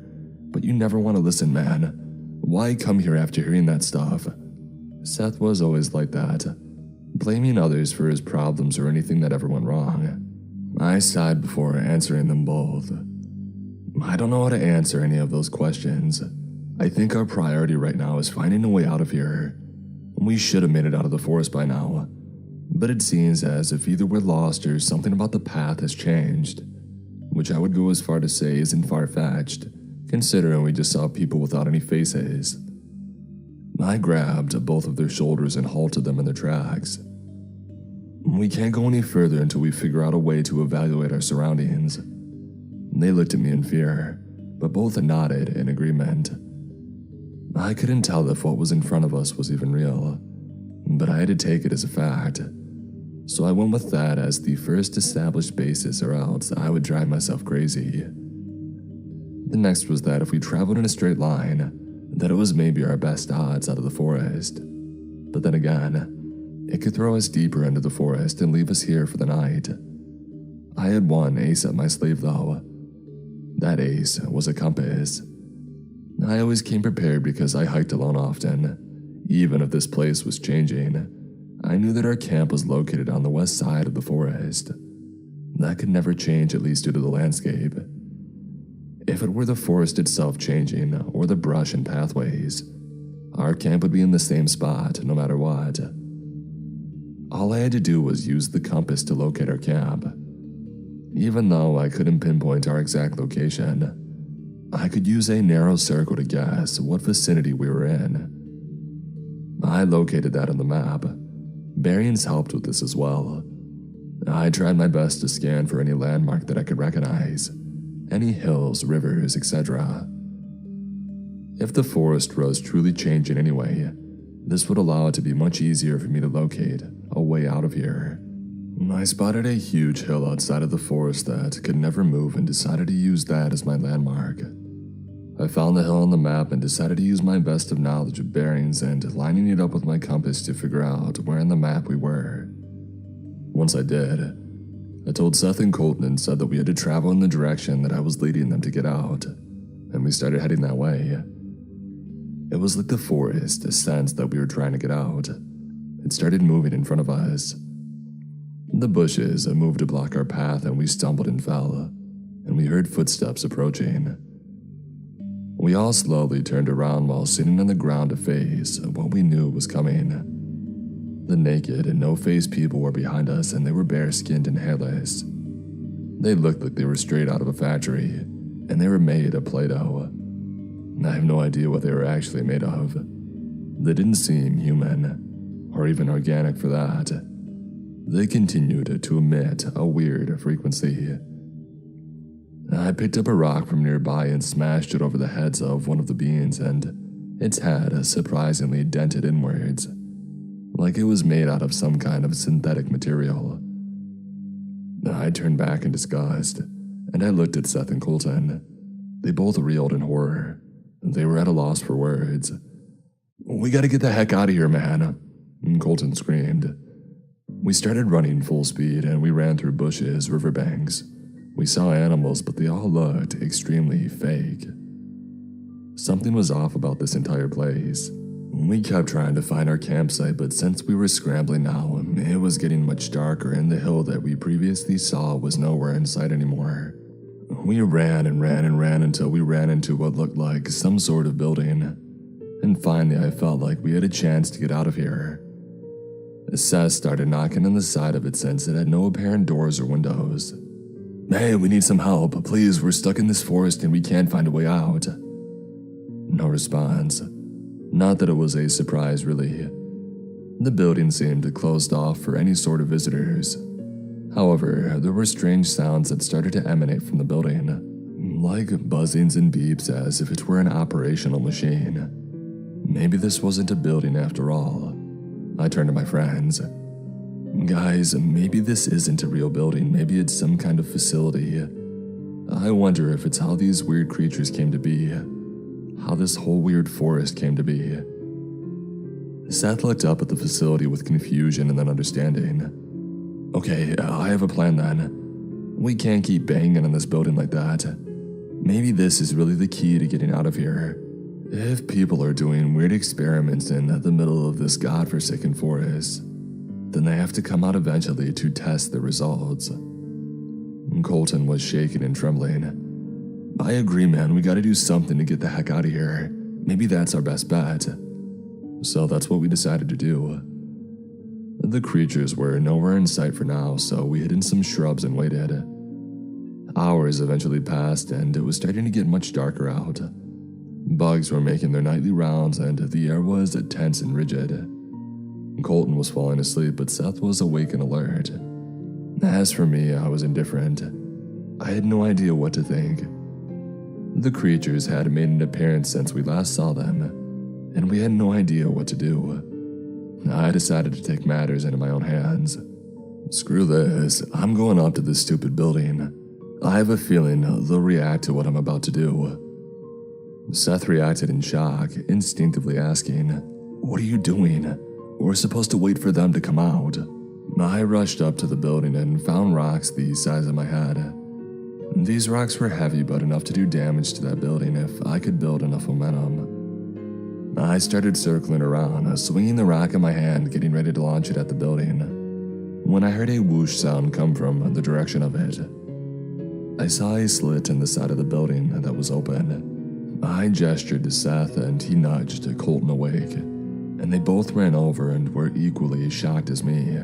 but you never want to listen, man. Why come here after hearing that stuff?" Seth was always like that, blaming others for his problems or anything that ever went wrong. I sighed before answering them both. I don't know how to answer any of those questions. I think our priority right now is finding a way out of here. We should have made it out of the forest by now, but it seems as if either we're lost or something about the path has changed, which I would go as far to say isn't far-fetched, considering we just saw people without any faces. I grabbed both of their shoulders and halted them in their tracks. "We can't go any further until we figure out a way to evaluate our surroundings." They looked at me in fear, but both nodded in agreement. I couldn't tell if what was in front of us was even real, but I had to take it as a fact. So I went with that as the first established basis, or else I would drive myself crazy. The next was that if we traveled in a straight line, that it was maybe our best odds out of the forest. But then again, it could throw us deeper into the forest and leave us here for the night. I had one ace up my sleeve though. That ace was a compass. I always came prepared because I hiked alone often. Even if this place was changing, I knew that our camp was located on the west side of the forest. That could never change, at least due to the landscape. If it were the forest itself changing, or the brush and pathways, our camp would be in the same spot no matter what. All I had to do was use the compass to locate our camp. Even though I couldn't pinpoint our exact location, I could use a narrow circle to guess what vicinity we were in. I located that on the map. Bearings helped with this as well. I tried my best to scan for any landmark that I could recognize, any hills, rivers, etc. If the forest was truly changing anyway, this would allow it to be much easier for me to locate a way out of here. I spotted a huge hill outside of the forest that could never move and decided to use that as my landmark. I found the hill on the map and decided to use my best of knowledge of bearings and lining it up with my compass to figure out where on the map we were. Once I did, I told Seth and Colton and said that we had to travel in the direction that I was leading them to get out, and we started heading that way. It was like the forest sensed that we were trying to get out. It started moving in front of us. The bushes moved to block our path and we stumbled and fell, and we heard footsteps approaching. We all slowly turned around while sitting on the ground to face what we knew was coming. The naked and no-faced people were behind us and they were bare-skinned and hairless. They looked like they were straight out of a factory, and they were made of Play-Doh. I have no idea what they were actually made of. They didn't seem human, or even organic for that. They continued to emit a weird frequency. I picked up a rock from nearby and smashed it over the heads of one of the beings, and its head surprisingly dented inwards, like it was made out of some kind of synthetic material. I turned back in disgust, and I looked at Seth and Colton. They both reeled in horror. They were at a loss for words. "We gotta get the heck out of here, man," Colton screamed. We started running full speed, and we ran through bushes, riverbanks. We saw animals, but they all looked extremely fake. Something was off about this entire place. We kept trying to find our campsite, but since we were scrambling now, it was getting much darker, and the hill that we previously saw was nowhere in sight anymore. We ran and ran and ran until we ran into what looked like some sort of building. And finally, I felt like we had a chance to get out of here. Seth started knocking on the side of it since it had no apparent doors or windows. "Hey, we need some help. Please, we're stuck in this forest and we can't find a way out." No response. Not that it was a surprise, really. The building seemed closed off for any sort of visitors. However, there were strange sounds that started to emanate from the building, like buzzings and beeps as if it were an operational machine. Maybe this wasn't a building after all. I turned to my friends. "Guys, maybe this isn't a real building. Maybe it's some kind of facility. I wonder if it's how these weird creatures came to be. How this whole weird forest came to be." Seth looked up at the facility with confusion and then understanding. "Okay, I have a plan then. We can't keep banging on this building like that. Maybe this is really the key to getting out of here. If people are doing weird experiments in the middle of this godforsaken forest, then they have to come out eventually to test the results." Colton was shaking and trembling. "I agree, man. We gotta do something to get the heck out of here. Maybe that's our best bet." So that's what we decided to do. The creatures were nowhere in sight for now, so we hid in some shrubs and waited. Hours eventually passed, and it was starting to get much darker out. Bugs were making their nightly rounds, and the air was tense and rigid. Colton was falling asleep, but Seth was awake and alert. As for me, I was indifferent. I had no idea what to think. The creatures had made an appearance since we last saw them, and we had no idea what to do. I decided to take matters into my own hands. "Screw this, I'm going up to this stupid building. I have a feeling they'll react to what I'm about to do." Seth reacted in shock, instinctively asking, "What are you doing? We're supposed to wait for them to come out." I rushed up to the building and found rocks the size of my head. These rocks were heavy but enough to do damage to that building if I could build enough momentum. I started circling around, swinging the rock in my hand, getting ready to launch it at the building, when I heard a whoosh sound come from the direction of it. I saw a slit in the side of the building that was open. I gestured to Seth and he nudged Colton awake, and they both ran over and were equally shocked as me.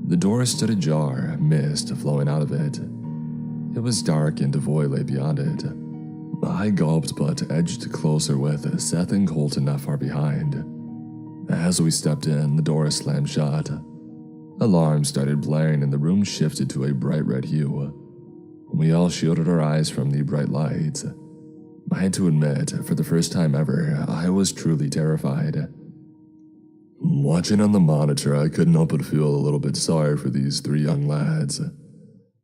The door stood ajar, mist flowing out of it. It was dark and a void lay beyond it. I gulped but edged closer with Seth and Colton not far behind. As we stepped in, the door slammed shut. Alarms started blaring and the room shifted to a bright red hue. We all shielded our eyes from the bright lights. I had to admit, for the first time ever, I was truly terrified. Watching on the monitor, I couldn't help but feel a little bit sorry for these three young lads.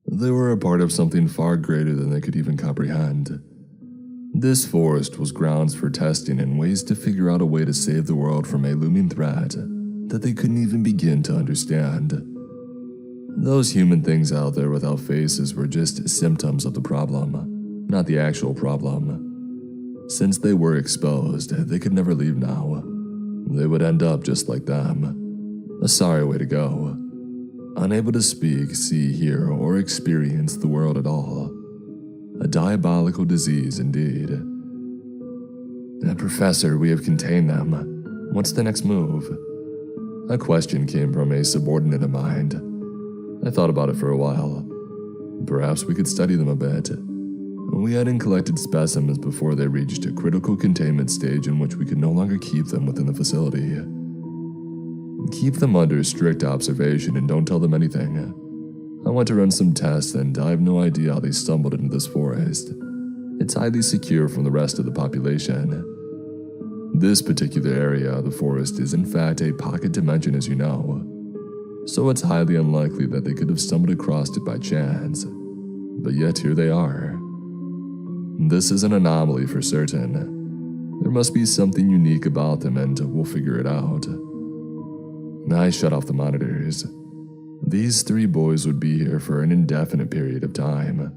They were a part of something far greater than they could even comprehend. This forest was grounds for testing and ways to figure out a way to save the world from a looming threat that they couldn't even begin to understand. Those human things out there without faces were just symptoms of the problem, not the actual problem. Since they were exposed, they could never leave now. They would end up just like them. A sorry way to go. Unable to speak, see, hear, or experience the world at all. A diabolical disease indeed. Professor, we have contained them. What's the next move? A question came from a subordinate of mine. I thought about it for a while. Perhaps we could study them a bit. We hadn't collected specimens before they reached a critical containment stage in which we could no longer keep them within the facility. Keep them under strict observation and don't tell them anything. I went to run some tests and I have no idea how they stumbled into this forest. It's highly secure from the rest of the population. This particular area of the forest is in fact a pocket dimension, as you know. So it's highly unlikely that they could have stumbled across it by chance. But yet here they are. This is an anomaly for certain. There must be something unique about them and we'll figure it out. I shut off the monitors. These three boys would be here for an indefinite period of time.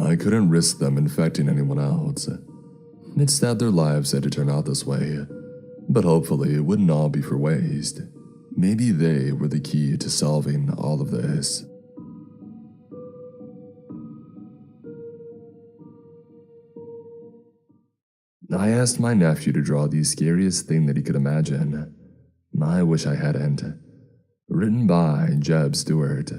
I couldn't risk them infecting anyone else. It's sad their lives had to turn out this way, but hopefully it wouldn't all be for waste. Maybe they were the key to solving all of this. I asked my nephew to draw the scariest thing that he could imagine. I wish I hadn't. Written by Jeb Stewart.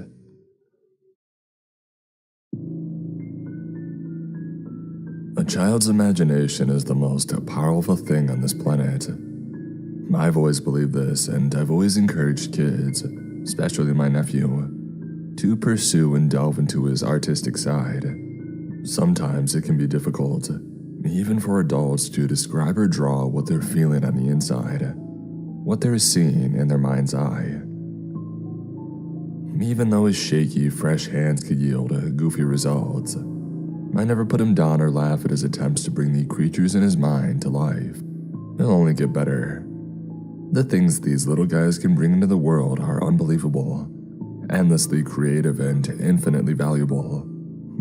A child's imagination is the most powerful thing on this planet. I've always believed this, and I've always encouraged kids, especially my nephew, to pursue and delve into his artistic side. Sometimes it can be difficult, even for adults, to describe or draw what they're feeling on the inside, what they're seeing in their mind's eye. Even though his shaky, fresh hands could yield goofy results, I never put him down or laugh at his attempts to bring the creatures in his mind to life. They'll only get better. The things these little guys can bring into the world are unbelievable, endlessly creative and infinitely valuable.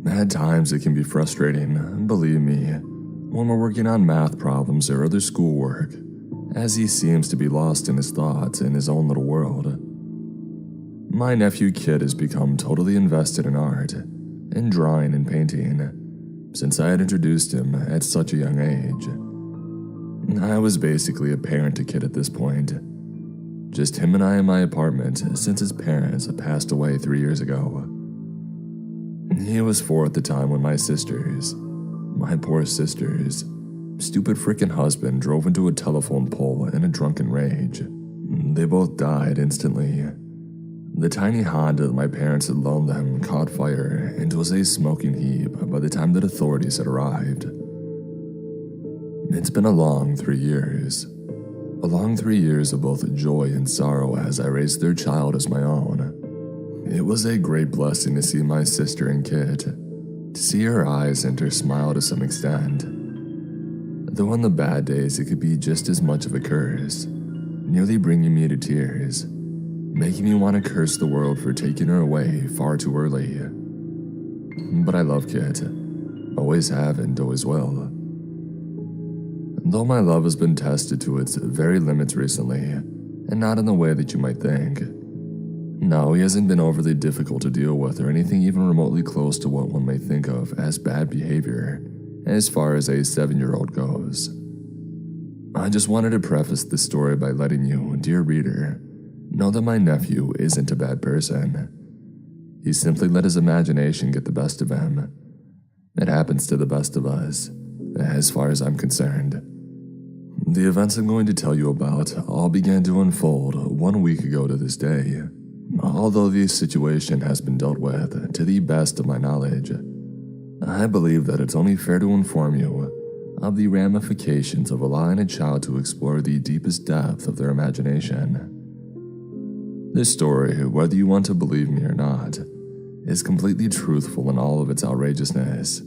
At times it can be frustrating, believe me, when we're working on math problems or other schoolwork, as he seems to be lost in his thoughts in his own little world. My nephew Kid has become totally invested in art, in drawing and painting, since I had introduced him at such a young age. I was basically a parent to Kid at this point. Just him and I in my apartment since his parents had passed away 3 years ago. He was 4 at the time when my sisters, my poor sisters, stupid frickin' husband drove into a telephone pole in a drunken rage. They both died instantly. The tiny Honda that my parents had loaned them caught fire and was a smoking heap by the time that authorities had arrived. It's been a long 3 years. A long 3 years of both joy and sorrow as I raised their child as my own. It was a great blessing to see my sister and Kid, to see her eyes and her smile to some extent. Though on the bad days it could be just as much of a curse, nearly bringing me to tears, making me want to curse the world for taking her away far too early. But I love Kit. Always have and always will. Though my love has been tested to its very limits recently, and not in the way that you might think. No, he hasn't been overly difficult to deal with or anything even remotely close to what one may think of as bad behavior, as far as a 7-year-old goes. I just wanted to preface this story by letting you, dear reader, know that my nephew isn't a bad person. He simply let his imagination get the best of him. It happens to the best of us, as far as I'm concerned. The events I'm going to tell you about all began to unfold 1 week ago to this day. Although the situation has been dealt with to the best of my knowledge, I believe that it's only fair to inform you of the ramifications of allowing a child to explore the deepest depth of their imagination. This story, whether you want to believe me or not, is completely truthful in all of its outrageousness,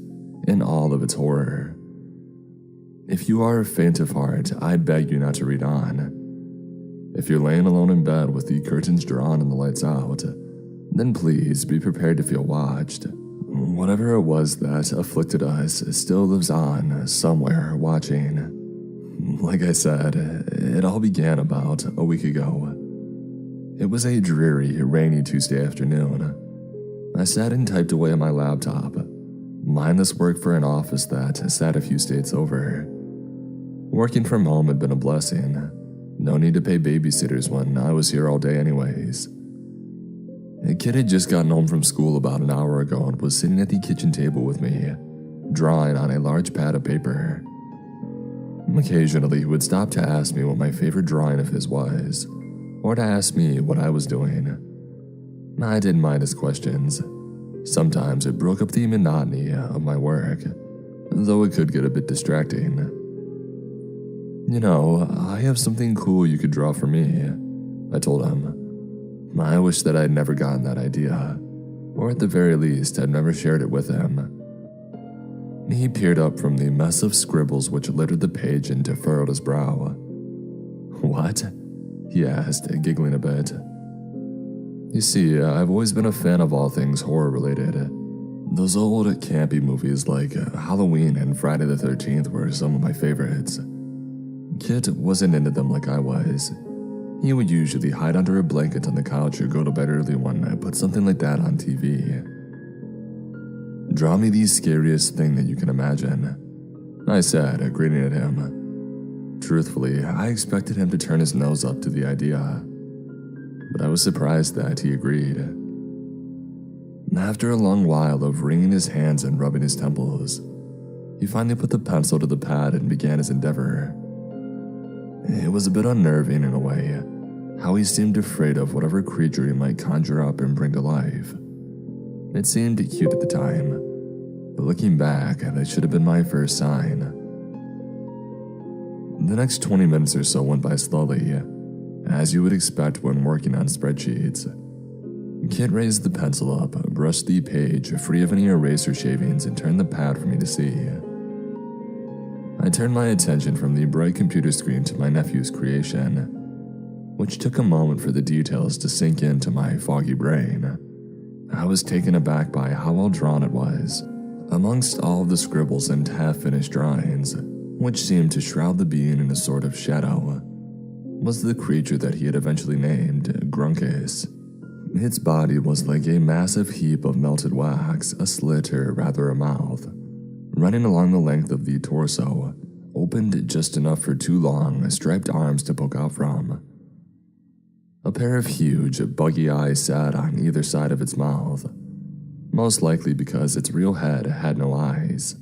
in all of its horror. If you are faint of heart, I beg you not to read on. If you're laying alone in bed with the curtains drawn and the lights out, then please be prepared to feel watched. Whatever it was that afflicted us still lives on somewhere watching. Like I said, it all began about a week ago. It was a dreary, rainy Tuesday afternoon. I sat and typed away on my laptop, mindless work for an office that sat a few states over. Working from home had been a blessing. No need to pay babysitters when I was here all day anyways. A kid had just gotten home from school about an hour ago and was sitting at the kitchen table with me, drawing on a large pad of paper. Occasionally, he would stop to ask me what my favorite drawing of his was, or to ask me what I was doing. I didn't mind his questions. Sometimes it broke up the monotony of my work, though it could get a bit distracting. "You know, I have something cool you could draw for me," I told him. I wish that I'd never gotten that idea, or at the very least had never shared it with him. He peered up from the mess of scribbles which littered the page and furrowed his brow. "What?" he asked, giggling a bit. "You see, I've always been a fan of all things horror-related. Those old, campy movies like Halloween and Friday the 13th were some of my favorites. Kit wasn't into them like I was. He would usually hide under a blanket on the couch or go to bed early when I put something like that on TV. Draw me the scariest thing that you can imagine," I said, grinning at him. Truthfully, I expected him to turn his nose up to the idea, but I was surprised that he agreed. After a long while of wringing his hands and rubbing his temples, he finally put the pencil to the pad and began his endeavor. It was a bit unnerving in a way, how he seemed afraid of whatever creature he might conjure up and bring to life. It seemed cute at the time, but looking back, that should have been my first sign. The next 20 minutes or so went by slowly, as you would expect when working on spreadsheets. Kit raised the pencil up, brushed the page free of any eraser shavings, and turned the pad for me to see. I turned my attention from the bright computer screen to my nephew's creation, which took a moment for the details to sink into my foggy brain. I was taken aback by how well drawn it was. Amongst all of the scribbles and half-finished drawings, which seemed to shroud the being in a sort of shadow, was the creature that he had eventually named Grunkus. Its body was like a massive heap of melted wax, a slit or rather a mouth, running along the length of the torso, opened just enough for two long, striped arms to poke out from. A pair of huge, buggy eyes sat on either side of its mouth, most likely because its real head had no eyes.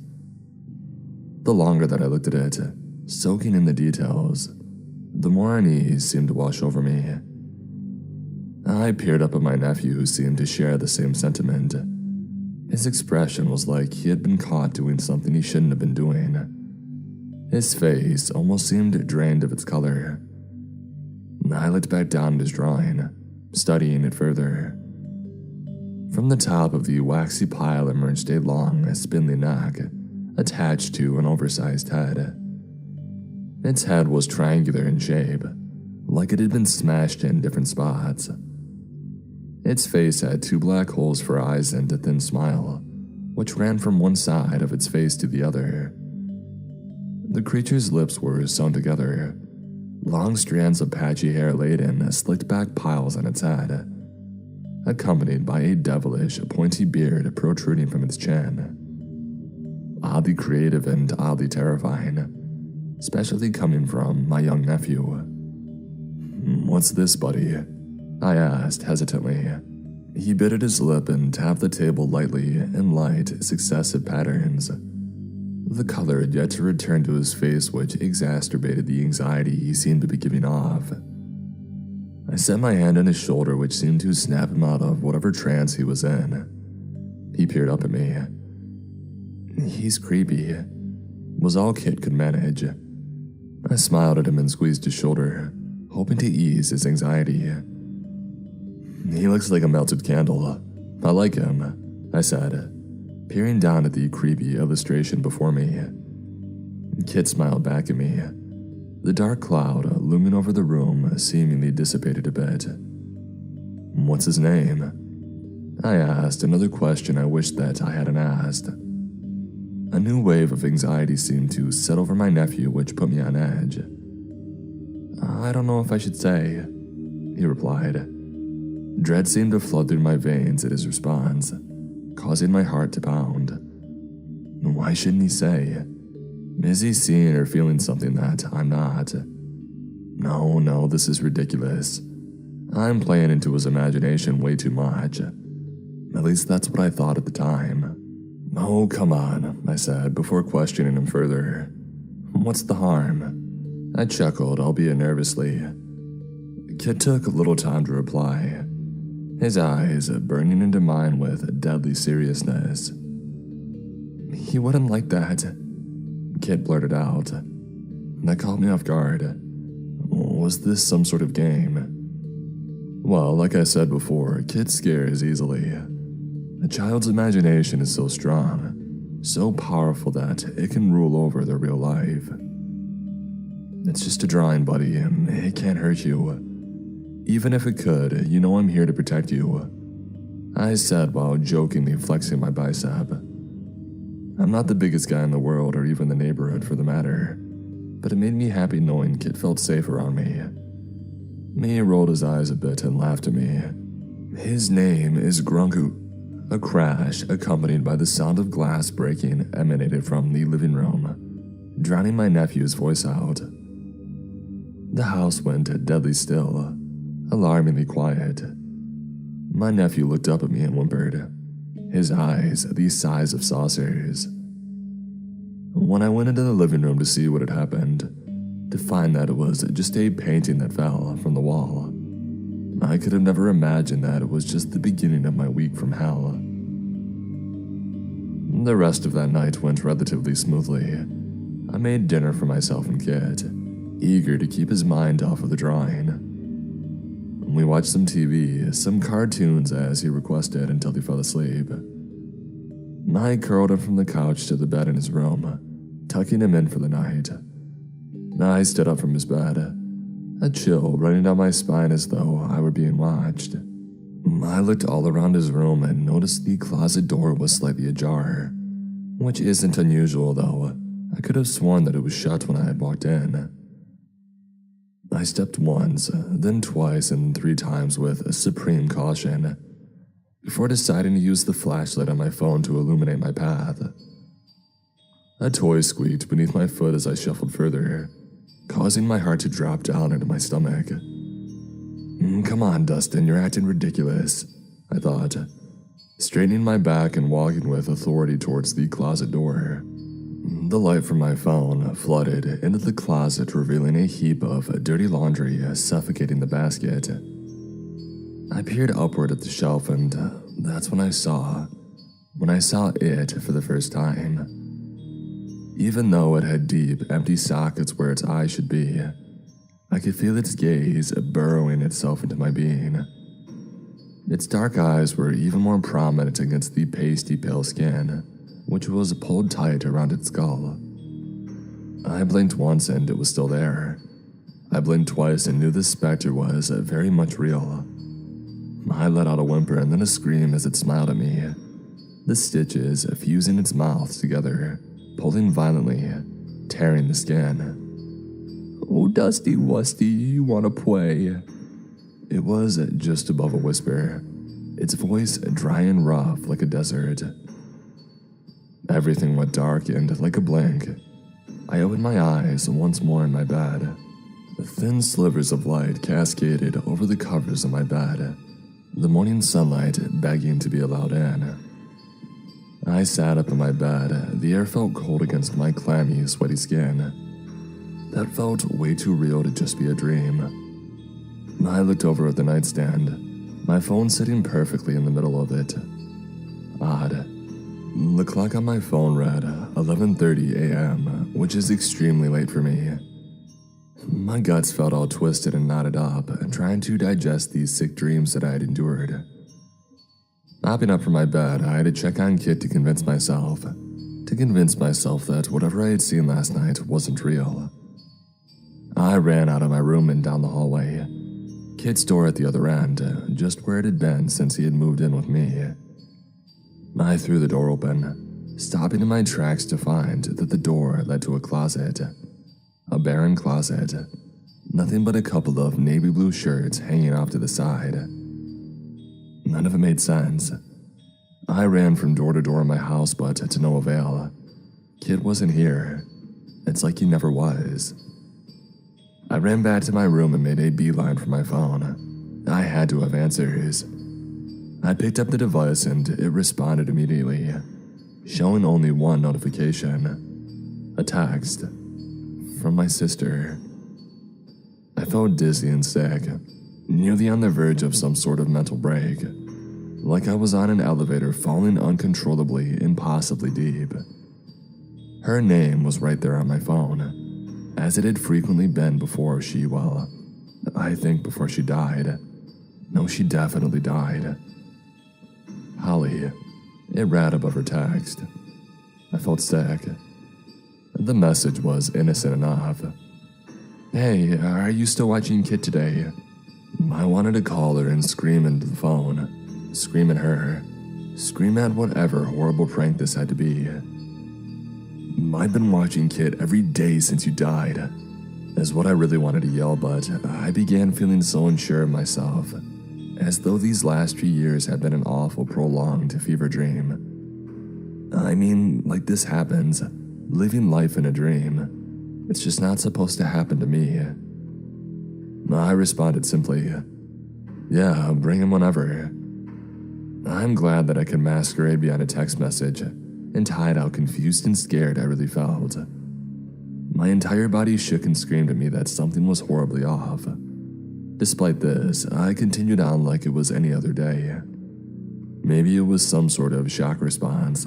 The longer that I looked at it, soaking in the details, the more unease seemed to wash over me. I peered up at my nephew, who seemed to share the same sentiment. His expression was like he had been caught doing something he shouldn't have been doing. His face almost seemed drained of its color. I looked back down at his drawing, studying it further. From the top of the waxy pile emerged a long, spindly neck, attached to an oversized head. Its head was triangular in shape, like it had been smashed in different spots. Its face had two black holes for eyes and a thin smile, which ran from one side of its face to the other. The creature's lips were sewn together, long strands of patchy hair laid in slicked back piles on its head, accompanied by a devilish, pointy beard protruding from its chin. Oddly creative and oddly terrifying, especially coming from my young nephew. "What's this, buddy?" I asked hesitantly. He bit at his lip and tapped the table lightly in light, successive patterns. The color had yet to return to his face, which exacerbated the anxiety he seemed to be giving off. I set my hand on his shoulder, which seemed to snap him out of whatever trance he was in. He peered up at me. "He's creepy," was all Kit could manage. I smiled at him and squeezed his shoulder, hoping to ease his anxiety. "He looks like a melted candle. I like him," I said, peering down at the creepy illustration before me. Kit smiled back at me. The dark cloud looming over the room seemingly dissipated a bit. "What's his name?" I asked, another question I wished that I hadn't asked. A new wave of anxiety seemed to set over my nephew, which put me on edge. "I don't know if I should say," he replied. Dread seemed to flood through my veins at his response, causing my heart to pound. Why shouldn't he say? Is he seeing or feeling something that I'm not? No, this is ridiculous. I'm playing into his imagination way too much. At least that's what I thought at the time. "Oh, come on," I said before questioning him further. "What's the harm?" I chuckled, albeit nervously. Kit took little time to reply, his eyes burning into mine with deadly seriousness. "He wouldn't like that," Kit blurted out. That caught me off guard. Was this some sort of game? Well, like I said before, Kit scares easily. A child's imagination is so strong, so powerful that it can rule over their real life. "It's just a drawing, buddy, and it can't hurt you. Even if it could, you know I'm here to protect you," I said while jokingly flexing my bicep. I'm not the biggest guy in the world, or even the neighborhood for the matter, but it made me happy knowing Kit felt safe around me. He rolled his eyes a bit and laughed at me. "His name is Grunku." A crash, accompanied by the sound of glass breaking, emanated from the living room, drowning my nephew's voice out. The house went deadly still, alarmingly quiet. My nephew looked up at me and whimpered, his eyes the size of saucers. When I went into the living room to see what had happened, to find that it was just a painting that fell from the wall, I could have never imagined that it was just the beginning of my week from hell. The rest of that night went relatively smoothly. I made dinner for myself and Kit, eager to keep his mind off of the drawing. We watched some TV, some cartoons as he requested until he fell asleep. I curled him from the couch to the bed in his room, tucking him in for the night. I stood up from his bed, a chill running down my spine as though I were being watched. I looked all around his room and noticed the closet door was slightly ajar, which isn't unusual though. I could have sworn that it was shut when I had walked in. I stepped once, then twice, and 3 times with supreme caution, before deciding to use the flashlight on my phone to illuminate my path. A toy squeaked beneath my foot as I shuffled further, causing my heart to drop down into my stomach. Come on, Dustin, you're acting ridiculous, I thought, straightening my back and walking with authority towards the closet door. The light from my phone flooded into the closet, revealing a heap of dirty laundry suffocating the basket. I peered upward at the shelf, and that's when I saw it for the first time. Even though it had deep, empty sockets where its eyes should be, I could feel its gaze burrowing itself into my being. Its dark eyes were even more prominent against the pasty pale skin, which was pulled tight around its skull. I blinked once and it was still there. I blinked twice and knew this specter was very much real. I let out a whimper and then a scream as it smiled at me, the stitches fusing its mouth together, pulling violently, tearing the skin. "Oh, Dusty Wusty, you wanna play?" It was just above a whisper, its voice dry and rough like a desert. Everything went dark and like a blink. I opened my eyes once more in my bed. Thin slivers of light cascaded over the covers of my bed, the morning sunlight begging to be allowed in. I sat up in my bed. The air felt cold against my clammy, sweaty skin. That felt way too real to just be a dream. I looked over at the nightstand, my phone sitting perfectly in the middle of it. Odd. The clock on my phone read 11:30 a.m., which is extremely late for me. My guts felt all twisted and knotted up, trying to digest these sick dreams that I had endured. Hopping up from my bed, I had to check on Kit to convince myself that whatever I had seen last night wasn't real. I ran out of my room and down the hallway. Kit's door at the other end, just where it had been since he had moved in with me. I threw the door open, stopping in my tracks to find that the door led to a closet. A barren closet. Nothing but a couple of navy blue shirts hanging off to the side. None of it made sense. I ran from door to door in my house, but to no avail. Kit wasn't here. It's like he never was. I ran back to my room and made a beeline for my phone. I had to have answers. I picked up the device and it responded immediately, showing only one notification. A text. From my sister. I felt dizzy and sick, nearly on the verge of some sort of mental break, like I was on an elevator falling uncontrollably, impossibly deep. Her name was right there on my phone, as it had frequently been before I think before she died. No, she definitely died. Holly. It read above her text. I felt sick. The message was innocent enough. Hey, are you still watching Kit today? I wanted to call her and scream into the phone. Scream at her. Scream at whatever horrible prank this had to be. I've been watching Kit every day since you died, is what I really wanted to yell, but I began feeling so unsure of myself, as though these last few years had been an awful, prolonged fever dream. I mean, like this happens, living life in a dream. It's just not supposed to happen to me. I responded simply, yeah, bring him whenever. I'm glad that I could masquerade behind a text message and hide how confused and scared I really felt. My entire body shook and screamed at me that something was horribly off. Despite this, I continued on like it was any other day. Maybe it was some sort of shock response,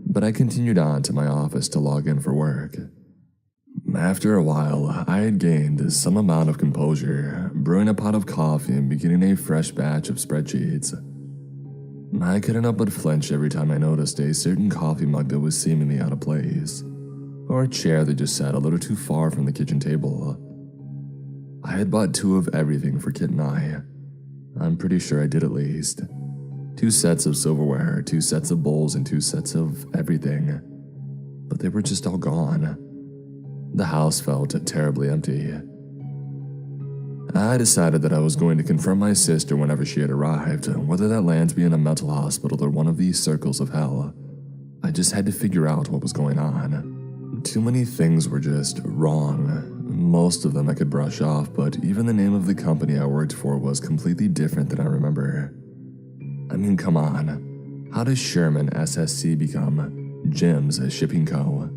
but I continued on to my office to log in for work. After a while, I had gained some amount of composure, brewing a pot of coffee and beginning a fresh batch of spreadsheets. I couldn't help but flinch every time I noticed a certain coffee mug that was seemingly out of place, or a chair that just sat a little too far from the kitchen table. I had bought 2 of everything for Kit and I. I'm pretty sure I did at least. 2 sets of silverware, 2 sets of bowls, and 2 sets of everything. But they were just all gone. The house felt terribly empty. I decided that I was going to confront my sister whenever she had arrived, whether that lands me in a mental hospital or one of these circles of hell. I just had to figure out what was going on. Too many things were just wrong. Most of them I could brush off, but even the name of the company I worked for was completely different than I remember. I mean, come on. How does Sherman SSC become Jim's Shipping Co.?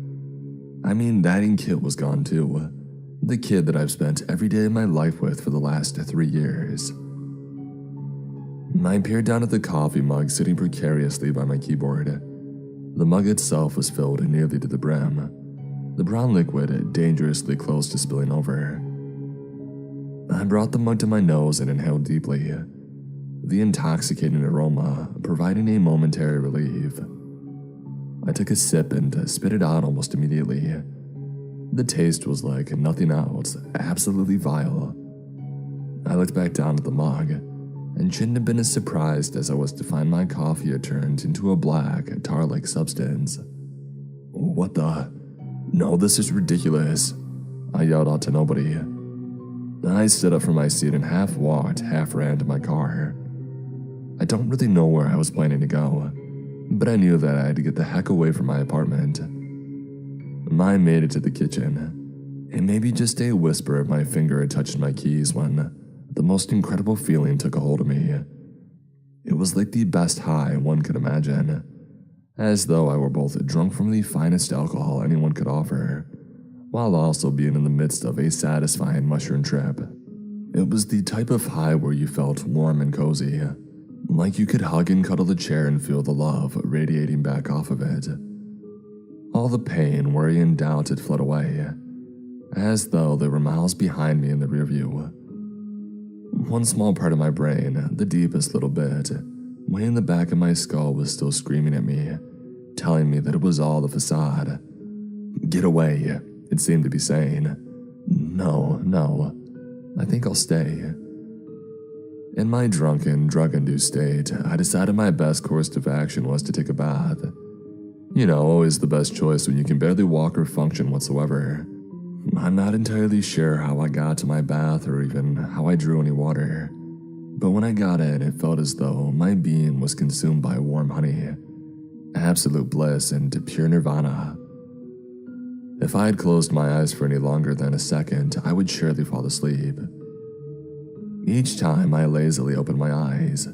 I mean, that and Kit was gone too. The kid that I've spent every day of my life with for the last 3 years. I peered down at the coffee mug sitting precariously by my keyboard. The mug itself was filled nearly to the brim. The brown liquid dangerously close to spilling over. I brought the mug to my nose and inhaled deeply, the intoxicating aroma providing a momentary relief. I took a sip and spit it out almost immediately. The taste was like nothing else, absolutely vile. I looked back down at the mug, and shouldn't have been as surprised as I was to find my coffee had turned into a black, tar-like substance. What the? No, this is ridiculous, I yelled out to nobody. I stood up from my seat and half walked, half ran to my car. I don't really know where I was planning to go, but I knew that I had to get the heck away from my apartment. I made it to the kitchen, and maybe just a whisper of my finger had touched my keys when the most incredible feeling took a hold of me. It was like the best high one could imagine, as though I were both drunk from the finest alcohol anyone could offer, while also being in the midst of a satisfying mushroom trip. It was the type of high where you felt warm and cozy, like you could hug and cuddle the chair and feel the love radiating back off of it. All the pain, worry, and doubt had fled away, as though they were miles behind me in the rearview. One small part of my brain, the deepest little bit, way in the back of my skull, was still screaming at me, telling me that it was all the facade. Get away, it seemed to be saying. No, I think I'll stay. In my drunken, drug-induced state, I decided my best course of action was to take a bath. You know, always the best choice when you can barely walk or function whatsoever. I'm not entirely sure how I got to my bath or even how I drew any water, but when I got in, it felt as though my being was consumed by warm honey, absolute bliss and pure nirvana. If I had closed my eyes for any longer than a second, I would surely fall asleep. Each time I lazily opened my eyes,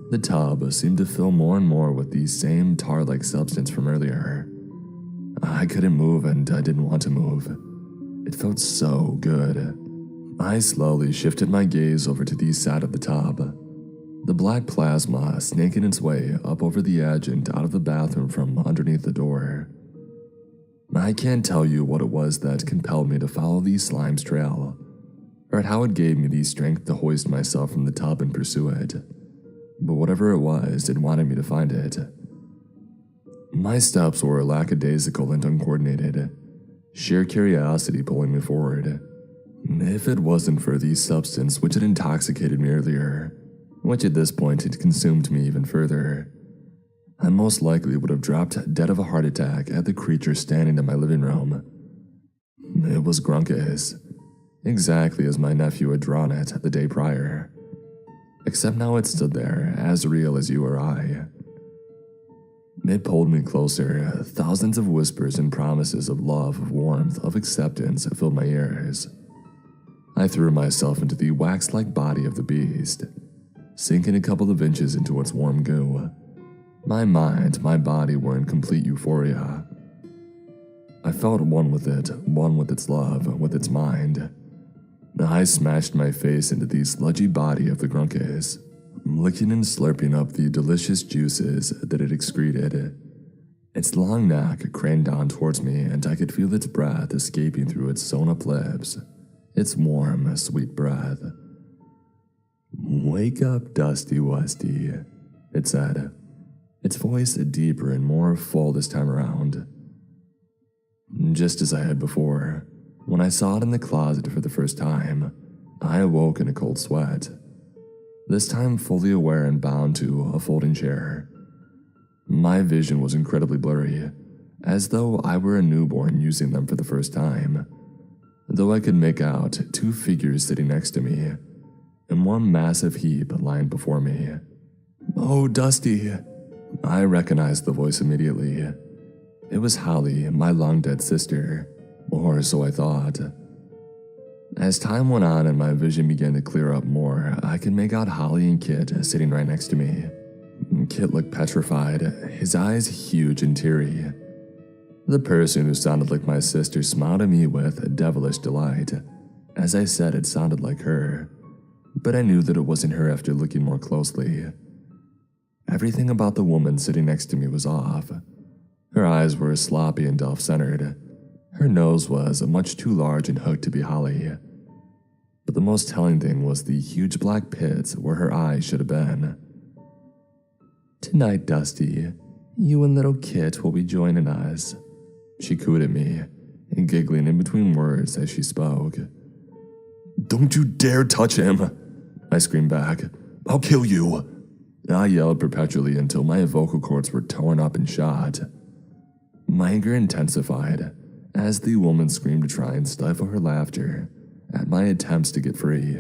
the tub seemed to fill more and more with the same tar-like substance from earlier. I couldn't move and I didn't want to move. It felt so good. I slowly shifted my gaze over to the side of the tub. The black plasma snaking its way up over the edge and out of the bathroom from underneath the door. I can't tell you what it was that compelled me to follow the slime's trail, or how it gave me the strength to hoist myself from the tub and pursue it. But whatever it was, it wanted me to find it. My steps were lackadaisical and uncoordinated, sheer curiosity pulling me forward. If it wasn't for the substance which had intoxicated me earlier, which at this point had consumed me even further, I most likely would have dropped dead of a heart attack at the creature standing in my living room. It was Grunkus, exactly as my nephew had drawn it the day prior, except now it stood there, as real as you or I. It pulled me closer. Thousands of whispers and promises of love, of warmth, of acceptance filled my ears. I threw myself into the wax-like body of the beast, sinking a couple of inches into its warm goo. My mind, my body were in complete euphoria. I felt one with it, one with its love, with its mind. I smashed my face into the sludgy body of the Grunkus, licking and slurping up the delicious juices that it excreted. Its long neck craned down towards me, and I could feel its breath escaping through its sewn-up lips, its warm, sweet breath. "Wake up, Dusty Westy," it said, its voice deeper and more full this time around. Just as I had before, when I saw it in the closet for the first time, I awoke in a cold sweat, this time fully aware and bound to a folding chair. My vision was incredibly blurry, as though I were a newborn using them for the first time, though I could make out two figures sitting next to me, and one massive heap lying before me. "Oh, Dusty!" I recognized the voice immediately. It was Holly, my long-dead sister, or so I thought. As time went on and my vision began to clear up more, I could make out Holly and Kit sitting right next to me. Kit looked petrified, his eyes huge and teary. The person who sounded like my sister smiled at me with devilish delight. As I said, it sounded like her, but I knew that it wasn't her after looking more closely. Everything about the woman sitting next to me was off. Her eyes were sloppy and elf-centered. Her nose was much too large and hooked to be Holly. But the most telling thing was the huge black pits where her eyes should have been. "Tonight, Dusty, you and little Kit will be joining us," she cooed at me, giggling in between words as she spoke. "Don't you dare touch him!" I screamed back. "I'll kill you!" I yelled perpetually until my vocal cords were torn up and shot. My anger intensified as the woman screamed to try and stifle her laughter at my attempts to get free.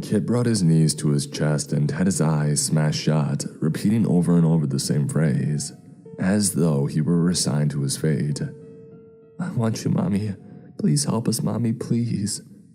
Kit brought his knees to his chest and had his eyes smashed shut, repeating over and over the same phrase, as though he were resigned to his fate. "I want you, Mommy. Please help us, Mommy, please."